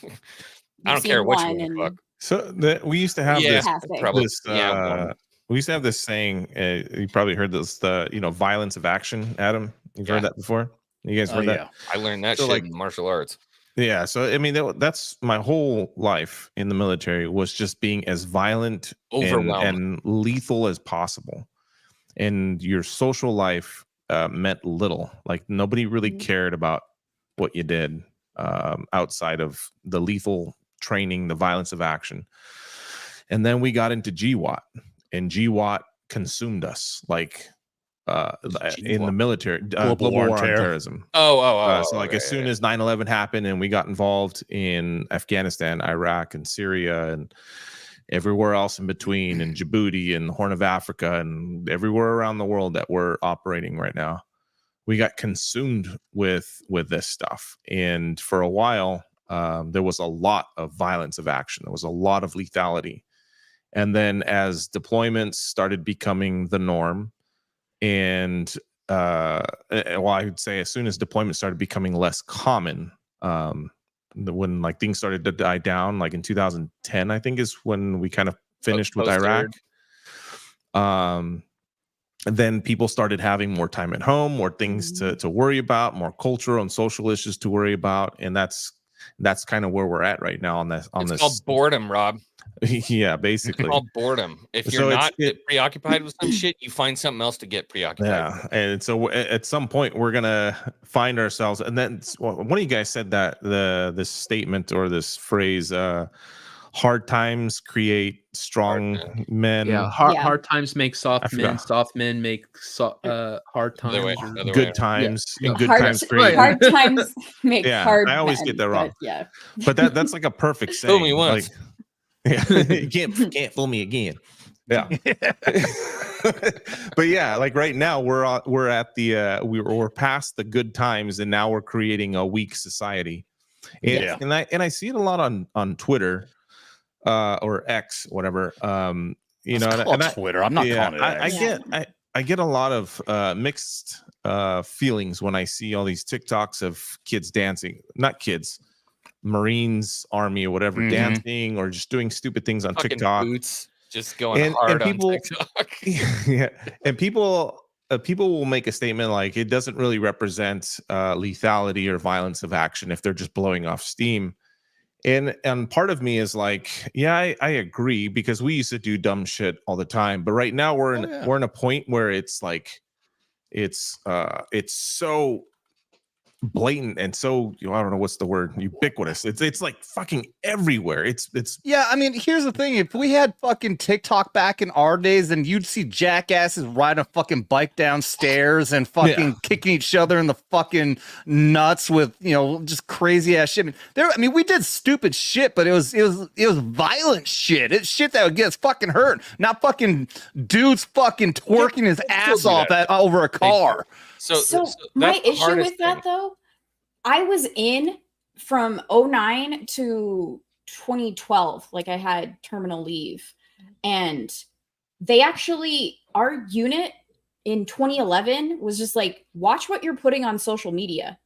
I don't seen care what you one want to and- fuck. So we used to have Yeah, this. Fantastic. this Yeah. we used to have this saying. You probably heard this. Violence of action. Adam, you've heard that before. You guys heard that? I learned that So, shit like- in martial arts. Yeah. So I mean, that's my whole life in the military was just being as violent Overwhelmed. and lethal as possible. And your social life meant little. Like nobody really cared about what you did outside of the lethal training, the violence of action. And then we got into GWAT, and GWAT consumed us like in the military, global war on terrorism. So like okay, as soon as 9/11 happened and we got involved in Afghanistan, Iraq, and Syria, and everywhere else in between, and Djibouti and the Horn of Africa, and everywhere around the world that we're operating right now, we got consumed with this stuff. And for a while, there was a lot of violence of action. There was a lot of lethality. And then as deployments started becoming the norm, and I would say as soon as deployment started becoming less common, when like things started to die down, like in 2010, I think is when we kind of finished with Iraq. Then people started having more time at home, more things to worry about, more cultural and social issues to worry about, and that's kind of where we're at right now on this. It's called boredom, Rob. Yeah, basically. It's called boredom. If you're not preoccupied with some shit, you find something else to get preoccupied with. And so at some point we're gonna find ourselves, and then one of you guys said that this statement or this phrase, hard times create strong men. Yeah, hard times make soft men. forgot. Soft men make hard times. Good times and good hard, times create hard times make yeah, hard. I always men, get that wrong. but yeah, but that's like a perfect saying. Fool me once. Like, yeah, you can't fool me again. Yeah. But yeah, like right now we're at the we're past the good times and now we're creating a weak society. And I see it a lot on Twitter or X, whatever. You know, and Twitter. I'm not calling it X. I get a lot of mixed feelings when I see all these TikToks of kids dancing, not kids, Marines, Army, or whatever, dancing or just doing stupid things on Fucking TikTok. Boots just going hard people, on TikTok. Yeah, and people will make a statement like it doesn't really represent lethality or violence of action if they're just blowing off steam. And part of me is like, yeah, I agree, because we used to do dumb shit all the time, but right now we're in a point where it's like it's so blatant and so, I don't know what's the word, ubiquitous. It's like fucking everywhere. It's yeah. I mean, here's the thing: if we had fucking TikTok back in our days, then you'd see jackasses riding a fucking bike downstairs and fucking kicking each other in the fucking nuts with just crazy ass shit. I mean, we did stupid shit, but it was violent shit. It's shit that would get us fucking hurt, not fucking dudes fucking twerking his ass off over a car. So my issue with that though, I was in from 2009 to 2012, like I had terminal leave, and they actually, our unit in 2011 was just like, watch what you're putting on social media.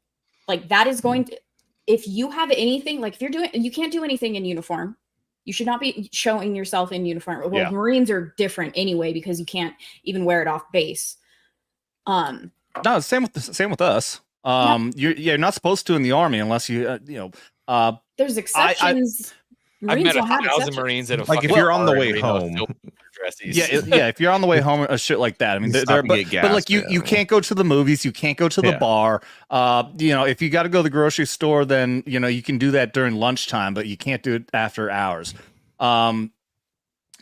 Like that is going to, if you have anything, like if you're doing, you can't do anything in uniform. You should not be showing yourself in uniform. Well, Marines are different anyway, because you can't even wear it off base. No, same with us. You're not supposed to in the Army unless you there's exceptions. I've met 1,000 Marines that have like if you're on the way home. If you're on the way home or shit like that. I mean, but like you can't go to the movies, you can't go to the bar. If you got to go to the grocery store, then you can do that during lunchtime, but you can't do it after hours.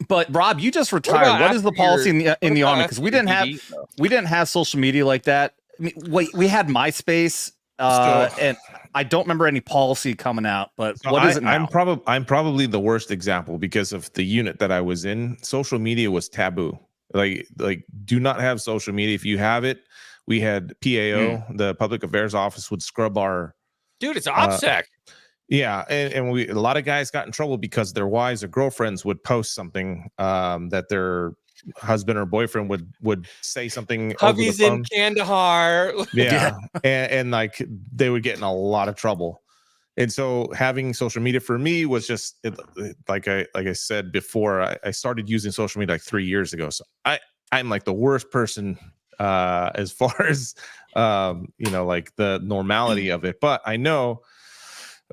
But Rob, you just retired. What is the policy in the Army? Because we didn't have social media like that. I mean, we had MySpace, and I don't remember any policy coming out. But what is it now? I'm probably the worst example because of the unit that I was in. Social media was taboo. Like do not have social media. If you have it, we had PAO, the Public Affairs Office, would scrub our. Dude, it's OPSEC. Yeah, and a lot of guys got in trouble because their wives or girlfriends would post something that their husband or boyfriend would say something. Hubby's in Kandahar. Yeah, and like they would get in a lot of trouble. And so having social media for me was just like I said before, I started using social media like 3 years ago. So I'm like the worst person as far as like the normality of it. But I know,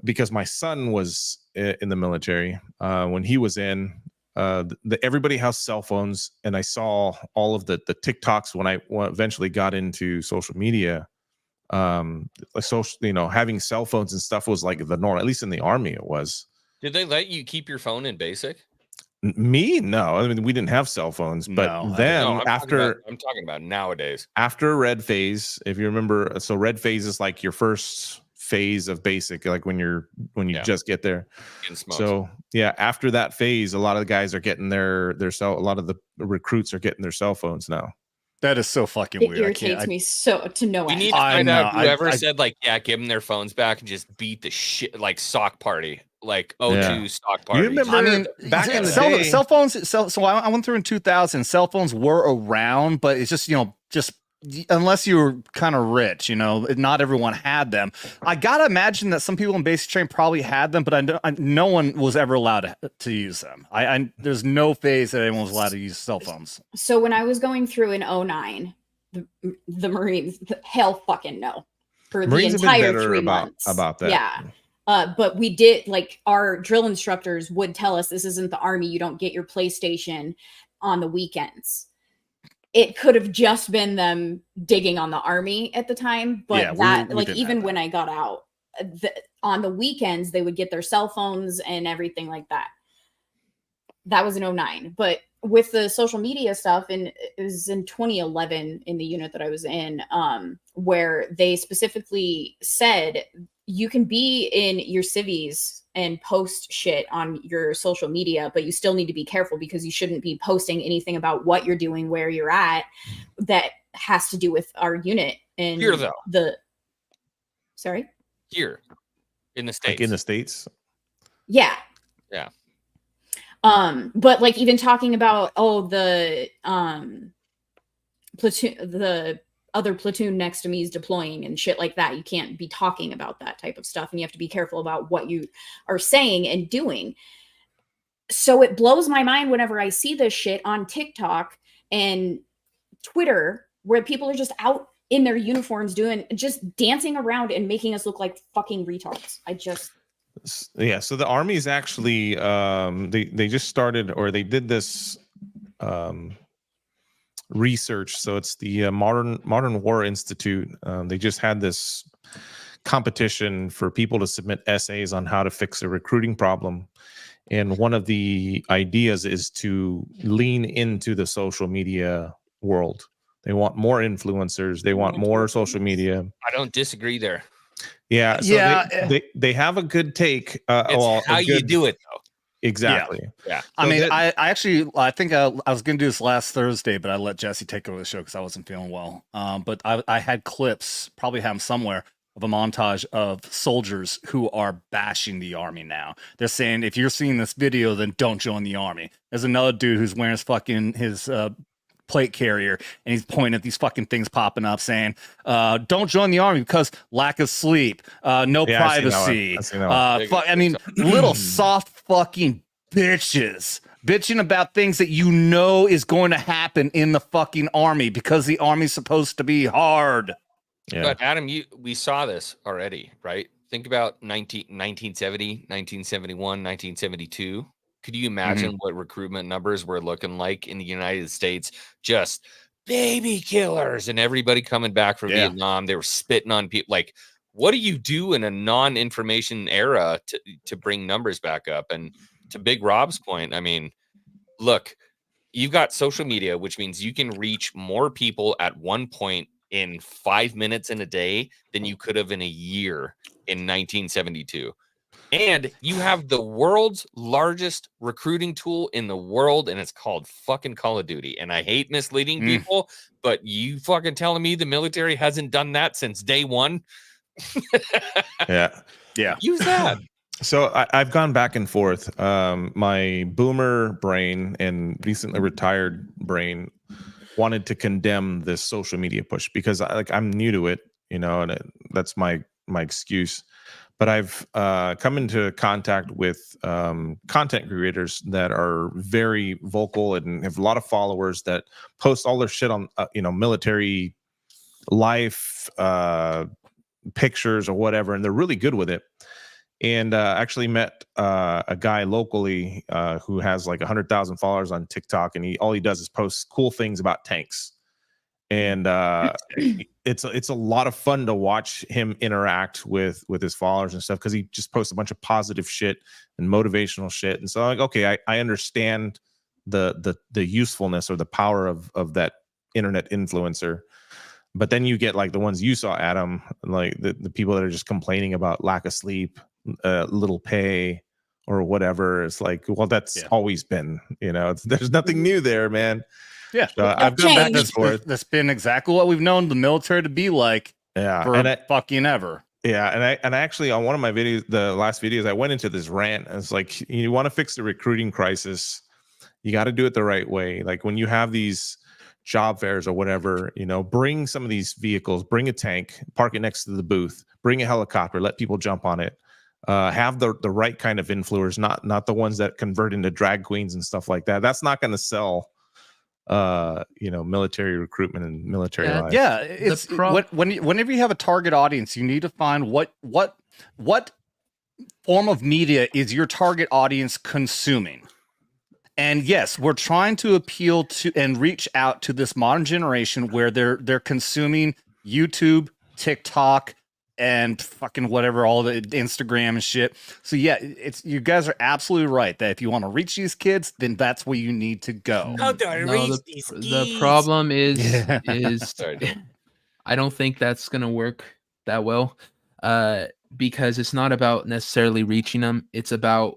because my son was in the military when he was in, everybody has cell phones, and I saw all of the TikToks when I eventually got into social media. Having cell phones and stuff was like the norm, at least in the Army it was. Did they let you keep your phone in basic? Me? No. I mean, we didn't have cell phones, but I'm talking about nowadays. After red phase, if you remember, so red phase is like your first phase of basic, like when you just get there. So after that phase, a lot of the guys are getting a lot of the recruits are getting their cell phones now. That is so fucking weird. It irritates me so to no end. We need to find out whoever said give them their phones back and just beat the shit, like sock party, like O2 sock party. You remember? I mean, back in the day, cell phones. So I went through in 2000. Cell phones were around, but it's just unless you were kind of rich, not everyone had them. I gotta imagine that some people in basic training probably had them, but no one was ever allowed to use them. There's no phase that anyone was allowed to use cell phones. So when I was going through in 2009, the Marines, hell fucking no, for Marines the entire 3 months about that. Yeah. But we did, like, our drill instructors would tell us, this isn't the Army. You don't get your PlayStation on the weekends. It could have just been them digging on the Army at the time, but even when I got out, on the weekends, they would get their cell phones and everything like that. that was in 09. But with the social media stuff, and it was in 2011 in the unit that I was in, where they specifically said you can be in your civvies and post shit on your social media, but you still need to be careful because you shouldn't be posting anything about what you're doing, where you're at, that has to do with our unit. And Here, though. Sorry? Here in the States. Like in the States? Yeah. Yeah. But like even talking about the platoon, the other platoon next to me is deploying and shit like that. You can't be talking about that type of stuff, and you have to be careful about what you are saying and doing. So it blows my mind whenever I see this shit on TikTok and Twitter, where people are just out in their uniforms just dancing around and making us look like fucking retards. Yeah, so the Army is actually they just started, or they did this research. So it's the Modern War Institute. They just had this competition for people to submit essays on how to fix a recruiting problem. And one of the ideas is to lean into the social media world. They want more influencers. They want more social media. I don't disagree there. Yeah. So they have a good take. It's how you do it, though. Exactly. Yeah. I mean, I think I was going to do this last Thursday, but I let Jesse take over the show because I wasn't feeling well. But I had clips, probably have them somewhere, of a montage of soldiers who are bashing the Army now. They're saying, if you're seeing this video, then don't join the Army. There's another dude who's wearing his plate carrier, and he's pointing at these fucking things popping up saying, don't join the Army because lack of sleep, no privacy. I mean, little soft fucking bitches bitching about things that you know is going to happen in the fucking Army because the Army's supposed to be hard. Yeah. But Adam, we saw this already, right? Think about 1970, 1971, 1972. Could you imagine what recruitment numbers were looking like in the United States? Just baby killers and everybody coming back from Vietnam. They were spitting on people. Like, what do you do in a non-information era to bring numbers back up? And to Big Rob's point, I mean, look, you've got social media, which means you can reach more people at one point in 5 minutes in a day than you could have in a year in 1972. And you have the world's largest recruiting tool in the world, and it's called fucking Call of Duty. And I hate misleading people, but you fucking telling me the military hasn't done that since day one? Yeah. Use that. So I've gone back and forth. My boomer brain and recently retired brain wanted to condemn this social media push because I'm new to it, and that's my excuse. But I've come into contact with content creators that are very vocal and have a lot of followers that post all their shit on, military life pictures or whatever, and they're really good with it. And actually met a guy locally who has like 100,000 followers on TikTok, and all he does is post cool things about tanks. And it's a lot of fun to watch him interact with his followers and stuff because he just posts a bunch of positive shit and motivational shit. And so I'm like, okay, I understand the usefulness or the power of that internet influencer. But then you get like the ones you saw, Adam, like the people that are just complaining about lack of sleep, little pay, or whatever. It's like, well, that's always been, there's nothing new there, man. Yeah, I've gone back and forth. That's been exactly what we've known the military to be like. For fucking ever. Yeah, and I actually on one of my videos, the last videos, I went into this rant. It's like, you want to fix the recruiting crisis, you got to do it the right way. Like when you have these job fairs or whatever, bring some of these vehicles, bring a tank, park it next to the booth, bring a helicopter, let people jump on it. Have the right kind of influencers, not the ones that convert into drag queens and stuff like that. That's not going to sell military recruitment and military life. Yeah, it's whenever you have a target audience, you need to find what form of media is your target audience consuming. And yes, we're trying to appeal to and reach out to this modern generation where they're consuming YouTube, TikTok, and fucking whatever, all the Instagram and shit. So yeah, it's you guys are absolutely right that if you want to reach these kids, then that's where you need to go. How do I No, reach the, these the geese? problem is Yeah. Sorry, Dylan. I don't think that's gonna work that well, because it's not about necessarily reaching them. It's about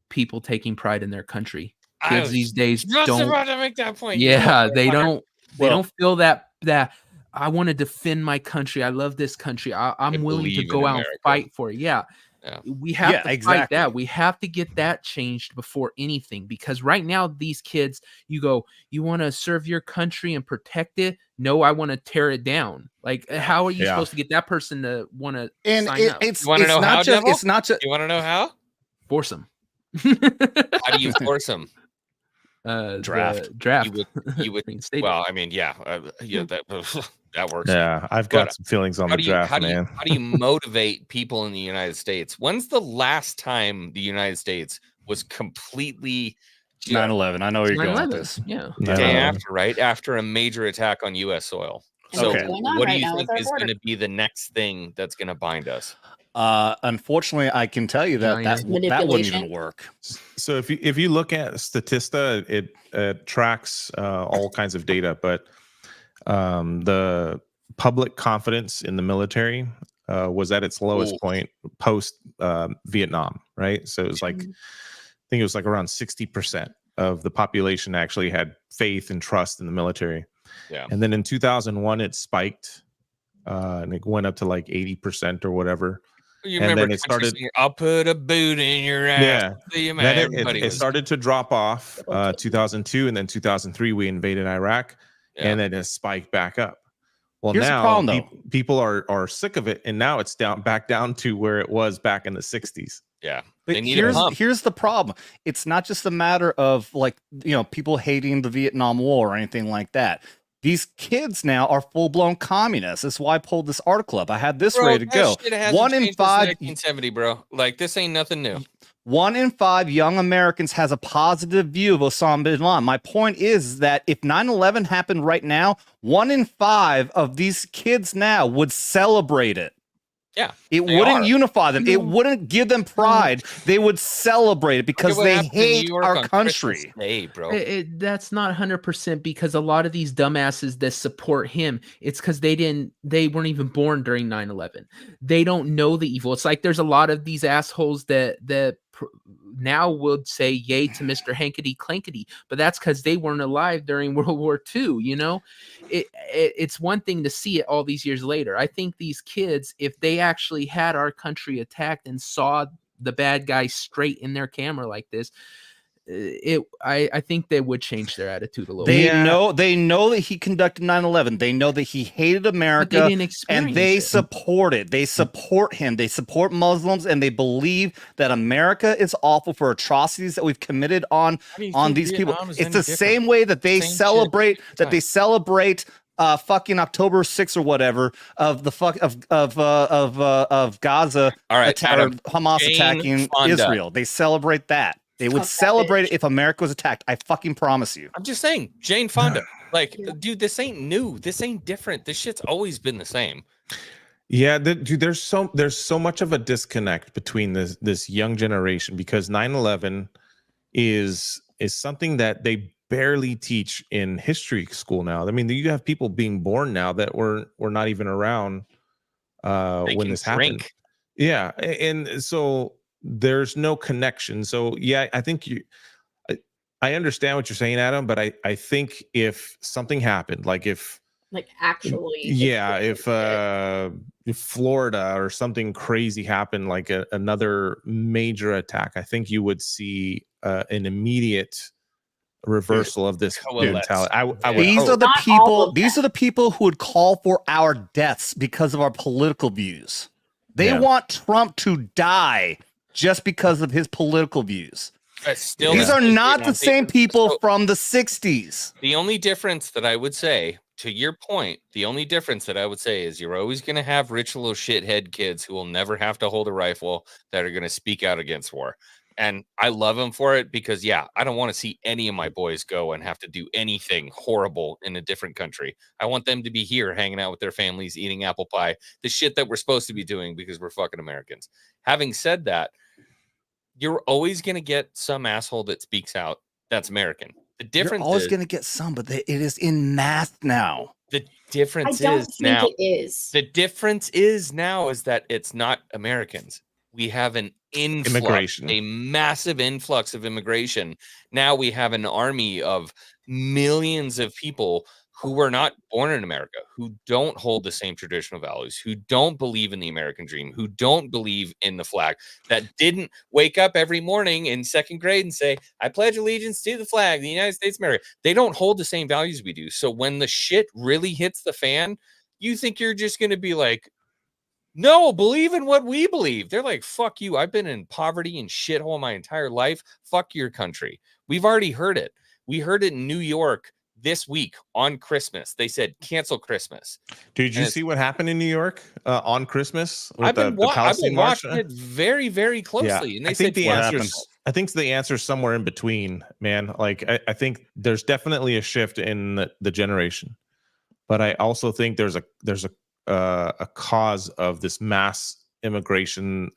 people taking pride in their country. I Kids was these days just don't. about to make that point. you Yeah, motherfucker. they don't. They Well- don't feel that I want to defend my country. I love this country. I'm willing to believe in go out and America. fight for it. Yeah. Yeah. We have Yeah, to fight exactly. that. We have to get that changed before anything, because right now these kids, you go, you want to serve your country and protect it? No, I want to tear it down. Like, how are you Yeah. supposed to get that person to want to And sign up? it's You wanna know not how, just Devil? it's not just You want to know how? Force them. How do you force them? Draft. Draft. You would. Reinstate it. Well, I mean, yeah, that that works. Yeah, I've got But some feelings on How the do you draft, how do you man. how do you motivate people in the United States? When's the last time the United States was completely 9/11. I know where you're going with 9/11. this. Yeah. the day after, right after a major attack on U.S. soil? And So, what's going on what do right you now think with our is border. going to be the next thing that's going to bind us? Unfortunately, I can tell you that that wouldn't Manipulation. even work. So if you look at Statista, it tracks all kinds of data, but the public confidence in the military was at its lowest point post Vietnam, right? So it was like, I think it was like around 60% of the population actually had faith and trust in the military. Yeah. And then in 2001, it spiked and it went up to like 80% or whatever. You And remember then it country started. singing, I'll put a boot in your ass. Yeah. See you, man. Then Everybody it was started to drop off 2002, and then 2003 we invaded Iraq, and then it spiked back up. Well, Here's the now problem, though. people are sick of it, and now it's back down to where it was back in the 60s. Yeah. But They need a pump. here's the problem. It's not just a matter of like, people hating the Vietnam War or anything like that. These kids now are full-blown communists. That's why I pulled this article up. I had this Bro, ready to that go. shit hasn't 1 in changed since 5 1970, bro. Like, this ain't nothing new. 1 in 5 young Americans has a positive view of Osama bin Laden. My point is that if 9/11 happened right now, 1 in 5 of these kids now would celebrate it. Yeah. It they wouldn't are. unify them. It wouldn't give them pride. They would celebrate it because what they happened in hate New York our on country. Christmas Day, bro. That's not 100%, because a lot of these dumbasses that support him, it's because they weren't even born during 9/11. They don't know the evil. It's like there's a lot of these assholes that now would say yay to Mr. Hankety Clankety, but that's because they weren't alive during World War II. It's one thing to see it all these years later. I think these kids, if they actually had our country attacked and saw the bad guys straight in their camera like this, I think they would change their attitude a little They bit. they know that he conducted 9/11. They know that he hated America, didn't and experience they it. support it. They support him. They support Muslims, and they believe that America is awful for atrocities that we've committed on do you think these people. Vietnam is It's any the different? same way that they Same shit celebrate every time. fucking October 6th or whatever of the of Gaza All right, attack, Adam, or Hamas Jane attacking Fonda. Israel. They celebrate that. They would Fuck that celebrate it bitch. if America was attacked. I fucking promise you. I'm just saying, Jane Fonda. Like, dude, this ain't new. This ain't different. This shit's always been the same. Yeah, dude, there's so much of a disconnect between this young generation, because 9/11 is something that they barely teach in history school now. I mean, you have people being born now that were not even around They when can this happened. drink. Yeah, and so there's no connection. So yeah, I think I understand what you're saying, Adam, but I think if something happened, like if Actually. if Florida or something crazy happened, like another major attack, I think you would see an immediate reversal of this mentality. I would These hope. are the Not all people. of These are the people who would call for our deaths because of our political views. They Yeah. want Trump to die just because of his political views. But still, These are not the same people So, from the 60s. the only difference that I would say, to your point, the only difference that I would say is you're always going to have rich little shithead kids who will never have to hold a rifle that are going to speak out against war. And I love them for it because, yeah, I don't want to see any of my boys go and have to do anything horrible in a different country. I want them to be here hanging out with their families, eating apple pie, the shit that we're supposed to be doing because we're fucking Americans. Having said that, you're always going to get some asshole that speaks out that's American. The difference You're always going to get some, but it is in mass now. The difference I don't is think now. it is. The difference is now is that it's not Americans. We have an Immigration. a massive influx of immigration. Now we have an army of millions of people who were not born in America, who don't hold the same traditional values, who don't believe in the American dream, who don't believe in the flag, that didn't wake up every morning in second grade and say, I pledge allegiance to the flag, the United States of America. They don't hold the same values we do. So when the shit really hits the fan, you think you're just going to be like, no, believe in what we believe. They're like, fuck you. I've been in poverty and shithole my entire life. Fuck your country. We've already heard it. We heard it in New York this week on Christmas. They said, cancel Christmas. Did you see what happened in New York on Christmas? I've been watching it very, very closely. Yeah, And they I think said, I think the answer's somewhere in between, man. Like, I think there's definitely a shift in the generation. But I also think there's a cause of this mass immigration,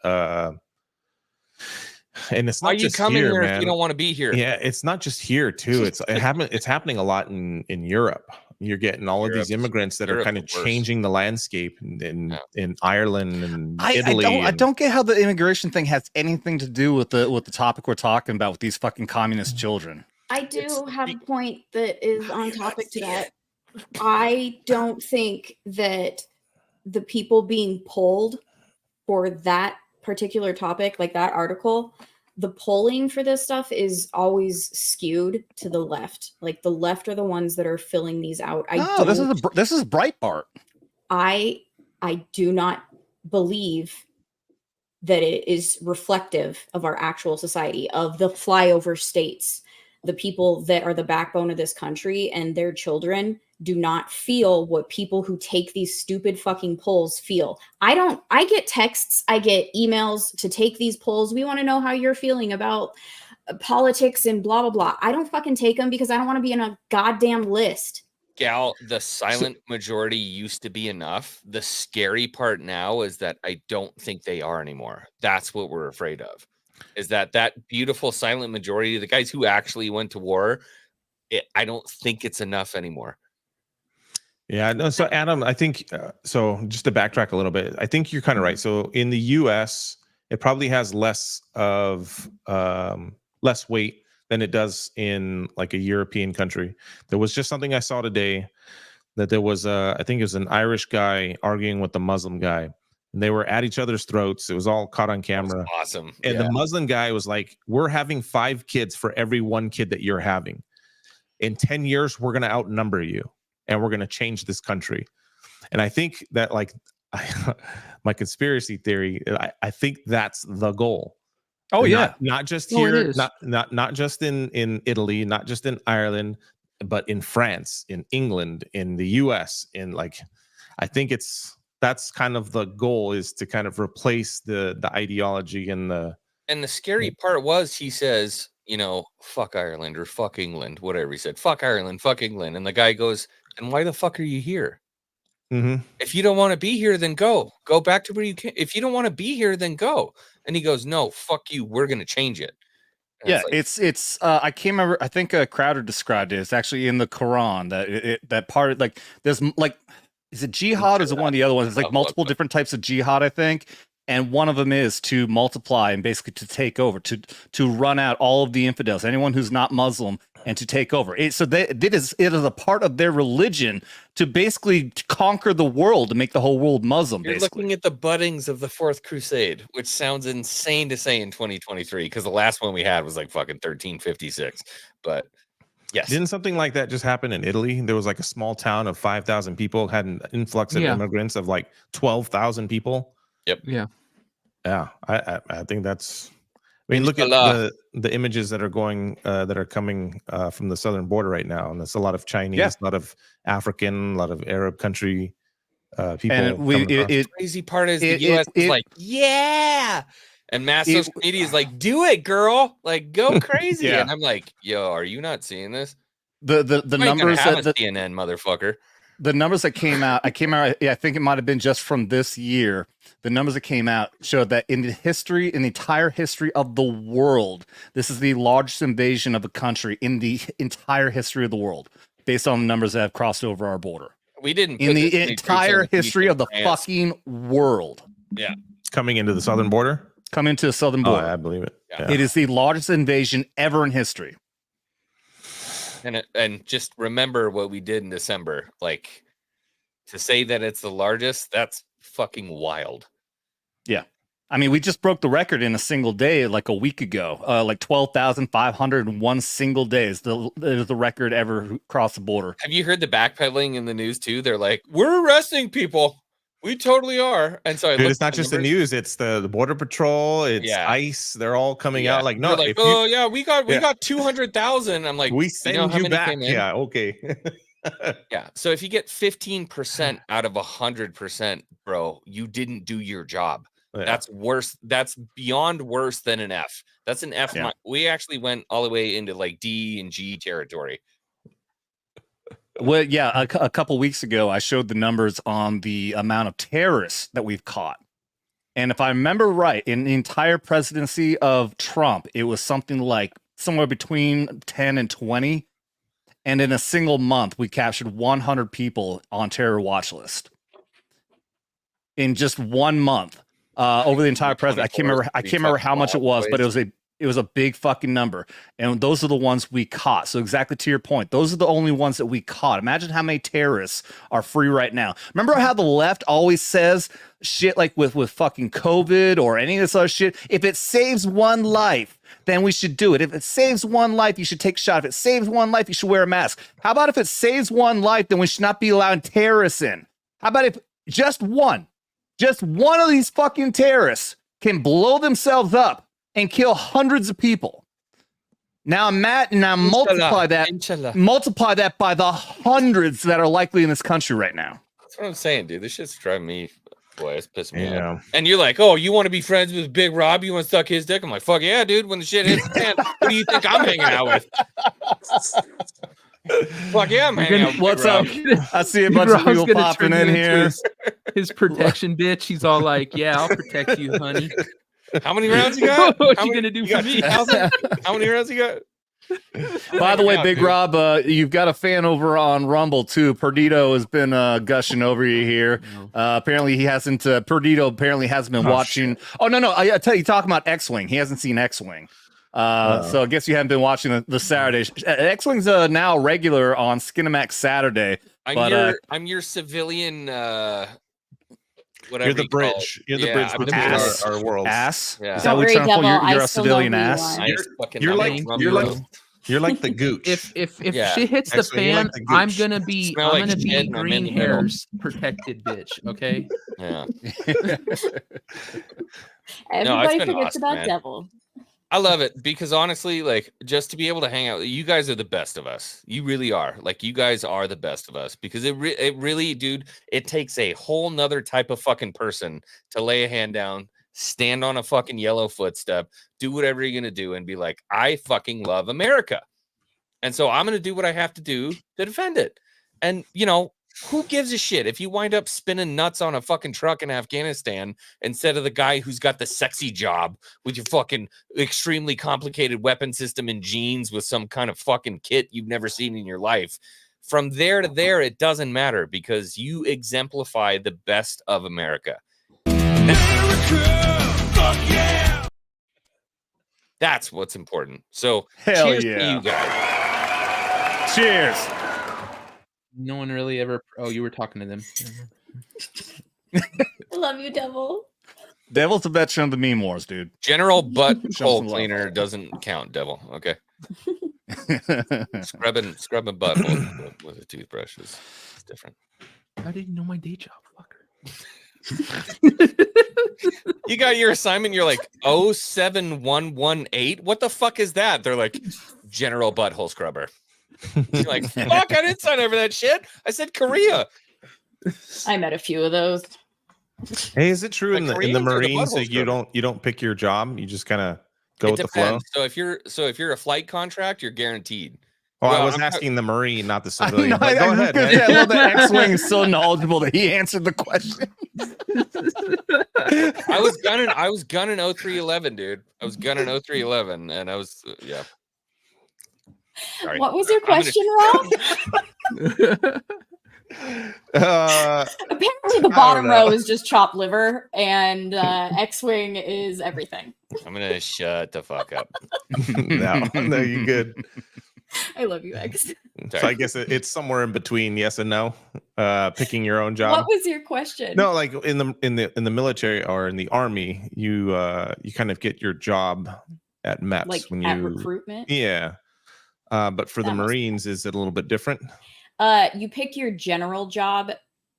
and it's not why are you just coming here, here man. if you don't want to be here? Yeah, it's not just here too. It's happening a lot in Europe. You're getting all of these immigrants that are kind of changing the landscape in Ireland and Italy. I don't get how the immigration thing has anything to do with the topic we're talking about with these fucking communist children. I do have a point that is on topic to that. I don't think that the people being polled for that particular topic, like that article, the polling for this stuff is always skewed to the left. Like the left are the ones that are filling these out. This is Breitbart. I do not believe that it is reflective of our actual society, of the flyover states, the people that are the backbone of this country, and their children do not feel what people who take these stupid fucking polls feel. I get texts, I get emails to take these polls. We want to know how you're feeling about politics and blah, blah, blah. I don't fucking take them because I don't want to be in a goddamn list. Gal, the silent majority used to be enough. The scary part now is that I don't think they are anymore. That's what we're afraid of. Is that beautiful silent majority, the guys who actually went to war, I don't think it's enough anymore. Yeah, no. So Adam, I think so. Just to backtrack a little bit, I think you're kind of right. So in the U.S., it probably has less weight than it does in like a European country. There was just something I saw today that there was I think it was an Irish guy arguing with the Muslim guy, and they were at each other's throats. It was all caught on camera. Awesome. And the Muslim guy was like, "We're having 5 kids for every 1 kid that you're having. In 10 years, we're going to outnumber you. And we're going to change this country." And I think that, like, my conspiracy theory, I think that's the goal. Oh, yeah. Not just here, not just in Italy, not just in Ireland, but in France, in England, in the US. I think that's kind of the goal, is to kind of replace the ideology and the scary part was, he says, fuck Ireland or fuck England, whatever he said, fuck Ireland, fuck England. And the guy goes, and why the fuck are you here? Mm-hmm. If you don't want to be here, then go back to where you came. If you don't want to be here, then go. And he goes, no, fuck you. We're going to change it. And yeah, it's I can't remember. I think Crowder described it. It's actually in the Quran that part, like, there's like, is it jihad or is it one of the other ones? It's like multiple different types of jihad, I think. And one of them is to multiply and basically to take over, to run out all of the infidels, anyone who's not Muslim, and to take over. It is a part of their religion to basically conquer the world, to make the whole world Muslim. You're looking at the buddings of the Fourth Crusade, which sounds insane to say in 2023, because the last one we had was like fucking 1356. But yes. Didn't something like that just happen in Italy? There was like a small town of 5,000 people, had an influx of immigrants of like 12,000 people. Yep. Yeah. I think that's. I mean, look at the images that are coming from the southern border right now, and it's a lot of Chinese, a lot of African, a lot of Arab country people. And the crazy part is the U.S. is like, yeah, And mass social media is like, do it, girl. Like, go crazy. Yeah. And I'm like, yo, are you not seeing this? The numbers that that CNN motherfucker. The numbers that came out, I think it might have been just from this year. The numbers that came out showed that in the entire history of the world, this is the largest invasion of a country in the entire history of the world, based on the numbers that have crossed over our border. We didn't in the entire history of the France. fucking world. Yeah, coming into the southern border. Coming to the southern border. I believe it. Yeah. It is the largest invasion ever in history. And just remember what we did in December. Like, to say that it's the largest, that's fucking wild. Yeah. I mean, we just broke the record in a single day like a week ago. Like 12,500 in one single day is the record ever across the border. Have you heard the backpedaling in the news too? They're like, we're arresting people. We totally are. And so it's not just the news, it's the border patrol, it's ICE. They're all coming out like, no, like, we got 200,000. I'm like, we send you back. Yeah, okay. Yeah. So if you get 15% out of 100%, bro, you didn't do your job. Yeah. That's worse. That's beyond worse than an F. That's an F. Yeah. We actually went all the way into like D and G territory. Well, yeah, a couple weeks ago, I showed the numbers on the amount of terrorists that we've caught. And if I remember right, in the entire presidency of Trump, it was something like somewhere between 10 and 20. And in a single month, we captured 100 people on terror watch list. In just 1 month, over the entire presidency. I can't remember how much it was, but it was a big fucking number. And those are the ones we caught. So exactly to your point, those are the only ones that we caught. Imagine how many terrorists are free right now. Remember how the left always says shit like with fucking COVID or any of this other shit? If it saves one life, then we should do it. If it saves one life, you should take a shot. If it saves one life, you should wear a mask. How about if it saves one life, then we should not be allowing terrorists in? How about if just one of these fucking terrorists can blow themselves up and kill hundreds of people? Now, multiply that by the hundreds that are likely in this country right now. That's what I'm saying, dude. This shit's driving me, boy, it's pissing me off. And you're like, oh, you want to be friends with Big Rob? You want to suck his dick? I'm like, fuck yeah, dude. When the shit hits the fan, who do you think I'm hanging out with? Fuck yeah, I'm hanging out with What's up? I see a bunch of people popping in here. His protection bitch. He's all like, yeah, I'll protect you, honey. How many rounds you got? What you gonna do for me? How many rounds you got? By the way, Big Rob, you've got a fan over on Rumble too. Perdito has been gushing over you here. Apparently, he hasn't. Perdito apparently hasn't been watching. Shit. Oh no, I tell you, talking about XWing. He hasn't seen XWing. So I guess you haven't been watching the Saturday. XWing's now regular on Skinamax Saturday. I'm your civilian. You're the bridge. You're the bridge between our worlds. Ass. Yeah. Is that what you're trying to pull? You're a civilian ass. You're like the gooch. If shit hits the fan, I'm gonna be green hairs protected, bitch. Okay. Yeah. Everybody forgets about Devil. I love it because honestly, like, just to be able to hang out, you guys are the best of us. You really are. Like, you guys are the best of us because it really, dude, it takes a whole nother type of fucking person to lay a hand down, stand on a fucking yellow footstep, do whatever you're going to do and be like, I fucking love America. And so I'm going to do what I have to do to defend it. And, you know, who gives a shit if you wind up spinning nuts on a fucking truck in Afghanistan instead of the guy who's got the sexy job with your fucking extremely complicated weapon system and jeans with some kind of fucking kit you've never seen in your life? From there to there, it doesn't matter because you exemplify the best of America. America, fuck yeah! That's what's important. So cheers to you guys. Cheers. No one really ever. Oh, you were talking to them. I love you, Devil. Devil's a veteran of the meme wars, dude. General butt hole cleaner doesn't count, Devil. Okay. Scrubbing butthole with a toothbrush is different. How did you know my day job, fucker? You got your assignment. You're like 07118. What the fuck is that? They're like general butthole scrubber. You're like, fuck, I didn't sign over that shit. I said Korea. I met a few of those. Hey, is it true in the Koreans or the Marines butthole that you don't pick your job? You just kind of go with the flow. So if you're a flight contract, you're guaranteed. Oh, Well, I was I'm asking the Marine, not the I civilian. know, But go ahead, man. I love that X-Wing is so knowledgeable that he answered the question. I was gunning 0311, dude. I was gunning 0311, and I was yeah. Sorry. What was your question, Rob? Apparently, the bottom row is just chopped liver, and X-Wing is everything. I'm gonna shut the fuck up. No, you're good. I love you, X. So I guess it's somewhere in between yes and no. Picking your own job. What was your question? No, like in the military or in the army, you kind of get your job at MEPS like when at you recruitment. Yeah, but for the Marines, is it a little bit different? You pick your general job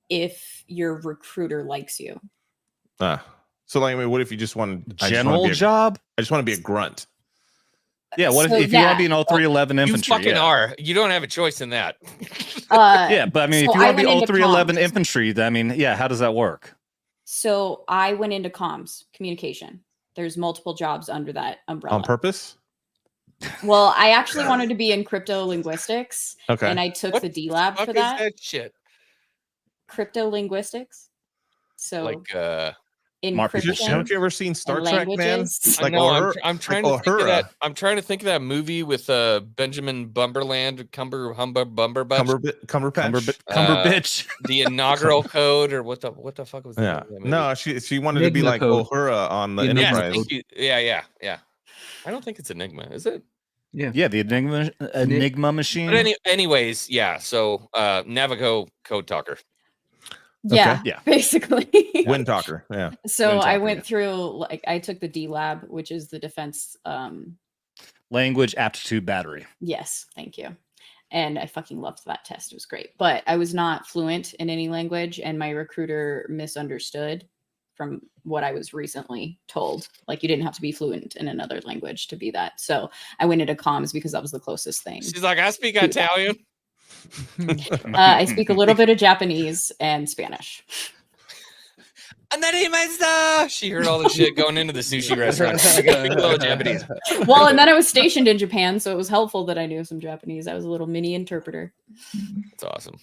if your recruiter likes you. So like, what if you just want general job? I just want to be a grunt. Yeah, what if you want to be an 0311 infantry? You fucking are. You don't have a choice in that. Yeah, but I mean, so if you want to be I went into 0311 comms. infantry, I mean, yeah, how does that work? So I went into comms, communication. There's multiple jobs under that umbrella. On purpose? Well, I actually wanted to be in crypto linguistics, Okay. and I took the D lab for that. Shit. Crypto linguistics. So like encryption. Haven't you ever seen Star Trek, man? languages. Like I'm trying to think of that. I'm trying to think of that movie with Benjamin Bumberland, Cumberbatch. The inaugural code, or what the fuck was that? Yeah. that movie? No, she wanted to be like Uhura on the Yes, Enterprise. thank you. Yeah. I don't think it's Enigma, is it? Yeah, the Enigma machine. But anyways, yeah. So Navigo code talker. Yeah, yeah, basically. Wind talker. Yeah. So Wind I talker, went yeah. through, like, I took the D lab, which is the defense. Language aptitude battery. Yes, thank you. And I fucking loved that test. It was great. But I was not fluent in any language, and my recruiter misunderstood from what I was recently told. Like, you didn't have to be fluent in another language to be that. So I went into comms because that was the closest thing. She's like, I speak Italian. I speak a little bit of Japanese and Spanish. And then she heard all the shit going into the sushi restaurant. She got a little Japanese. Well, and then I was stationed in Japan, so it was helpful that I knew some Japanese. I was a little mini interpreter. That's awesome.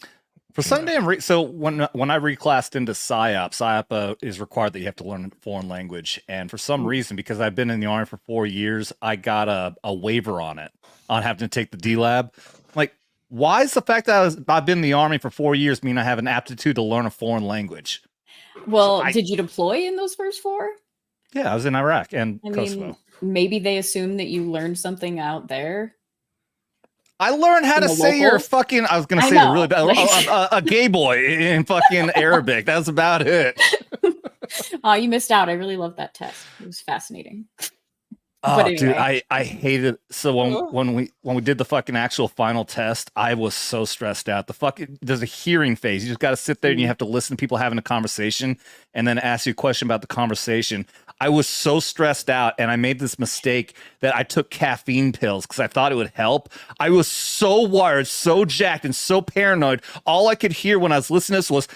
For some damn so when I reclassed into PSYOP is required that you have to learn a foreign language, and for some reason, because I've been in the Army for 4 years, I got a waiver on it on having to take the D lab. Like, why is the fact that I've been in the Army for 4 years mean I have an aptitude to learn a foreign language? Well, did you deploy in those first 4? Yeah, I was in Iraq and Kosovo. Mean, maybe they assume that you learned something out there. I learned how to say you're fucking. I was gonna say really bad. A gay boy in fucking Arabic. That's about it. You missed out. I really loved that test. It was fascinating. Oh, but anyway. dude, I hated. So when we did the fucking actual final test, I was so stressed out. There's a hearing phase. You just got to sit there and you have to listen to people having a conversation and then ask you a question about the conversation. I was so stressed out, and I made this mistake that I took caffeine pills because I thought it would help. I was so wired, so jacked, and so paranoid. All I could hear when I was listening to this was,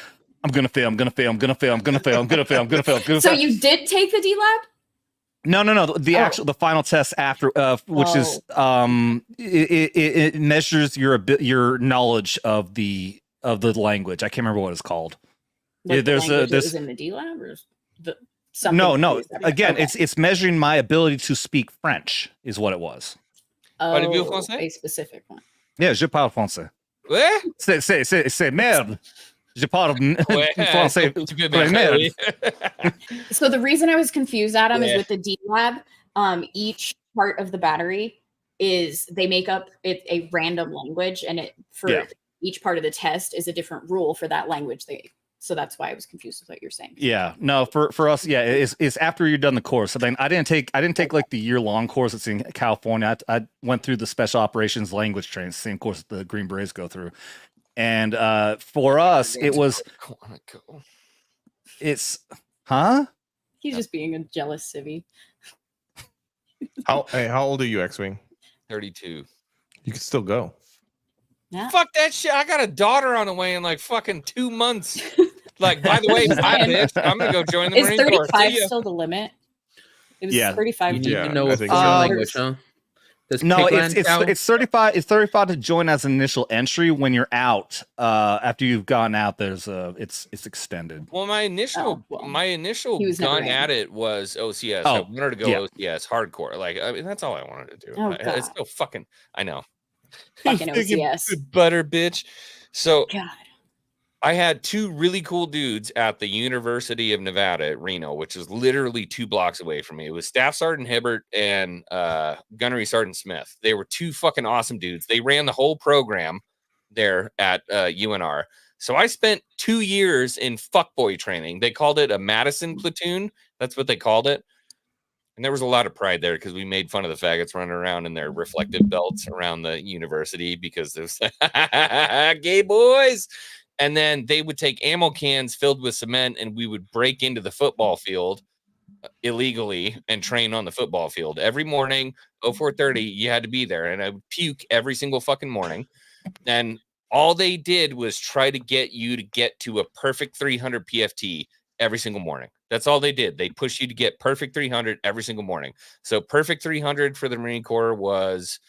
"I'm gonna fail. I'm gonna fail. I'm gonna fail. I'm gonna fail. I'm gonna fail. I'm gonna fail." I'm gonna So fail. you did take the D lab? No. The final test after, which is it measures your knowledge of the language. I can't remember what it's called. Like There's was in the D lab or something? No. Again, it's measuring my ability to speak French is what it was. A specific one. Yeah, je parle français. Ouais? C'est merde. Je parle français. Merde. So the reason I was confused, Adam, is with the D lab, each part of the battery they make up a random language, and each part of the test is a different rule for that language. So that's why I was confused with what you're saying. Yeah, no, for us, yeah, it's after you're done the course. I mean, I didn't take like the year-long course that's in California. I went through the special operations language training, same course that the Green Berets go through. And for us, it was. He's just being a jealous civvy. How old are you, X-Wing? 32. You can still go. Yeah. Fuck that shit. I got a daughter on the way in like fucking 2 months. Like, by the way, bye, bitch. I'm gonna go join the Is Marine Corps. 35 See ya. still the limit? It was Yeah. 35. You need Yeah, to know I a think foreign so. language, huh? Does No, Pigland count? it's 35. It's 35 to join as an initial entry. When you're out, after you've gone out, there's it's extended. Well, my initial He was never gun in. at it was OCS. Oh, I wanted to go yeah. OCS hardcore. Like, I mean, that's all I wanted to do. Oh, It's God. so fucking. I know. Fucking Fucking OCS. butter, bitch. So God. I had two really cool dudes at the University of Nevada at Reno, which is literally 2 blocks away from me. It was Staff Sergeant Hibbert and Gunnery Sergeant Smith. They were 2 fucking awesome dudes. They ran the whole program there at UNR. So I spent 2 years in fuckboy training. They called it a Madison platoon. That's what they called it. And there was a lot of pride there because we made fun of the faggots running around in their reflective belts around the university because there's gay boys. And then they would take ammo cans filled with cement and we would break into the football field illegally and train on the football field every morning. 04:30, you had to be there. And I would puke every single fucking morning. And all they did was try to get you to get to a perfect 300 PFT every single morning. That's all they did. They pushed you to get perfect 300 every single morning. So perfect 300 for the Marine Corps was,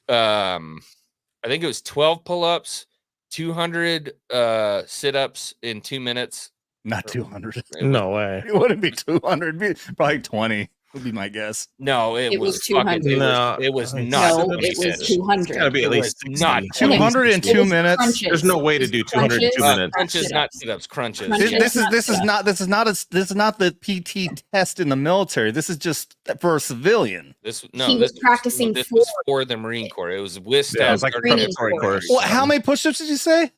I think it was 12 pull-ups, 200 sit-ups in 2 minutes. Not 200. No way. It wouldn't be 200. It'd be probably 20 would be my guess. No, it was 200. fucking, No, it was no, not. No, it was 200. It's gotta be at least It was not 200 in 2 minutes. Crunches. There's no way to do 200 in 2 minutes. Crunches, not sit-ups. Crunches. Crunches. This is not the PT test in the military. This is just for a civilian. He was practicing this was for the Marine Corps. It was with Yeah, staff. it was like a Training preparatory course. course. Well, how many push-ups did you say?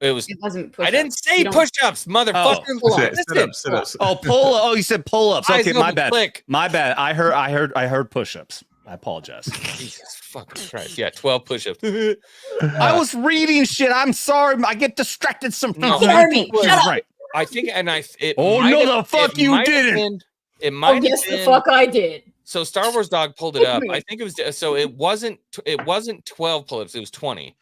It was. It wasn't I didn't push-ups. say You don't- push-ups, motherfucker. Sit-ups, sit-ups. Oh, pull. Oh, you said pull-ups. Eyes Okay, my open, bad. click. My bad. I heard push-ups. I apologize. Jesus fucking Christ. Yeah, 12 push-ups. I was reading shit. I'm sorry. I get distracted sometimes. No, Jeremy, shut up. Right. I think, and it Oh, might no, have- the fuck it you might have didn't. been- It Oh, might have yes, been. the fuck I did. So Star Wars Dog pulled it up. I think it was so it wasn't 12 pull-ups, it was 20.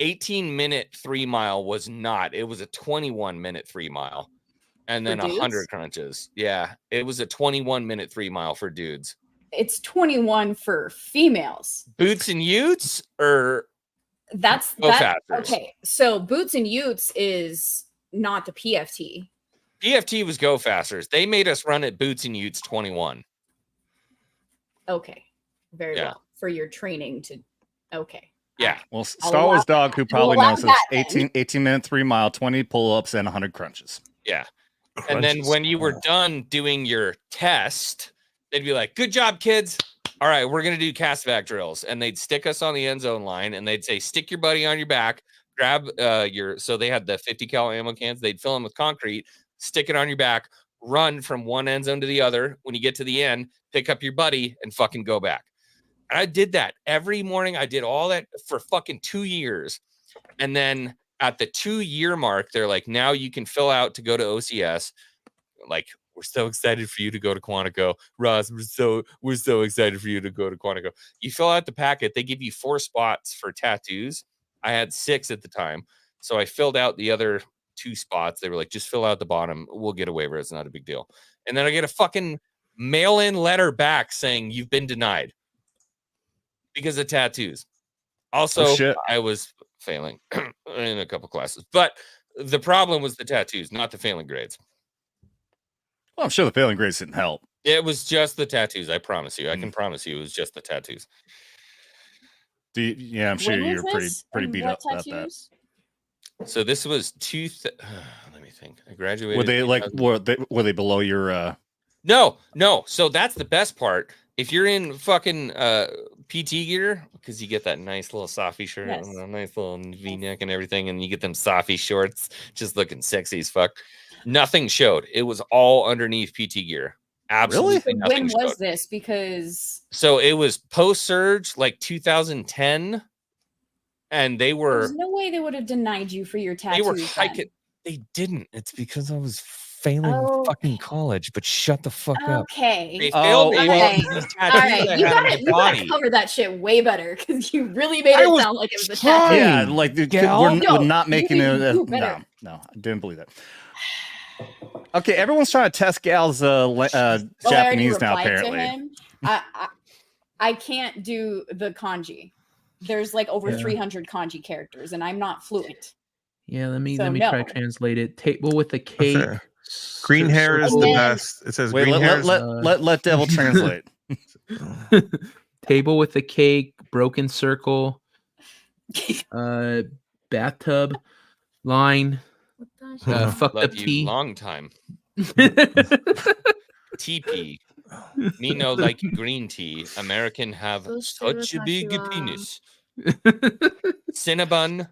18-minute 3 mile was not. It was a 21-minute 3 mile. And then For dudes? 100 crunches. Yeah, it was a 21-minute 3 mile for dudes. It's 21 for females. Boots and Utes or That's Go that. Fasters. Okay, so boots and Utes is not the PFT. PFT was Go Fasters. They made us run at Boots and Utes 21. Okay, very Yeah. well for your training to. Okay. Yeah. Well, I'll Star Wars allow Dog, who that. probably I'll allow knows, is that then. 18-minute 3 mile, 20 pull-ups, and 100 crunches. Yeah. And then when you were done doing your test, they'd be like, "Good job, kids. All right, we're going to do cast back drills." And they'd stick us on the end zone line and they'd say, "Stick your buddy on your back, grab so they had the 50 cal ammo cans. They'd fill them with concrete, stick it on your back, run from one end zone to the other. When you get to the end, pick up your buddy and fucking go back." And I did that every morning. I did all that for fucking 2 years. And then at the 2-year mark, they're like, "Now you can fill out to go to OCS." Like, "We're so excited for you to go to Quantico. Ross, we're so excited for you to go to Quantico." You fill out the packet, they give you 4 spots for tattoos. I had 6 at the time. So I filled out the other 2 spots. They were like, "Just fill out the bottom. We'll get a waiver. It's not a big deal." And then I get a fucking mail-in letter back saying you've been denied because of tattoos. Also, shit. I was failing in a couple classes, but the problem was the tattoos, not the failing grades. Well, I'm sure the failing grades didn't help. It was just the tattoos. I promise you. I can promise you it was just the tattoos. Yeah, I'm sure When you're was pretty this? beat And up what about that. tattoos? So this was let me think. I graduated. Were they in like 2000. were they below your No. So that's the best part. If you're in fucking PT gear, because you get that nice little softy shirt Yes. and a nice little V-neck and everything, and you get them softy shorts, just looking sexy as fuck. Nothing showed. It was all underneath PT gear. Absolutely nothing When was showed. this? Because So it was post-surge, like 2010, and they were there's no way they would have denied you for your tattoos. they were then. hiking. They didn't. It's because I was failing Oh. fucking college. But shut the fuck up. Okay. They Oh, failed me okay. with these All tattoos right, I you had on my gotta body. cover that shit way better because you really made I it was sound like it was a trying. tattoo. Yeah, like Gal? we're No, not making you it. do better. I didn't believe that. Okay, everyone's trying to test Gal's Japanese now. Apparently, I can't do the kanji. There's like over 300 kanji characters, and I'm not fluent. Yeah, let me try to translate it. Table with a cake. Green hair is the best. It says green hair. Let Devil translate. Table with a cake, broken circle, bathtub, line, fucked up tea. Long time. TP. Me no like green tea. American have such a big penis. Cinnabon.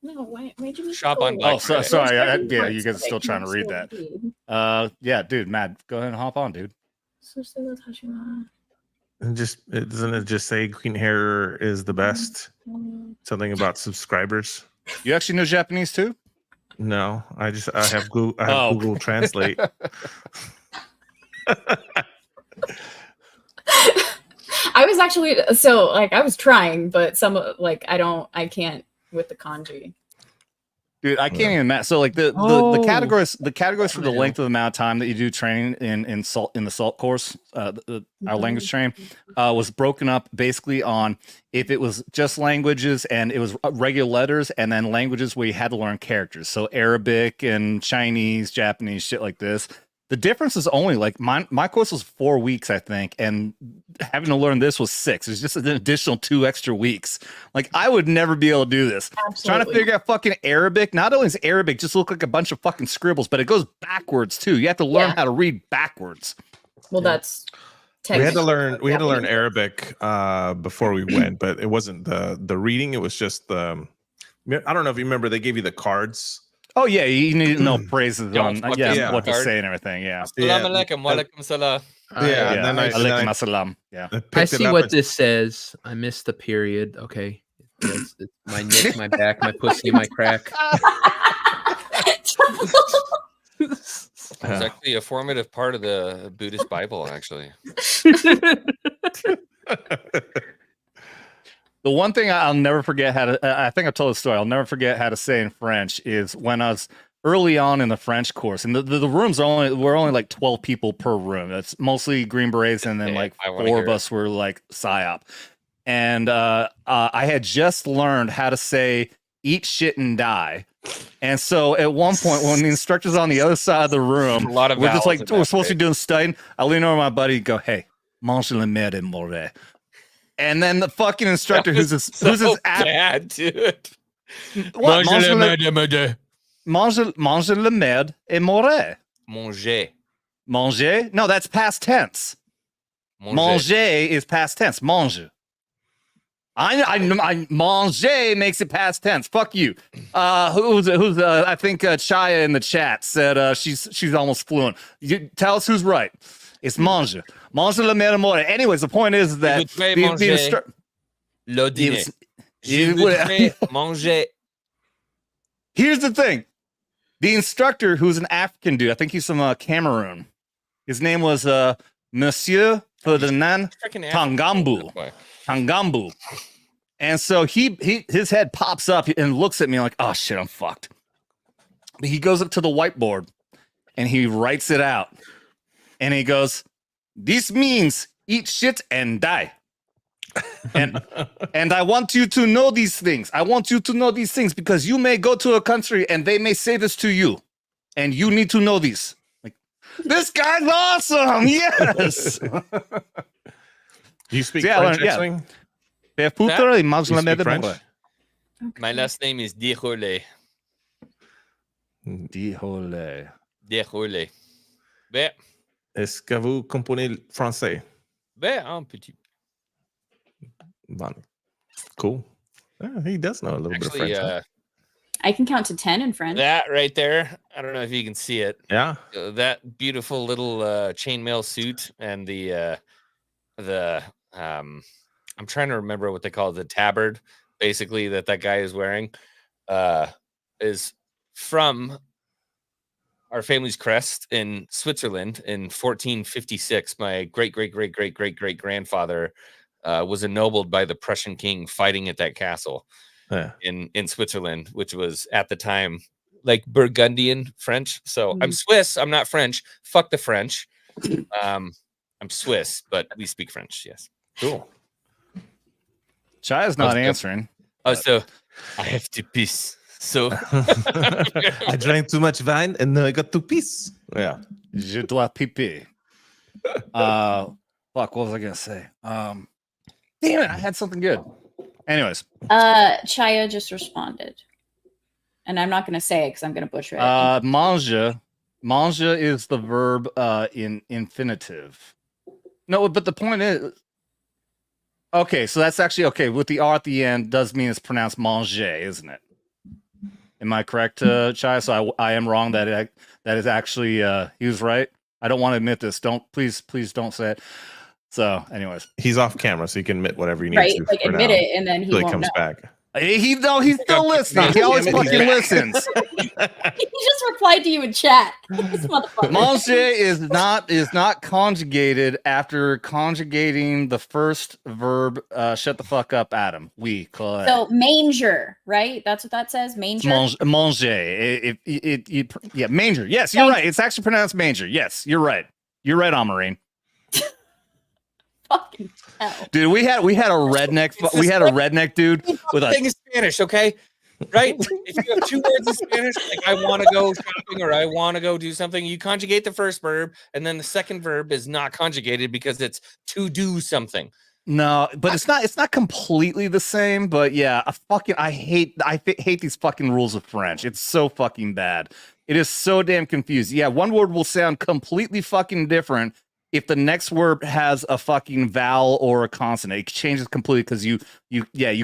No, why did you shop on? Oh, sorry. Yeah, you guys are still trying to read that. Yeah, dude, Matt, go ahead and hop on, dude. And doesn't it just say green hair is the best? Something about subscribers. You actually know Japanese too? No, I have Google Translate. I was actually I was trying, but I can't with the kanji. Dude, I can't even match. So like the categories for the length of the amount of time that you do training in the SALT course, our language train, was broken up basically on if it was just languages and it was regular letters, and then languages where you had to learn characters. So Arabic and Chinese, Japanese, shit like this. The difference is only like my course was 4 weeks, I think, and having to learn this was 6. It's just an additional 2 extra weeks. Like I would never be able to do this. Absolutely. Trying to figure out fucking Arabic. Not only is Arabic just look like a bunch of fucking scribbles, but it goes backwards too. You have to learn how to read backwards. Well, that's we had to learn Arabic before we went, but it wasn't the reading. It was just the. I don't know if you remember. They gave you the cards. Oh yeah, you need to know phrases on what to say and everything. Yeah. Assalamu alaikum, wa alaikum salam. And then alaikum assalam. Yeah. I see what this says. I missed the period. Okay. It's my neck, my back, my pussy, my crack. It's actually a formative part of the Buddhist Bible, actually. The one thing I'll never forget I think I've told the story. I'll never forget how to say in French is when I was early on in the French course, and the rooms we're only like 12 people per room. It's mostly Green Berets, and then like 4 of us were like PSYOP. And I had just learned how to say eat shit and die. And so at one point, when the instructor's on the other side of the room, we're just like, we're supposed to be doing studying. I lean over my buddy and go, hey, mange la merde et mourir. And then the fucking instructor who's his bad, dude. What? Mange la merde et mourir. Manger? No, that's past tense. Manger is past tense. Mange. I manger makes it past tense. Fuck you. Who's I think Chaya in the chat said she's almost fluent. You tell us who's right. It's mange. Mange la merde more. Anyways, the point is that the instructor. Manger. Here's the thing. The instructor, who's an African dude, I think he's from Cameroon. His name was Monsieur Ferdinand Tangambu. And so his head pops up and looks at me like, oh shit, I'm fucked. But he goes up to the whiteboard and he writes it out. And he goes, this means eat shit and die. And I want you to know these things. I want you to know these things because you may go to a country and they may say this to you. And you need to know these. Like, this guy's awesome. Yes. Do you speak French, X-Wing? My last name is Déroulé. Déroulé. Déroulé. Ben. Est-ce que vous comprenez français? Ben, un petit. Cool. He does know a little bit of French. I can count to 10 in French. That right there. I don't know if you can see it. Yeah. That beautiful little chainmail suit and the I'm trying to remember what they call it, the tabard, basically that guy is wearing, is from our family's crest in Switzerland in 1456. My great grandfather was ennobled by the Prussian king fighting at that castle in Switzerland, which was at the time like Burgundian French. So I'm Swiss. I'm not French. Fuck the French. I'm Swiss, but we speak French. Yes. Cool. Chaya's not answering. Oh, so I have to piss. So I drank too much wine and now I got to piss. Yeah. Je dois pipi. Fuck, what was I gonna say? Damn it, I had something good. Anyways. Chaya just responded. And I'm not gonna say it because I'm gonna butcher it. Mange. Mange is the verb in infinitive. No, but the point is okay, so that's actually okay. With the R at the end does mean it's pronounced manger, isn't it? Am I correct, Chai? So I am wrong. That is actually he was right. I don't want to admit this. Please don't say it. So, anyways, he's off camera, so you can admit whatever you need right, to. like admit it, and then he won't comes know. back. He's still listening. He always fucking listens. He just replied to you in chat. This motherfucker. Manger is not conjugated after conjugating the first verb. Shut the fuck up, Adam. Oui, correct. So manger, right? That's what that says. Manger. Manger. Yeah, manger. Yes, you're right. It's actually pronounced manger. Yes, you're right. You're right, Amarine. Fucking hell. Dude, we had a redneck dude with a thing in Spanish, okay? Right? If you have 2 words in Spanish, like I want to go shopping or I want to go do something, you conjugate the first verb, and then the second verb is not conjugated because it's to do something. No, but it's not completely the same. But yeah, I hate these fucking rules of French. It's so fucking bad. It is so damn confusing. Yeah, one word will sound completely fucking different if the next word has a fucking vowel or a consonant. It changes completely because you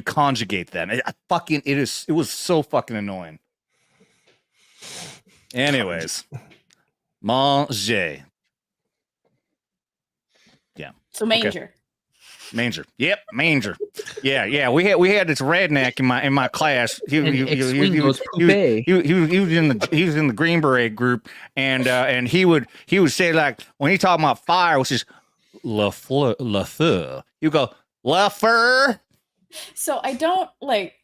conjugate them. It was so fucking annoying. Anyways, manger. Yeah. So manger. Okay. Manger. Yep, manger. Yeah. We had this redneck in my class. He was in the Green Beret group, and he would say, like, when he talking about fire, which is le feu. You go le feu. So I don't like.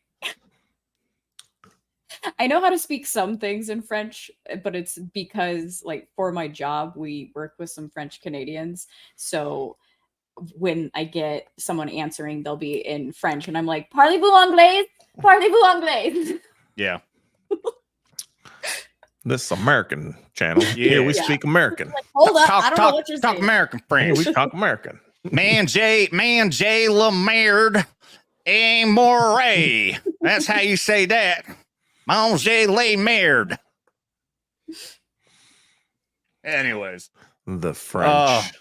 I know how to speak some things in French, but it's because, like, for my job, we work with some French Canadians, so when I get someone answering, they'll be in French, and I'm like, "Parlez-vous anglais? Parlez-vous anglais?" Yeah. This American channel. Yeah. Here we speak American. Like, hold up, I don't know what you're talk saying. American French. Here we talk American. Man, J. La Merde, Amore. That's how you say that. Manger la merde. Anyways, the French.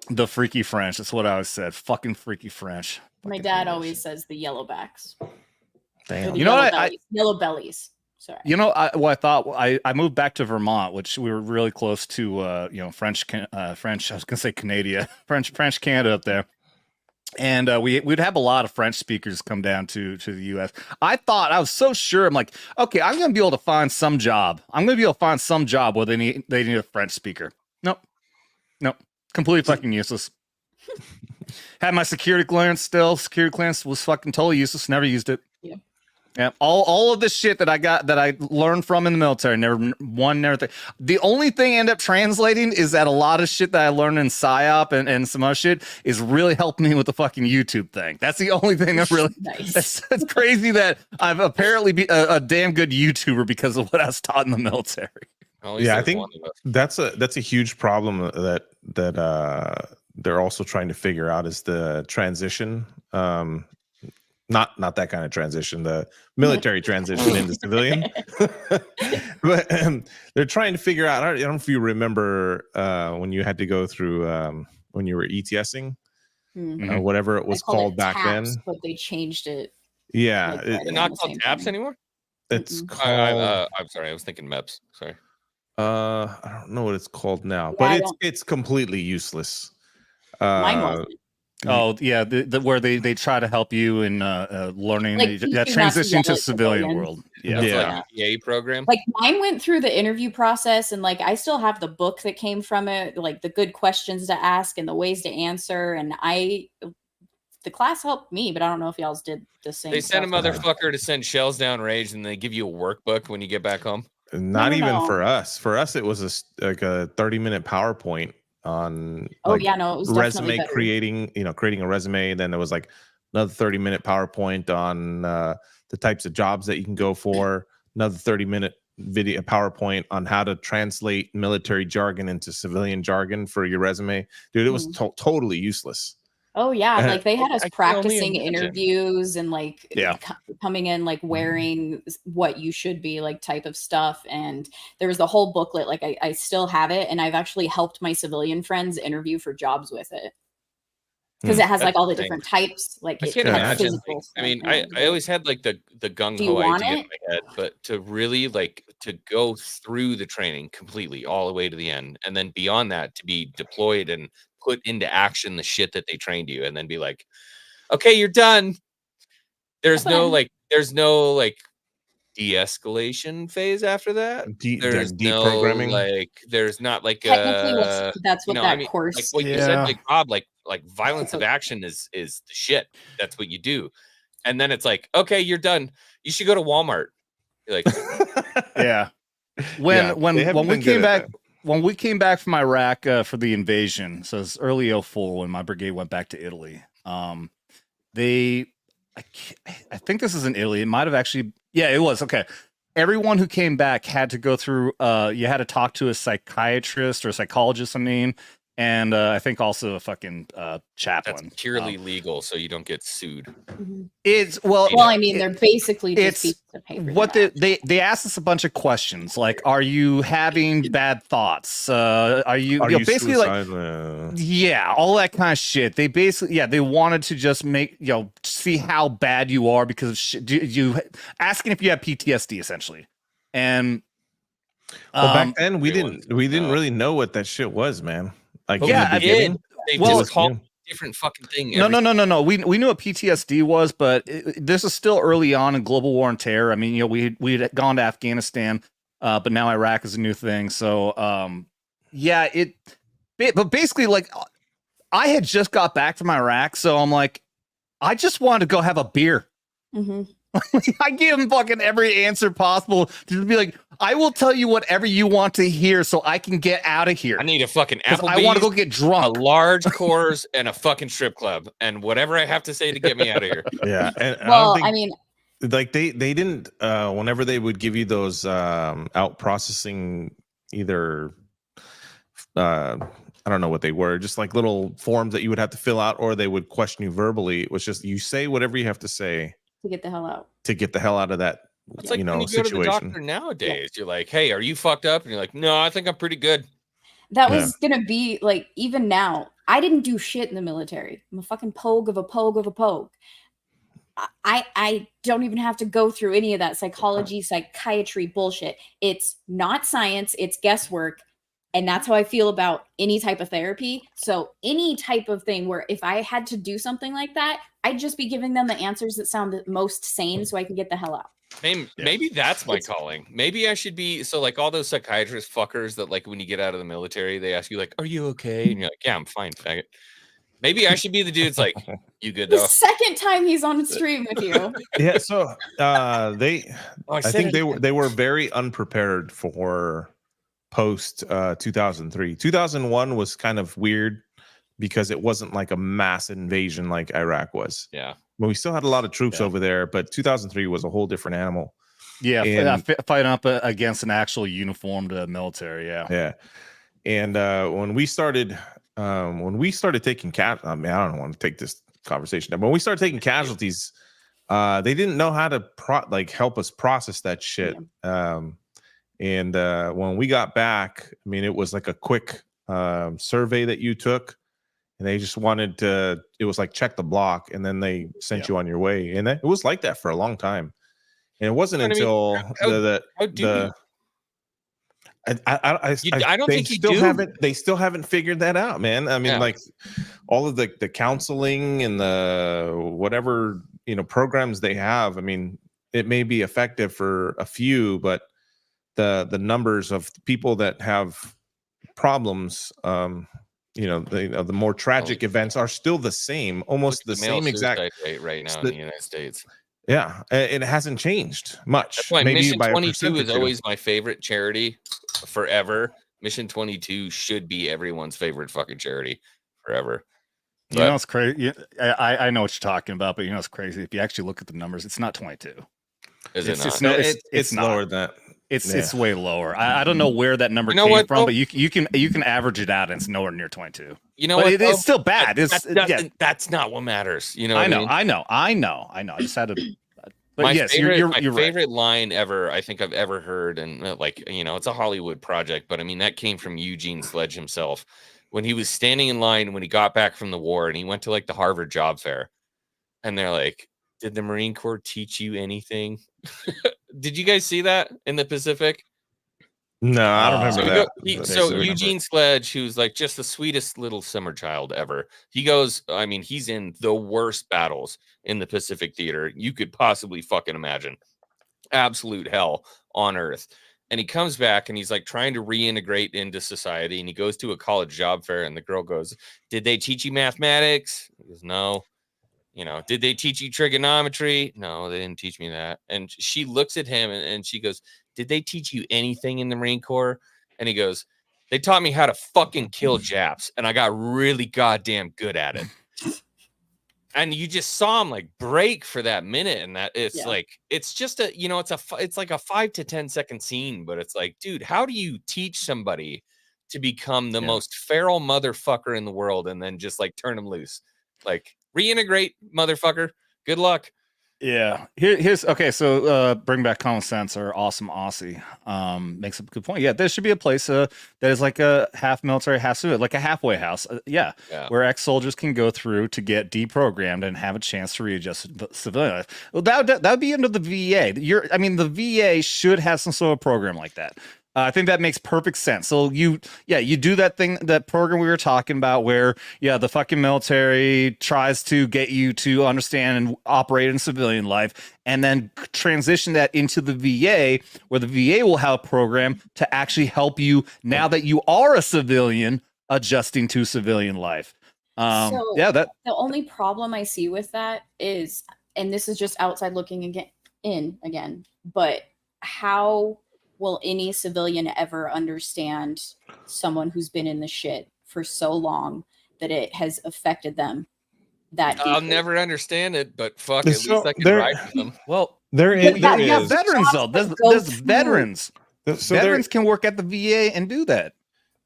The freaky French. That's what I always said. Fucking freaky French. My dad always says the yellowbacks. Damn. You know what? Yellow bellies. Sorry. You know, I thought I moved back to Vermont, which we were really close to. French. I was gonna say Canada, French Canada up there, and we'd have a lot of French speakers come down to the U.S. I was so sure. I'm like, okay, I'm gonna be able to find some job. I'm gonna be able to find some job where they need a French speaker. Nope. Completely fucking useless. Had my security clearance still. Security clearance was fucking totally useless. Never used it. Yeah. All of this shit that I learned from in the military, never. The only thing I end up translating is that a lot of shit that I learned in PSYOP and some other shit is really helping me with the fucking YouTube thing. That's the only thing that really. Nice. It's crazy that I've apparently been a damn good YouTuber because of what I was taught in the military. Yeah, I think that's a huge problem that they're also trying to figure out is the transition. Not that kind of transition, the military transition into civilian. But they're trying to figure out. I don't know if you remember when you had to go through when you were ETSing, whatever it was called back then. But they changed it. Yeah, like, it's not called TAPS anymore. It's called. I'm sorry, I was thinking MEPS. Sorry. I don't know what it's called now, but it's completely useless. Mine wasn't. Oh yeah, where they try to help you in learning Like, transition to like civilian world. Like an EA program. Like mine went through the interview process, and like I still have the book that came from it, like the good questions to ask and the ways to answer. And the class helped me, but I don't know if y'all's did the same. They send a motherfucker to send shells down range, and they give you a workbook when you get back home. Not even No. for us. For us, it was like a 30-minute PowerPoint on Oh yeah, no, it was definitely resume better. creating a resume. Then there was like another 30-minute PowerPoint on the types of jobs that you can go for. Another 30-minute video PowerPoint on how to translate military jargon into civilian jargon for your resume. Dude, it was totally useless. Oh yeah, like they had us I can only practicing imagine. interviews and like Yeah. coming in like wearing what you should be, like type of stuff. And there was the whole booklet. Like I still have it, and I've actually helped my civilian friends interview for jobs with it because it has like all the different types. Like I it can't had imagine. physical Like, I stuff mean, and I always had like the gung Do you ho want idea in it? my head, but to really like to go through the training completely all the way to the end, and then beyond that to be deployed and put into action the shit that they trained you, and then be like, okay, you're done. There's no like de-escalation phase after that. There's no deprogramming? like there's not like Technically, that's you what know, that I mean, course like what you is. said, like Bob, like violence of action is the shit. That's what you do. And then it's like, okay, you're done. You should go to Walmart. You're like, Yeah. When we came back from Iraq for the invasion, so it's early 2004 when my brigade went back to Italy. I think this is in Italy. It might have actually, yeah, it was. Okay. Everyone who came back had to go through, you had to talk to a psychiatrist or a psychologist, I mean, and I think also a fucking chaplain. that's purely legal, so you don't get sued. It's Well, I mean, they're basically just pieces of paper. what they asked us a bunch of questions like, are you having bad thoughts? Are you basically suicidal? like, yeah, all that kind of shit. They basically, they wanted to just make, see how bad you are because of shit. You asking if you have PTSD essentially. And well, back then we didn't really know what that shit was, man. Like, yeah, in the beginning, they just called different fucking thing. No. We knew what PTSD was, but this is still early on in global war and terror. I mean, we had gone to Afghanistan, but now Iraq is a new thing. So, but basically, like, I had just got back from Iraq, so I'm like, I just wanted to go have a beer. I gave him fucking every answer possible to be like, I will tell you whatever you want to hear so I can get out of here. I need a fucking Applebee's, I want to go get drunk. A large Coors and a fucking strip club and whatever I have to say to get me out of here. Yeah. And well, I mean, like they didn't whenever they would give you those out processing either I don't know what they were, just like little forms that you would have to fill out, or they would question you verbally. It was just you say whatever you have to say to get the hell out. To get the hell out of that, it's like when you go to the doctor nowadays. You're like, hey, are you fucked up? And you're like, no, I think I'm pretty good. That was gonna be like, even now, I didn't do shit in the military. I'm a fucking pogue of a pogue of a pogue. I don't even have to go through any of that psychiatry bullshit. It's not science, it's guesswork. And that's how I feel about any type of therapy. So any type of thing where if I had to do something like that, I'd just be giving them the answers that sound the most sane so I can get the hell out. Maybe that's my calling. Maybe I should be, so like all those psychiatrist fuckers that like when you get out of the military, they ask you like, are you okay? And you're like, yeah, I'm fine, faggot. Maybe I should be the dude's like, you good though? The second time he's on stream with you. Yeah, so I think they were very unprepared for post 2003. 2001 was kind of weird because it wasn't like a mass invasion like Iraq was. Yeah. But we still had a lot of troops over there, but 2003 was a whole different animal. Yeah, fighting up against an actual uniformed military. Yeah. And when we started taking I mean, I don't want to take this conversation down, but when we started taking casualties, they didn't know how to help us process that shit. And when we got back, I mean, it was like a quick survey that you took, and they just wanted to, it was like check the block, and then they sent you on your way. And it was like that for a long time. And it wasn't until I don't think they still haven't figured that out, man. I mean, like all of the counseling and the whatever, programs they have. I mean, it may be effective for a few, but the numbers of people that have problems, the more tragic events are still the same, almost the same exact rate right now in the United States. Yeah, it hasn't changed much. That's why Maybe Mission by a 22 percent or is two. always my favorite charity forever. Mission 22 should be everyone's favorite fucking charity forever. You know, it's crazy. I know what you're talking about, but you know, it's crazy. If you actually look at the numbers, it's not 22. Is it not? It's not. lower than that. It's way lower. I don't know where that number You know came what, from, though? but you can average it out, and it's nowhere near 22. You know but what? it's still bad. That's not what matters. You know, I what know, I mean? I know. I just had to. But My yes, favorite, you're my right. favorite line ever I think I've ever heard, and like, you know, it's a Hollywood project, but I mean that came from Eugene Sledge himself when he was standing in line when he got back from the war, and he went to like the Harvard Job Fair, and they're like, "Did the Marine Corps teach you anything?" Did you guys see that in the Pacific? No, I don't remember that. So Eugene Sledge, who's like just the sweetest little summer child ever, he goes, I mean, he's in the worst battles in the Pacific theater you could possibly fucking imagine. Absolute hell on earth. And he comes back and he's like trying to reintegrate into society. And he goes to a college job fair, and the girl goes, "Did they teach you mathematics?" He goes, "No." You know, "Did they teach you trigonometry?" "No, they didn't teach me that." And she looks at him and she goes, "Did they teach you anything in the Marine Corps?" And he goes, "They taught me how to fucking kill Japs, and I got really goddamn good at it." And you just saw him like break for that minute, and that it's like, it's just a, you know, it's like a 5 to 10 second scene, but it's like, dude, how do you teach somebody to become the most feral motherfucker in the world and then just like turn them loose? Like, reintegrate, motherfucker. Good luck. Yeah. Here's okay. So bring back common sense, or awesome Aussie makes a good point. Yeah, there should be a place that is like a half military, half civilian, like a halfway house. Where ex-soldiers can go through to get deprogrammed and have a chance to readjust to civilian life. Well, that would be under the VA. The VA should have some sort of program like that. I think that makes perfect sense. So you do that program we were talking about where, the fucking military tries to get you to understand and operate in civilian life, and then transition that into the VA, where the VA will have a program to actually help you now that you are a civilian adjusting to civilian life. The only problem I see with that is, and this is just outside looking again, but how will any civilian ever understand someone who's been in the shit for so long that it has affected them that deeply? I'll never understand it, but fuck, at least I can ride with them. Well, there is veterans though. There's veterans. So veterans can work at the VA and do that.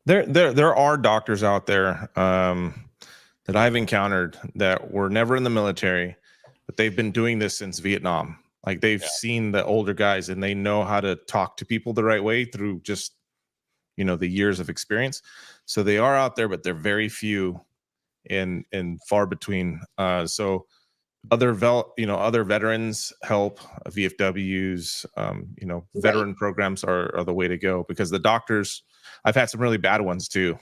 There are doctors out there that I've encountered that were never in the military, but they've been doing this since Vietnam. Like, they've seen the older guys, and they know how to talk to people the right way through just, the years of experience. So they are out there, but they're very few and far between. So other veterans help, VFWs, veteran programs are the way to go, because the doctors, I've had some really bad ones too.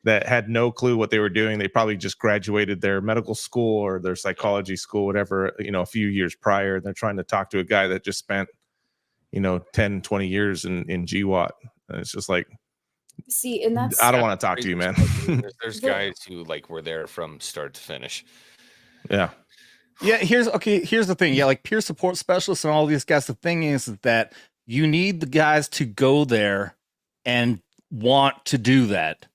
That had no clue what they were doing. They probably just graduated their medical school or their psychology school, whatever, a few years prior. They're trying to talk to a guy that just spent, 10, 20 years in GWAT. And it's just like, see, and that's, I don't want to talk to you, man. There's guys who like were there from start to finish. Yeah. Yeah. Here's the thing. Yeah. Like peer support specialists and all these guys. The thing is that you need the guys to go there and want to do that.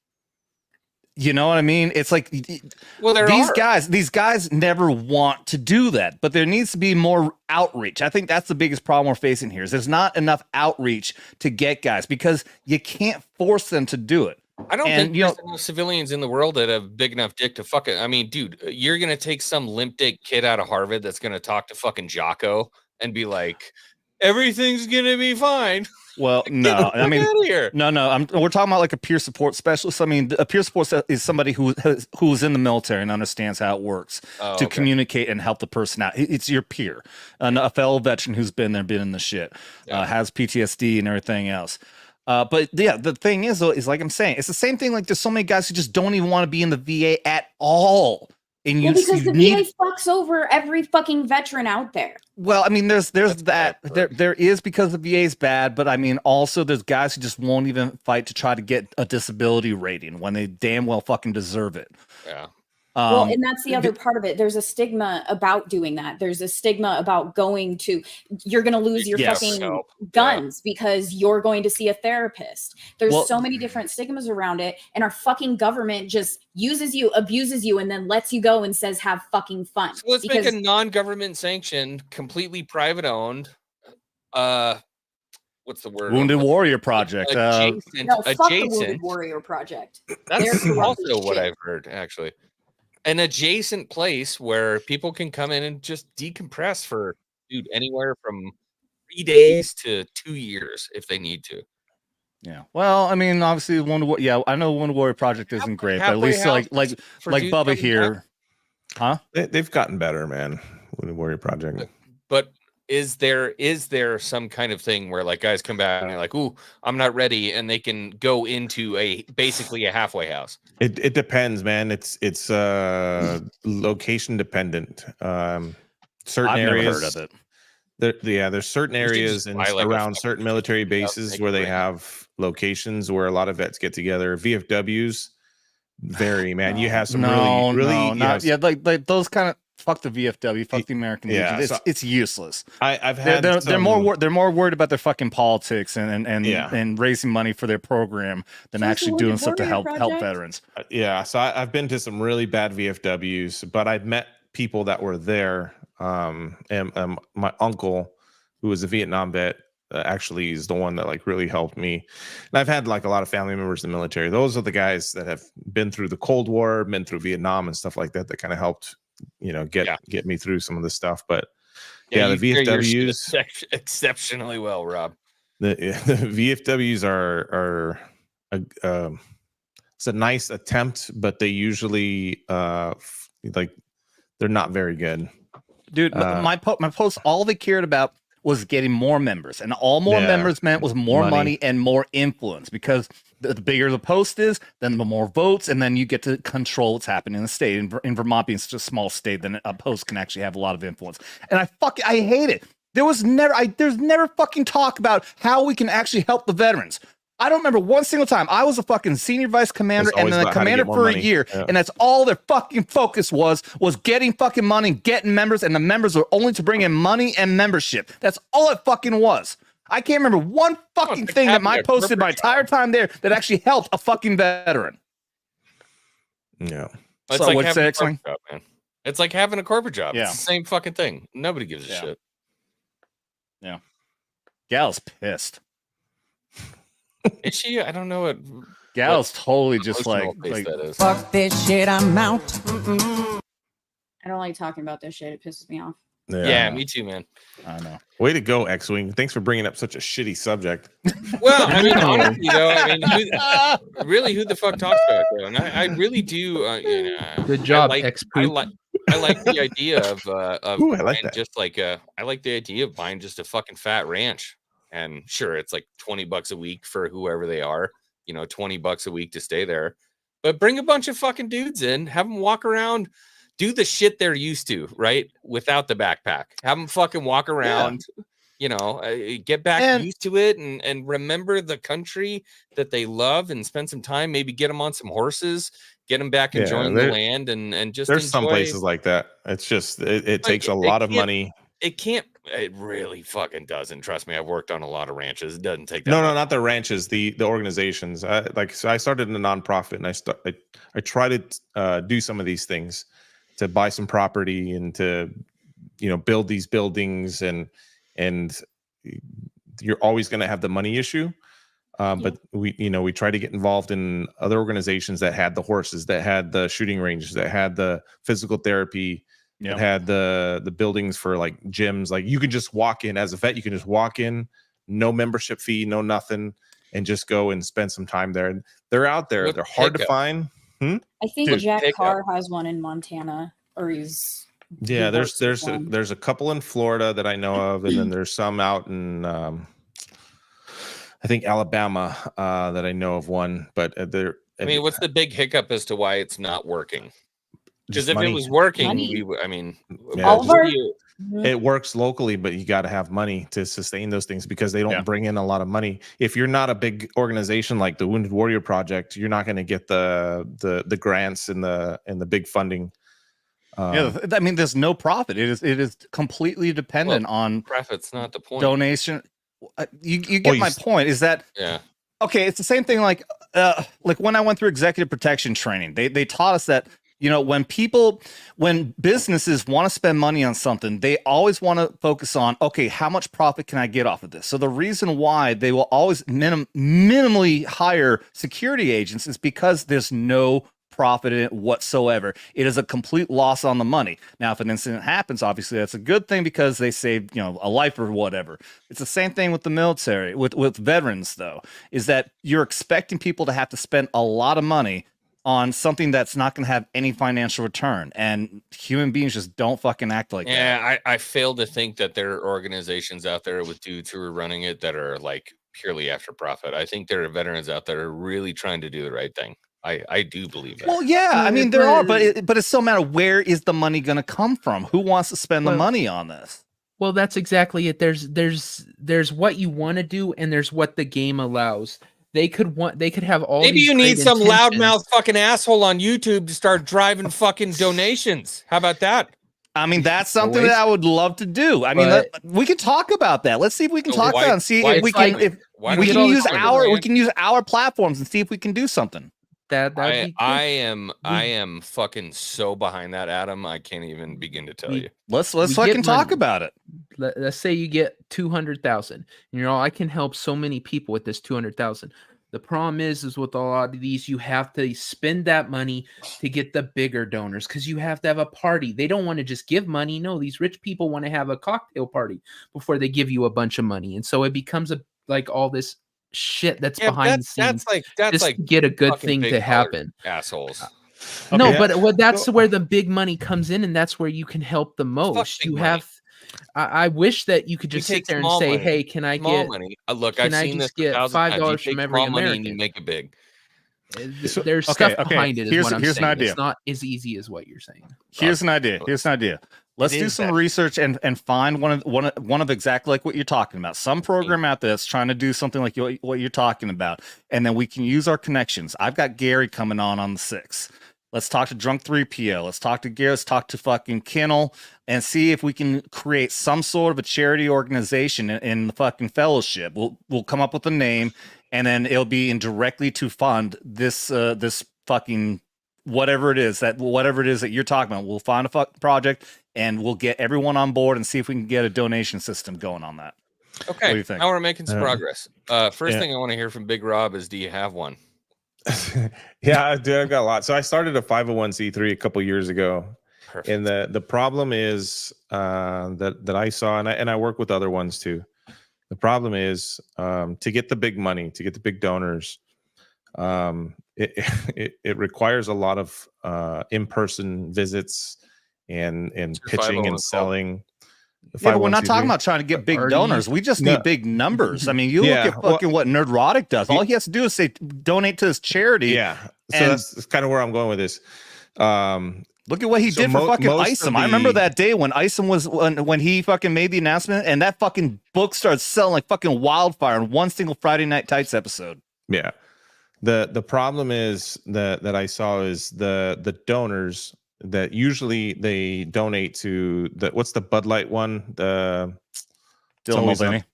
You know what I mean? It's like, these guys never want to do that, but there needs to be more outreach. I think that's the biggest problem we're facing here, is there's not enough outreach to get guys, because you can't force them to do it. I don't think there's enough civilians in the world that have big enough dick to fuck it. I mean, dude, you're going to take some limp dick kid out of Harvard that's going to talk to fucking Jocko and be like, everything's going to be fine. Well, no, I mean, here. no. We're talking about like a peer support specialist. I mean, a peer support is somebody who's in the military and understands how it works to communicate and help the person out. It's your peer, a fellow veteran who's been there, been in the shit, has PTSD and everything else. But yeah, the thing is, though, is like I'm saying, it's the same thing. Like, there's so many guys who just don't even want to be in the VA at all. And because the VA fucks over every fucking veteran out there. Well, I mean, there's that. There is, because the VA is bad, but I mean, also there's guys who just won't even fight to try to get a disability rating when they damn well fucking deserve it. Yeah. Well, and that's the other part of it. There's a stigma about doing that. There's a stigma about going to, you're going to lose your fucking guns because you're going to see a therapist. There's so many different stigmas around it. And our fucking government just uses you, abuses you, and then lets you go and says, have fucking fun. So let's make a non-government sanctioned, completely private owned, what's the word? Wounded Warrior Project. No, fuck the Wounded Warrior Project. That's also what I've heard, actually. An adjacent place where people can come in and just decompress for anywhere from 3 days to 2 years if they need to. Yeah. Well, I mean, obviously, I know Wounded Warrior Project isn't great, but at least like Bubba here, huh? They've gotten better, man. Wounded Warrior Project. But is there some kind of thing where like guys come back and they're like, "Ooh, I'm not ready," and they can go into basically a halfway house? It depends, man. It's location dependent. Certain I've areas. Never heard of it. There's certain areas and around certain military bases where they have locations where a lot of vets get together. VFWs vary, man. You have some like those kind of. Fuck the VFW, fuck the American Legion. It's useless. They're more worried about their fucking politics and raising money for their program than actually doing stuff to help veterans. So I've been to some really bad VFWs, but I've met people that were there. And my uncle, who was a Vietnam vet, actually is the one that like really helped me. And I've had like a lot of family members in the military. Those are the guys that have been through the Cold War, been through Vietnam and stuff like that kind of helped. Get me through some of this stuff, but the VFWs exceptionally well, Rob. The VFWs are it's a nice attempt, but they usually they're not very good, dude. My post, all they cared about was getting more members, and all more members meant was more money and more influence, because the bigger the post is, then the more votes, and then you get to control what's happening in the state. In Vermont being such a small state, then a post can actually have a lot of influence. And I hate it. There's never fucking talk about how we can actually help the veterans. I don't remember one single time. I was a fucking senior vice commander and then a commander for a year, and that's all their fucking focus was getting fucking money, getting members, and the members were only to bring in money and membership. That's all it fucking was. I can't remember one fucking thing that I posted my entire time there that actually helped a fucking veteran. Yeah. It's like having a corporate job, man. It's like having a corporate job. Yeah. It's the same fucking thing. Nobody gives a shit. Yeah. Gal's pissed. Is she? I don't know what. Gal's totally just like that is. Fuck this shit, I'm out. I don't like talking about this shit. It pisses me off. Yeah, me too, man. I know. Way to go, XWing. Thanks for bringing up such a shitty subject. Well, I mean, honestly, though, who the fuck talks about it, though? And I really do. Good job, I like the idea of I like the idea of buying just a fucking fat ranch. And sure, it's like $20 a week for whoever they are, $20 a week to stay there. But bring a bunch of fucking dudes in, have them walk around, do the shit they're used to, right? Without the backpack. Have them fucking walk around, get back used to it and remember the country that they love and spend some time, maybe get them on some horses, get them back enjoying the land and just there's some places like that. It's just, it takes a lot of money. It really fucking doesn't. Trust me, I've worked on a lot of ranches. It doesn't take that. No, not the ranches, the organizations. So I started in a nonprofit, and I try to do some of these things to buy some property and to build these buildings, and you're always going to have the money issue. But we try to get involved in other organizations that had the horses, that had the shooting ranges, that had the physical therapy. It had the buildings for like gyms. Like you can just walk in as a vet. You can just walk in, no membership fee, no nothing, and just go and spend some time there. And they're out there. They're hard to find. I think Jack Carr has one in Montana, or he's. Yeah, there's a couple in Florida that I know of, and then there's some out in I think Alabama that I know of one. But what's the big hiccup as to why it's not working? Because if money. it was working, Money. Yeah, Mm-hmm. it works locally, but you got to have money to sustain those things because they don't bring in a lot of money. If you're not a big organization like the Wounded Warrior Project, you're not going to get the grants and the big funding. I mean, there's no profit. It is completely dependent on profit's not the point. Donation. You get my point. Is that okay? It's the same thing like when I went through executive protection training, they taught us that, you know, when businesses want to spend money on something, they always want to focus on, okay, how much profit can I get off of this? So the reason why they will always minimally hire security agents is because there's no profit in it whatsoever. It is a complete loss on the money. Now, if an incident happens, obviously that's a good thing because they saved, you know, a life or whatever. It's the same thing with the military, with veterans though, is that you're expecting people to have to spend a lot of money on something that's not going to have any financial return, and human beings just don't fucking act like that. Yeah, I fail to think that there are organizations out there with dudes who are running it that are like purely after profit. I think there are veterans out there who are really trying to do the right thing. I do believe that. Well, yeah, I mean there are, but it's still a matter of where is the money going to come from? Who wants to spend the money on this? Well, that's exactly it. There's what you want to do, and there's what the game allows. They could have all. Maybe these you need great some intentions. loudmouth fucking asshole on YouTube to start driving fucking donations. How about that? I mean, that's something that I would love to do. I mean, we can talk about that. Let's see if we can talk about it and see if we can use our platforms and see if we can do something. I am fucking so behind that, Adam. I can't even begin to tell you. Let's fucking talk about it. Let's say you get 200,000. You know, I can help so many people with this 200,000. The problem is with a lot of these, you have to spend that money to get the bigger donors because you have to have a party. They don't want to just give money. No, these rich people want to have a cocktail party before they give you a bunch of money, and so it becomes like all this shit that's behind the scenes. That's like to get a good thing to happen. Assholes. No, but that's where the big money comes in, and that's where you can help the most. You have. I wish that you could just sit there and say, money. "Hey, can I small get money? Look, can I've I seen just this get $5 from every money American?" and you make it big. There's stuff behind it. Is what I'm saying. An idea. It's not as easy as what you're saying. Here's an idea. Let's do some research and find one of exactly like what you're talking about. Some program out there that's trying to do something like what you're talking about, and then we can use our connections. I've got Gary coming on the 6th. Let's talk to Drunk 3PO. Let's talk to Gary. Let's talk to fucking Kennel and see if we can create some sort of a charity organization in the fucking fellowship. We'll come up with a name, and then it'll be indirectly to fund this fucking whatever it is that you're talking about. We'll find a fucking project and we'll get everyone on board and see if we can get a donation system going on that. Okay, what do you think? Now we're making some progress. First thing I want to hear from Big Rob is, do you have one? Yeah, I do. I've got a lot. So I started a 501c3 a couple years ago. Perfect. And the problem is that I saw, and I work with other ones too. The problem is to get the big money, to get the big donors, it requires a lot of in-person visits and pitching and selling. Yeah, but we're not talking about trying to get big donors. We just need big numbers. I mean, you look at fucking what Nerdrotic does. All he has to do is say donate to his charity. Yeah. So that's kind of where I'm going with this. Look at what he did for fucking Isom. I remember that day when Isom was when he fucking made the announcement, and that fucking book started selling like fucking wildfire in one single Friday Night Tights episode. Yeah. The problem is that I saw is the donors that usually they donate to what's the Bud Light one? The water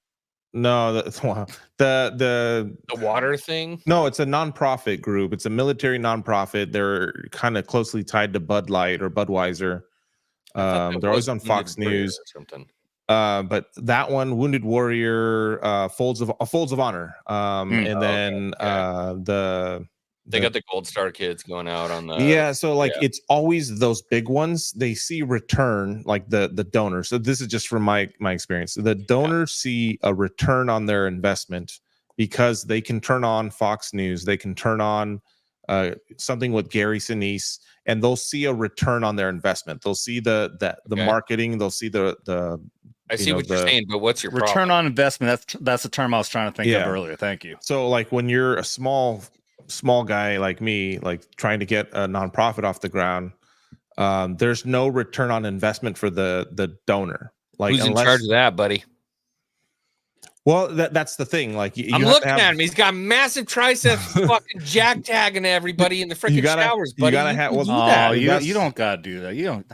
thing. No, it's a nonprofit group. It's a military nonprofit. They're kind of closely tied to Bud Light or Budweiser. They're always on Fox News or something. But that one, Wounded Warrior, Folds of Honor, and then they got the Gold Star kids going out on the so it's always those big ones. They see return, like the donor. So this is just from my experience. The donors see a return on their investment because they can turn on Fox News, they can turn on something with Gary Sinise, and they'll see a return on their investment. They'll see the marketing, they'll see the I see what you're saying, but what's your return on investment? That's the term I was trying to think of earlier. Thank you. So like when you're a small guy like me, like trying to get a nonprofit off the ground, there's no return on investment for the donor. Like, who's in charge of that, buddy? Well, that's the thing. Like, I'm looking at him. He's got massive triceps, fucking jack tagging everybody in the freaking showers, buddy. You gotta have. Well, you don't gotta do that. You don't.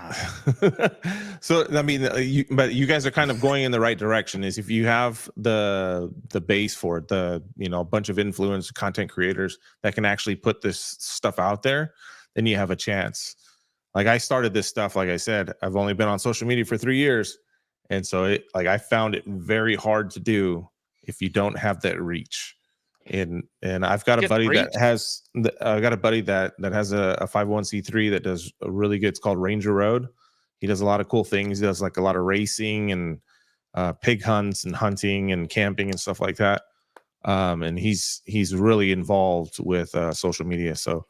So I mean, but you guys are kind of going in the right direction. Is if you have the base for it, a bunch of influencers, content creators that can actually put this stuff out there, then you have a chance. Like, I started this stuff. Like I said, I've only been on social media for 3 years. And so I found it very hard to do if you don't have that reach. And I've got a buddy that has a 501c3 that does a really good. It's called Ranger Road. He does a lot of cool things. He does like a lot of racing and pig hunts and hunting and camping and stuff like that. And he's really involved with social media. So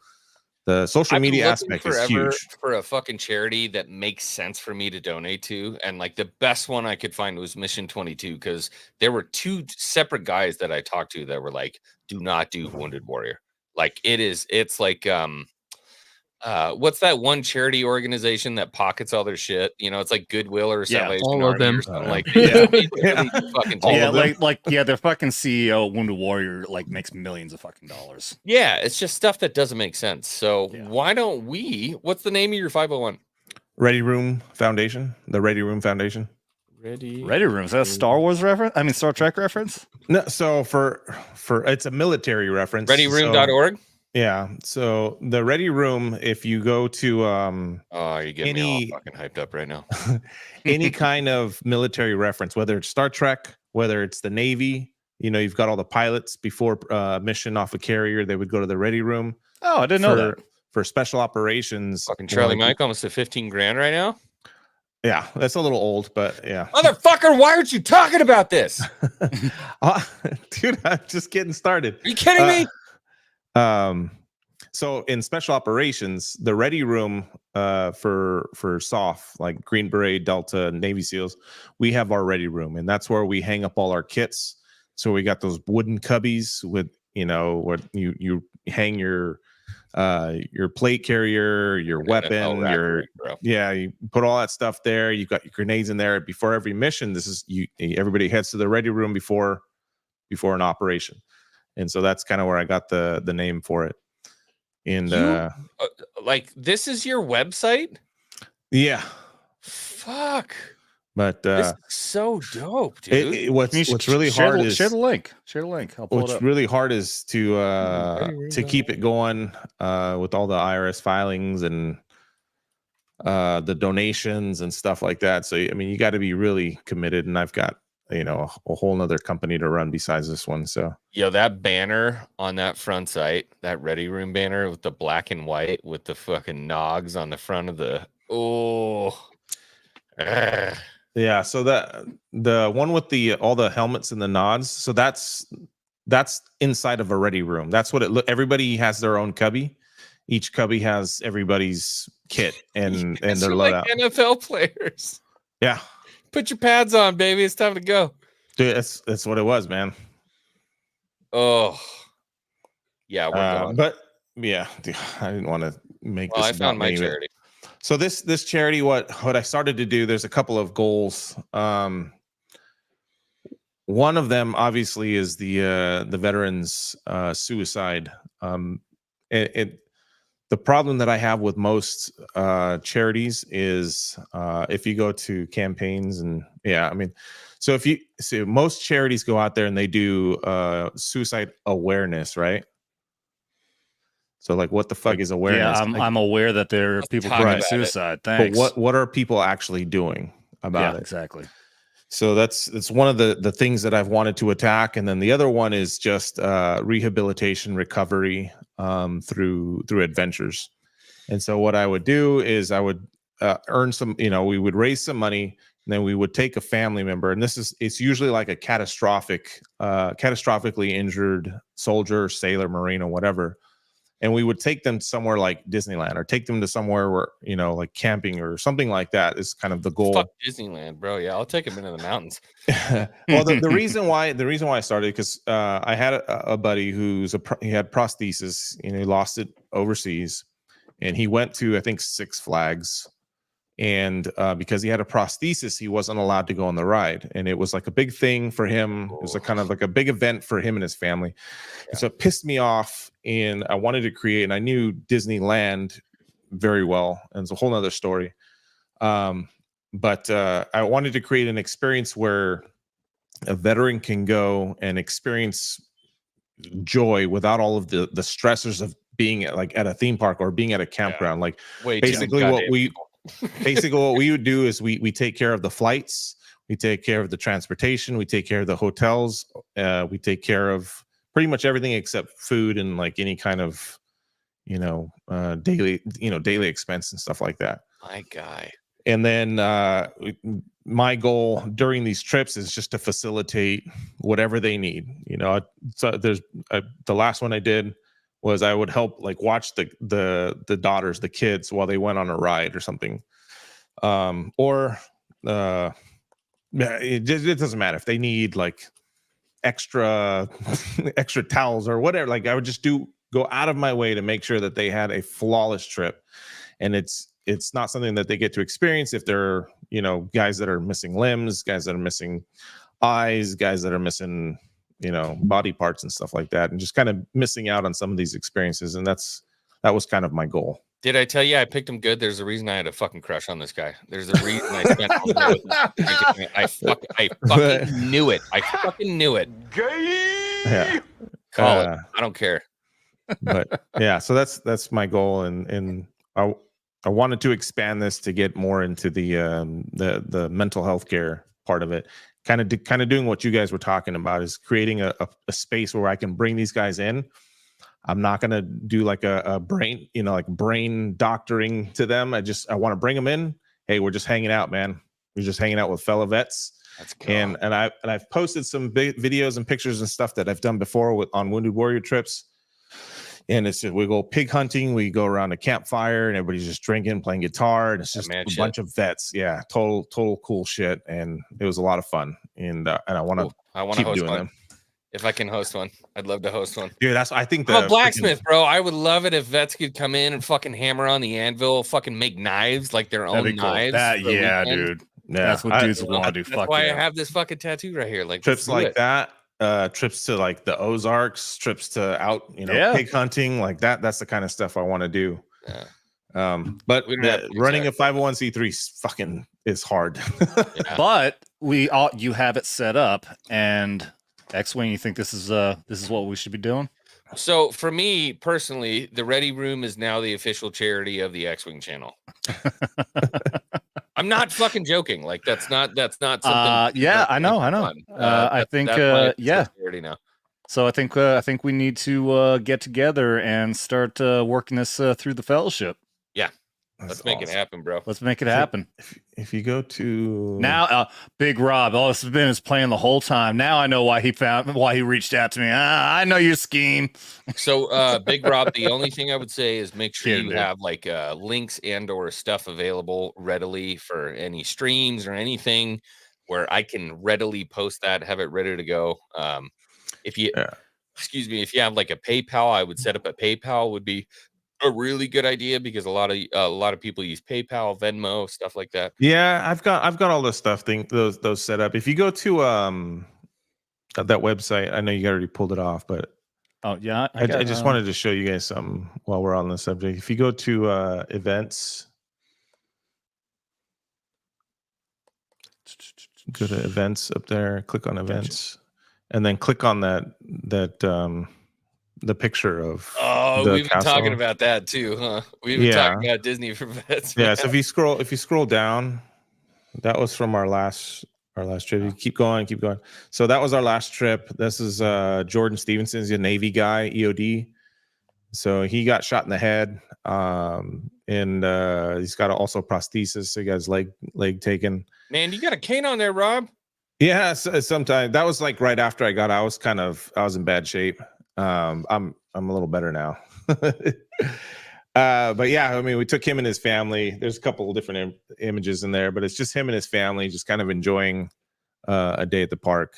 the social media aspect is huge. For a fucking charity that makes sense for me to donate to, and like the best one I could find was Mission 22, because there were 2 separate guys that I talked to that were like, "Do not do Wounded Warrior." Like, it's like what's that one charity organization that pockets all their shit? It's like Goodwill or Salvation all of Army them. or something like their fucking CEO Wounded Warrior like makes millions of fucking dollars. Yeah, it's just stuff that doesn't make sense. So why don't we? What's the name of your 501? Ready Room Foundation. The Ready Room Foundation. Ready Room. Is that a Star Wars reference? I mean, Star Trek reference? No. So for it's a military reference. ReadyRoom.org. Yeah. So the Ready Room, if you go to you're getting me all fucking hyped up right now. Any kind of military reference, whether it's Star Trek, whether it's the Navy, you've got all the pilots before mission off a carrier, they would go to the Ready Room. Oh, I didn't know that. For special operations. Fucking Charlie Mike almost at 15 grand right now. Yeah, that's a little old, but yeah. Motherfucker, why aren't you talking about this? Dude, I'm just getting started. Are you kidding me? So in special operations, the Ready Room for SOF, like Green Beret, Delta, Navy SEALs, we have our Ready Room, and that's where we hang up all our kits. So we got those wooden cubbies with what you hang your plate carrier, your weapon, you put all that stuff there. You've got your grenades in there. Before every mission, everybody heads to the Ready Room before an operation. And so that's kind of where I got the name for it. And like, this is your website? Yeah. Fuck. But this is so dope, dude. What's really hard is share the link. Share the link. I'll pull it up. What's really hard is to keep it going with all the IRS filings and the donations and stuff like that. So I mean, you got to be really committed, and I've got a whole nother company to run besides this one. So that banner on that front site, that Ready Room banner with the black and white with the fucking nogs on the front of the yeah. So the one with all the helmets and the nods. So that's inside of a Ready Room. That's what everybody has their own cubby. Each cubby has everybody's kit and their loadout. Like NFL players. Yeah. Put your pads on, baby. It's time to go. Dude, that's what it was, man. Oh, yeah. We're going. But yeah, dude, I didn't want to make this. I found my charity. So this charity, what I started to do, there's a couple of goals. One of them, obviously, is the veterans suicide. The problem that I have with most charities is if you go to campaigns and so if you see, most charities go out there and they do suicide awareness, right? So like, what the fuck is awareness? Yeah, I'm aware that there are people committing suicide. Thanks. But what are people actually doing about it? Exactly. So that's one of the things that I've wanted to attack, and then the other one is just rehabilitation, recovery through adventures. And so what I would do is I would earn some, we would raise some money, and then we would take a family member, and it's usually like a catastrophically injured soldier, sailor, Marine, or whatever. And we would take them somewhere like Disneyland, or take them to somewhere where, like camping or something like that is kind of the goal. Fuck Disneyland, bro. Yeah, I'll take them into the mountains. Well, the reason why I started, because I had a buddy he had prosthesis, he lost it overseas, and he went to, I think, Six Flags. And because he had a prosthesis, he wasn't allowed to go on the ride. And it was like a big thing for him. It was a kind of like a big event for him and his family. And so it pissed me off. And I wanted to create, and I knew Disneyland very well. And it's a whole nother story. But I wanted to create an experience where a veteran can go and experience joy without all of the stressors of being at a theme park or being at a campground. Like basically what we would do is we take care of the flights, we take care of the transportation, we take care of the hotels, we take care of pretty much everything except food and like any kind of daily expense and stuff like that. My guy. And then my goal during these trips is just to facilitate whatever they need. So there's the last one I did was I would help like watch the daughters, the kids, while they went on a ride or something. It doesn't matter if they need like extra towels or whatever. Like I would just go out of my way to make sure that they had a flawless trip. And it's not something that they get to experience if they're, guys that are missing limbs, guys that are missing eyes, guys that are missing, body parts and stuff like that, and just kind of missing out on some of these experiences. And that was kind of my goal. Did I tell you I picked him good? There's a reason I had a fucking crush on this guy. There's a reason I spent all day with him. I fucking knew it. I fucking knew it. Yeah. Call it. I don't care. But yeah, so that's my goal, and I wanted to expand this to get more into the mental health care part of it. Kind of doing what you guys were talking about, is creating a space where I can bring these guys in. I'm not going to do like a brain, brain doctoring to them. I want to bring them in. Hey, we're just hanging out, man. We're just hanging out with fellow vets. That's cool. And I've posted some videos and pictures and stuff that I've done before on Wounded Warrior trips. And it's just, we go pig hunting, we go around a campfire, and everybody's just drinking, playing guitar, and it's just a bunch of vets. Yeah, total cool shit, and it was a lot of fun. And I want to keep doing them. If I can host one, I'd love to host one. Dude, I think I'm a blacksmith, bro. I would love it if vets could come in and fucking hammer on the anvil, fucking make knives, like their own knives. Dude. Yeah, that's what dudes want to do. That's why I have this fucking tattoo right here. Like trips like that. Trips to like the Ozarks, trips to out, pig hunting, like that. That's the kind of stuff I want to do. Yeah. But running a 501c3 is hard. Yeah. But you have it set up, and XWing, you think this is what we should be doing? So for me personally, the Ready Room is now the official charity of the XWing channel. I'm not fucking joking. Like that's not something. Yeah, I know. I think charity now. So I think we need to get together and start working this through the fellowship. Yeah. Let's make it happen, bro. Let's make it happen. If you go to now, Big Rob, all this has been his plan the whole time. Now I know why he reached out to me. I know your scheme. So, Big Rob, the only thing I would say is make sure you have like links and or stuff available readily for any streams or anything where I can readily post that, have it ready to go. If you have like a PayPal, I would set up a PayPal would be a really good idea, because a lot of people use PayPal, Venmo, stuff like that. Yeah, I've got all this stuff those set up. If you go to that website, I know you already pulled it off, but I just wanted to show you guys something while we're on the subject. If you go to events, go to events up there, click on events, and then click on that the picture of we've been talking about that too, huh? We've been talking about Disney for vets. Yeah, so if you scroll down, that was from our last trip. You keep going. So that was our last trip. This is Jordan Stevenson's a Navy guy, EOD. So he got shot in the head, and he's got also prosthesis. So he got his leg taken. Man, you got a cane on there, Rob. Yeah, sometimes that was like right after I was in bad shape. I'm a little better now. But yeah, I mean, we took him and his family. There's a couple of different images in there, but it's just him and his family just kind of enjoying a day at the park.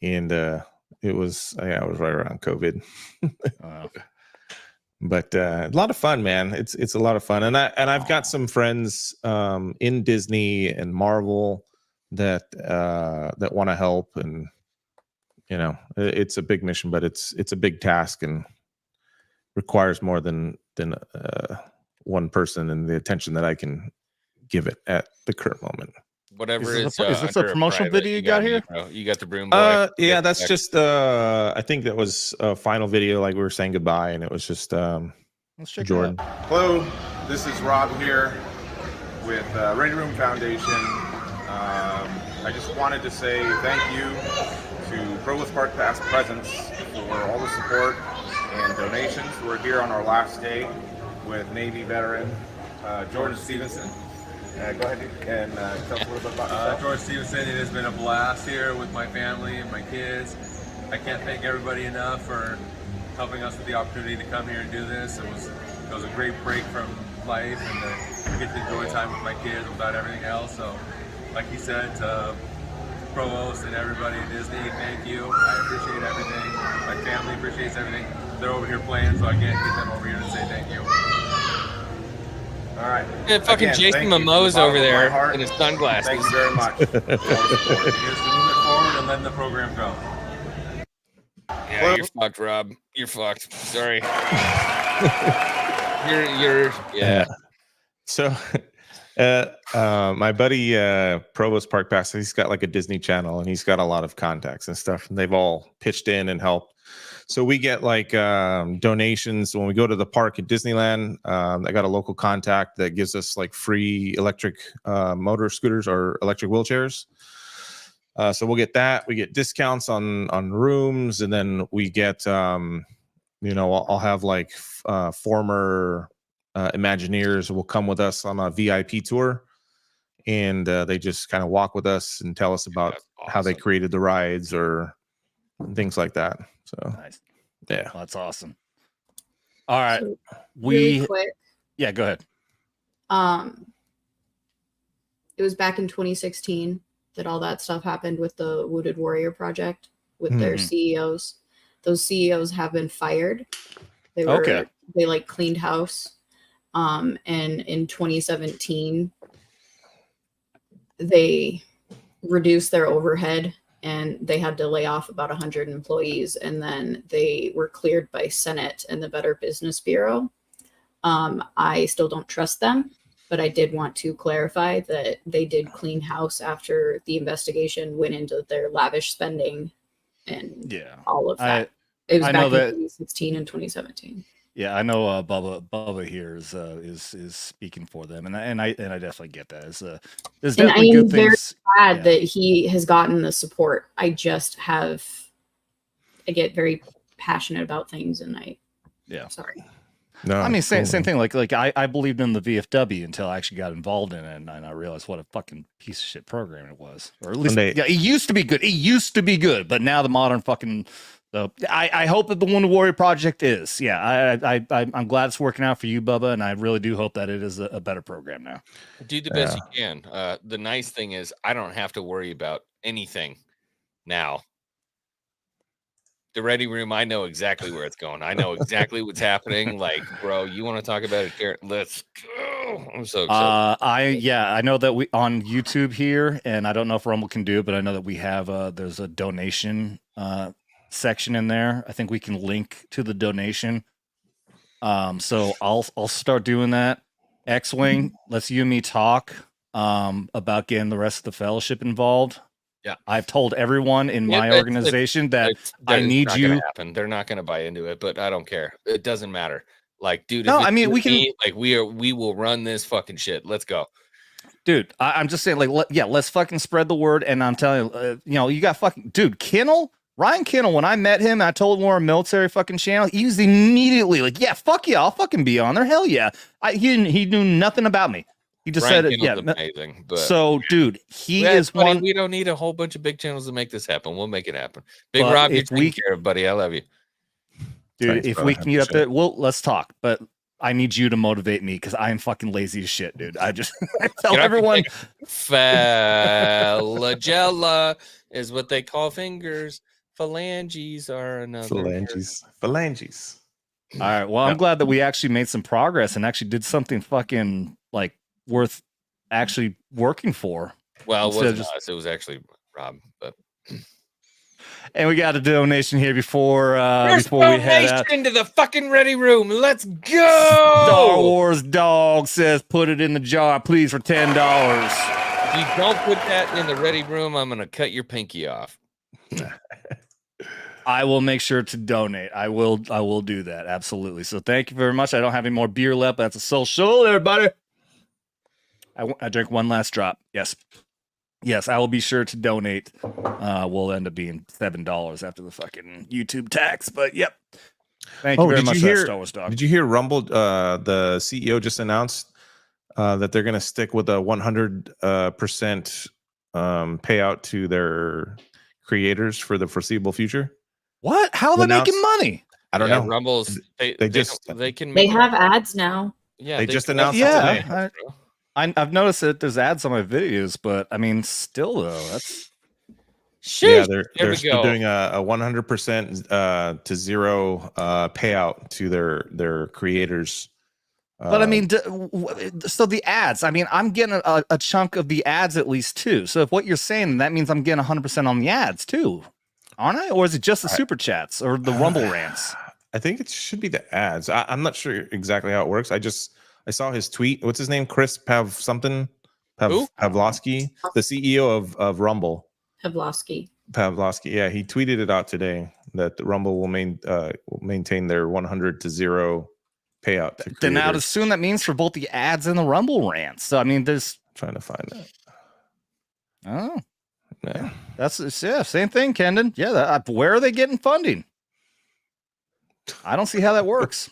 And I was right around COVID. But a lot of fun, man. It's a lot of fun, and I've got some friends in Disney and Marvel that want to help, and it's a big mission, but it's a big task and requires more than one person and the attention that I can give it at the current moment. Whatever is this a promotional video you got here? You got the broom boy. Yeah, that's just I think that was a final video, like we were saying goodbye, and it was just let's check Jordan. it out. Hello, this is Rob here with Ready Room Foundation. I just wanted to say thank you to Provost Park past presence for all the support and donations. We're here on our last day with Navy veteran Jordan Stevenson. Go ahead and tell us a little bit about yourself. George Stevenson, it has been a blast here with my family and my kids. I can't thank everybody enough for helping us with the opportunity to come here and do this. It was a great break from life and to get to enjoy time with my kids without everything else. So, like he said, to Provost and everybody at Disney, thank you. I appreciate everything. My family appreciates everything. They're over here playing, so I can't get them over here to say thank you. All right. Yeah, fucking Again, Jason thank you Momoa's from the over bottom of my there heart. in his sunglasses. Thank you very much. Here's to move it forward and letting the program go. Yeah, you're fucked, Rob. You're fucked. Sorry. you're yeah. So my buddy Provost Park Pass, he's got like a Disney channel and he's got a lot of contacts and stuff, and they've all pitched in and helped. So we get like donations when we go to the park at Disneyland. I got a local contact that gives us like free electric motor scooters or electric wheelchairs. So we'll get that. We get discounts on rooms, and then we get I'll have like former Imagineers will come with us on a VIP tour, and they just kind of walk with us and tell us about how they created the rides or things like that. So nice. Yeah, well, that's awesome. All right, So, really quick, yeah, go ahead. It was back in 2016 that all that stuff happened with the Wounded Warrior Project with their CEOs. Those CEOs have been fired. They were they like cleaned house. And in 2017, they reduced their overhead and they had to lay off about 100 employees. And then they were cleared by Senate and the Better Business Bureau. I still don't trust them, but I did want to clarify that they did clean house after the investigation went into their lavish spending and all of that. It was back in 2016 and 2017. Yeah, I know Bubba here is speaking for them, and I definitely get that. There's definitely good things. And I am very glad that he has gotten the support. I get very passionate about things, and sorry. No, I mean, same thing. Like I believed in the VFW until I actually got involved in it, and I realized what a fucking piece of shit program it was. Or at least it used to be good. It used to be good, but now the modern fucking. So I hope that the Wounded Warrior Project is. Yeah, I'm glad it's working out for you, Bubba, and I really do hope that it is a better program now. Do the best you can. The nice thing is I don't have to worry about anything now. The Ready Room, I know exactly where it's going. I know exactly what's happening. Like, bro, you want to talk about it? Let's go. I'm so excited. I know that we on YouTube here, and I don't know if Rumble can do it, but I know that we have there's a donation section in there. I think we can link to the donation. So I'll start doing that. XWing, let's you and me talk about getting the rest of the fellowship involved. Yeah, I've told everyone in my organization that I need you. They're not going to buy into it, but I don't care. It doesn't matter. Like, dude, no, I mean we can. We will run this fucking shit. Let's go, dude. I'm just saying, let's fucking spread the word. And I'm telling you, you got fucking dude Ryan Kennel. When I met him, I told him we're a military fucking channel. He was immediately like, yeah, fuck yeah, I'll fucking be on there. Hell yeah. He knew nothing about me. He just said it. Yeah, amazing. But so, dude, is one. We don't need a whole bunch of big channels to make this happen. We'll make it happen. Big Rob, you're taking care of, buddy. I love you, dude. Thanks, if bro. we can get up there, let's talk. But I need you to motivate me because I am fucking lazy as shit, dude. I just tell everyone. Flagella is what they call fingers. Phalanges are another. Phalanges. All right. Well, I'm glad that we actually made some progress and actually did something fucking like worth actually working for. Well, it Instead of wasn't us. It was actually Rob. But and we got a donation here before we head out. into the fucking ready room. Let's go. Star Wars Dog says, "Put it in the jar, please, for $10." If you don't put that in the ready room, I'm gonna cut your pinky off. I will make sure to donate. I will do that. Absolutely. So thank you very much. I don't have any more beer left. That's a social, everybody. I drink one last drop. Yes. Yes, I will be sure to donate. Will end up being $7 after the fucking YouTube tax. But yep. Thank you very much for that, Star Wars Dog. Did you hear Rumble? The CEO just announced that they're going to stick with a 100% payout to their creators for the foreseeable future. What? How are they making money? I don't know. Rumbles. They can. They have ads now. Yeah, they just announced it today. I've noticed that there's ads on my videos, but I mean, still though, that's yeah. They're doing a 100% to zero payout to their creators. But I mean, so the ads. I mean, I'm getting a chunk of the ads at least too. So if what you're saying, that means I'm getting 100% on the ads too, aren't I? Or is it just the super chats or the Rumble rants? I think it should be the ads. I'm not sure exactly how it works. I saw his tweet. What's his name? Chris Pavlosky, the CEO of Rumble. Pavlosky. Yeah, he tweeted it out today that the Rumble will maintain their 100 to 0 payout. To then I would assume that means for both the ads and the Rumble rants. So I mean, there's trying to find that. Oh, yeah, same thing, Kendon. Yeah, where are they getting funding? I don't see how that works.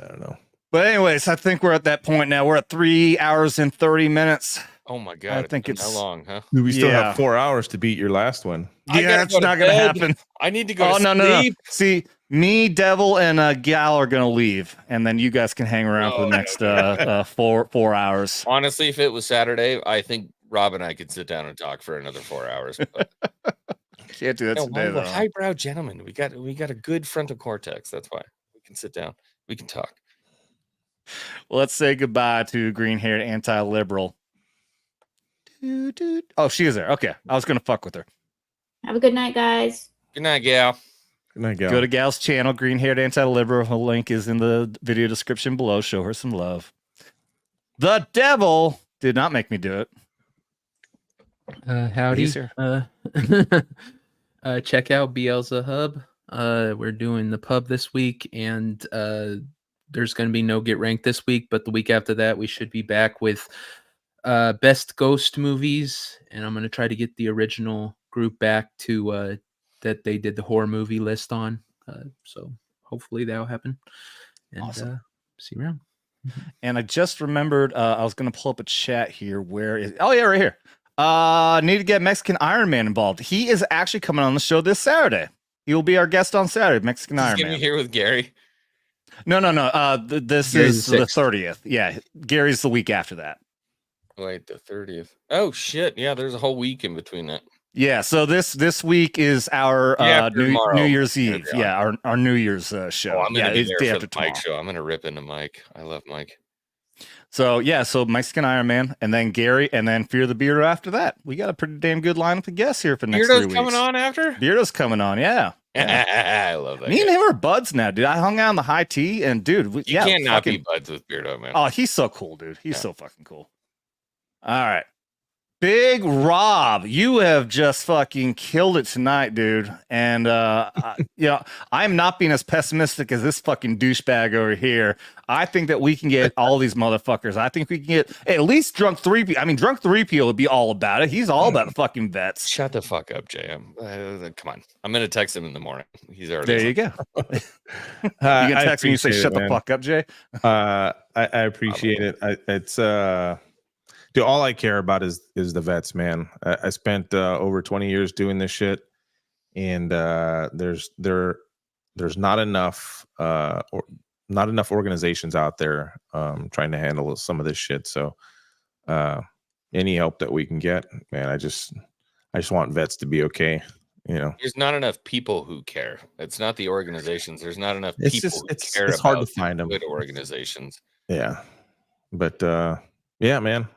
I don't know. But anyways, I think we're at that point now. We're at 3 hours and 30 minutes. Oh my god! I think it's how long, huh? We still have 4 hours to beat your last one. Yeah, it's not going to happen. I need to go. Oh, to no. sleep. See, me, Devil, and Gal are going to leave, and then you guys can hang around for the next 4 hours. Honestly, if it was Saturday, I think Rob and I could sit down and talk for another 4 hours. But can't do that today, though. We're highbrow gentlemen. We got a good frontal cortex. That's why we can sit down. We can talk. Well, let's say goodbye to green-haired anti-liberal. Oh, she is there. Okay, I was going to fuck with her. Have a good night, guys. Good night, Gal. Good night, Gal. Go to Gal's channel, green-haired anti-liberal. Her link is in the video description below. Show her some love. The devil did not make me do it. Howdy. He's here. Check out Bielsa Hub. We're doing the pub this week, and there's going to be no Get Ranked this week, but the week after that, we should be back with best ghost movies, and I'm going to try to get the original group back to that they did the horror movie list on. So hopefully that'll happen. And, awesome. See you around. And I just remembered I was going to pull up a chat here. Where is? Oh yeah, right here. Need to get Mexican Iron Man involved. He is actually coming on the show this Saturday. He will be our guest on Saturday. Mexican Iron Man. Here with Gary. No. This Gary's is the 30th. Yeah, Gary's the week after that. Wait, the 30th. Oh shit! Yeah, there's a whole week in between that. Yeah, so this week is our New Year's Eve. Yeah, our New Year's show. Oh, I'm gonna it's be day there after for the Mike tomorrow. show. I'm gonna rip into Mike. I love Mike. So yeah, so Mexican Iron Man, and then Gary, and then Fear the Beardo after that. We got a pretty damn good lineup of guests here for the next 3 weeks. Coming on after? Beardo's coming on, yeah. I love that. Me and him are buds now, dude. I hung out in the high tea, and dude, You can't not be buds with Beardo, man. Oh, he's so cool, dude. He's so fucking cool. All right. Big Rob, you have just fucking killed it tonight, dude. And I'm not being as pessimistic as this fucking douchebag over here. I think that we can get all these motherfuckers. I think we can get at least Drunk 3P. I mean, Drunk 3P would be all about it. He's all about fucking vets. Shut the fuck up, JM. Come on. I'm gonna text him in the morning. He's already there. You go. You can text me and say, "Shut the fuck up, Jay." I appreciate it. It's dude, all I care about is the vets, man. I spent over 20 years doing this shit, and there's not enough organizations out there trying to handle some of this shit. So any help that we can get, man, I just want vets to be okay. You know, there's not enough people who care. It's not the organizations. There's not enough it's people just who it's care it's hard to about find them. good organizations. Yeah, but yeah, man,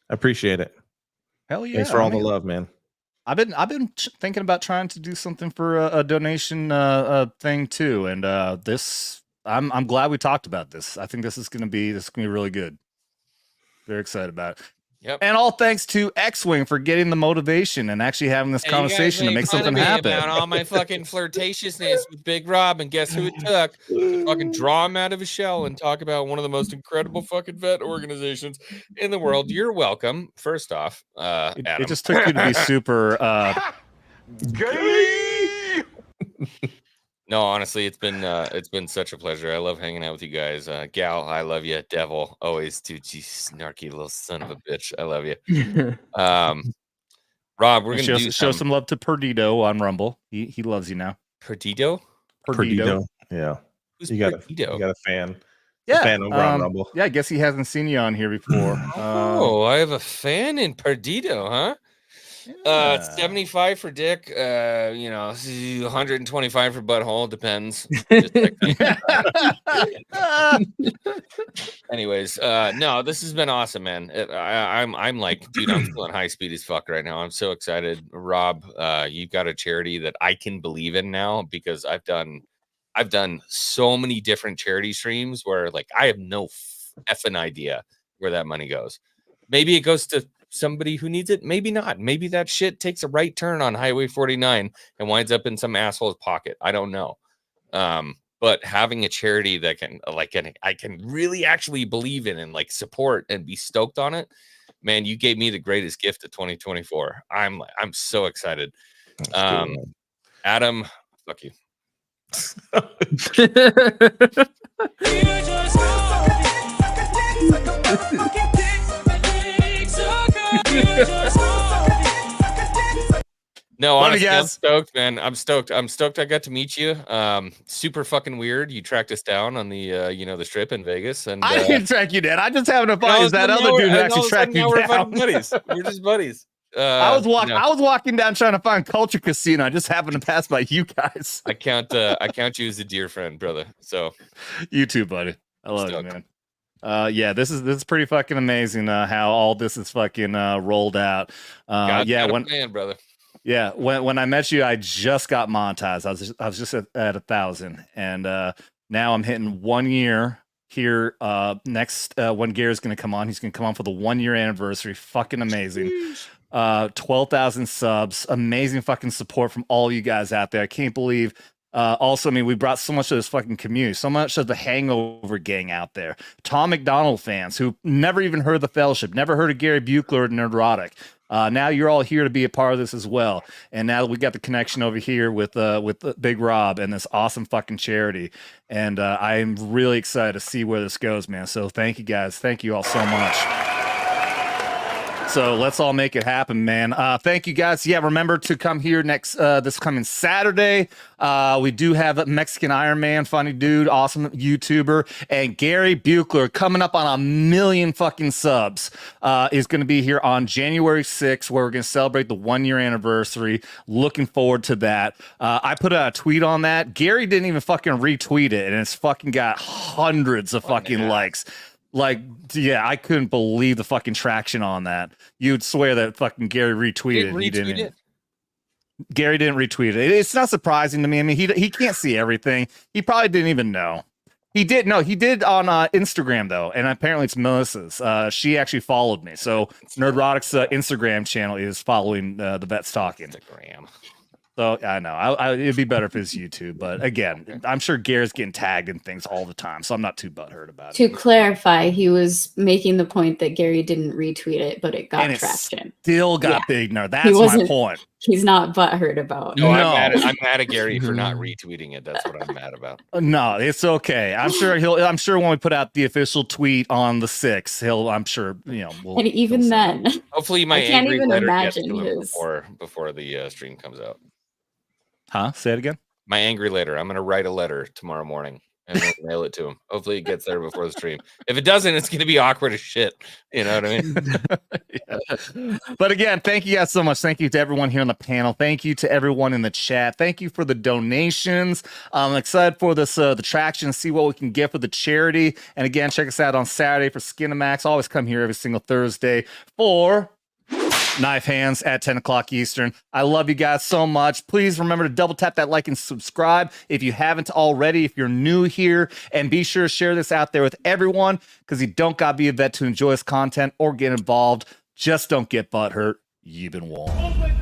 I appreciate it. Hell yeah! Thanks for all I mean, the love, man. I've been thinking about trying to do something for a donation thing too, and this I'm glad we talked about this. I think this is gonna be really good. Very excited about it. Yep. And all thanks to XWing for getting the motivation and actually having this conversation to make something happen. About all my fucking flirtatiousness with Big Rob, and guess who it took to fucking draw him out of his shell and talk about one of the most incredible fucking vet organizations in the world. You're welcome. First off, Adam. It just took you to be super. No, honestly, it's been such a pleasure. I love hanging out with you guys. Gal, I love you. Devil, always Tucci, snarky little son of a bitch. I love you. Rob, we're gonna show some love to Perdido on Rumble. He loves you now. Perdido? Perdido. Yeah. Who's You got Perdido? a fan. Yeah, A fan over on Rumble. Yeah, I guess he hasn't seen you on here before. Oh, I have a fan in Perdido, huh? 75 for dick, 125 for butthole, depends. Anyways, no, this has been awesome, man. I'm like, dude, I'm feeling high speed as fuck right now. I'm so excited. Rob, you've got a charity that I can believe in now, because I've done so many different charity streams where, like, I have no effing idea where that money goes. Maybe it goes to somebody who needs it, maybe not. Maybe that shit takes a right turn on Highway 49 and winds up in some asshole's pocket. I don't know. But having a charity that I can really actually believe in and like support and be stoked on it, man, you gave me the greatest gift of 2024. I'm so excited. Adam, fuck you. No, honestly, I'm stoked, man. I'm stoked I got to meet you. Super fucking weird. You tracked us down on the the strip in Vegas, and I didn't track you down. I just having a fun. Is that other dude who actually tracked you we're down? buddies. We're just buddies. I was walking down trying to find Culture Casino. I just happened to pass by you guys. I count you as a dear friend, brother. So you too, buddy. I love you, man. Yeah, this is pretty fucking amazing. How all this is fucking rolled out. Man, brother. Yeah, when I met you, I just got monetized. I was just at 1,000, and now I'm hitting 1 year here. Next, when Gary's going to come on, he's going to come on for the 1 year anniversary. Fucking amazing. 12,000 subs. Amazing fucking support from all you guys out there. I can't believe. Also, I mean, we brought so much of this fucking community, so much of the Hangover gang out there. Tom McDonald fans who never even heard of the Fellowship, never heard of Gary Buechler or Nerdrotic. Now you're all here to be a part of this as well. And now we got the connection over here with Big Rob and this awesome fucking charity. And I'm really excited to see where this goes, man. So thank you guys. Thank you all so much. So let's all make it happen, man. Thank you guys. Yeah, remember to come here this coming Saturday. We do have Mexican Iron Man, funny dude, awesome YouTuber, and Gary Buechler coming up on 1 million fucking subs. Is going to be here on January 6th, where we're going to celebrate the 1 year anniversary. Looking forward to that. I put out a tweet on that. Gary didn't even fucking retweet it, and it's fucking got hundreds of fucking likes. Like, yeah, I couldn't believe the fucking traction on that. You'd swear that fucking Gary retweeted. He didn't. Gary didn't retweet it. It's not surprising to me. I mean, he can't see everything. He probably didn't even know. He did on Instagram though, and apparently it's Melissa's. She actually followed me. So Nerdrotic's Instagram channel is following the Vets Talking. Instagram. So I know it'd be better if it's YouTube, but again, I'm sure Gary's getting tagged in things all the time, so I'm not too butthurt about it. To clarify, he was making the point that Gary didn't retweet it, but it got traction. Still got big. No, that's my point. He's not butthurt about. No, I'm mad at Gary for not retweeting it. That's what I'm mad about. No, it's okay. I'm sure when we put out the official tweet on the 6th, I'm sure and even then, hopefully my angry letter gets to him before the stream comes out. Huh? Say it again. My angry letter. I'm going to write a letter tomorrow morning. and then mail it to him. Hopefully it gets there before the stream. If it doesn't, it's gonna be awkward as shit. You know what I mean? Yeah. But again, thank you guys so much. Thank you to everyone here on the panel. Thank you to everyone in the chat. Thank you for the donations. I'm excited for this the traction, see what we can get for the charity. And again, check us out on Saturday for Skinamax. Always come here every single Thursday for Knife Hands at 10 o'clock Eastern. I love you guys so much. Please remember to double tap that like and subscribe if you haven't already, if you're new here, and be sure to share this out there with everyone, because you don't gotta be a vet to enjoy this content or get involved. Just don't get butthurt. You've been warned.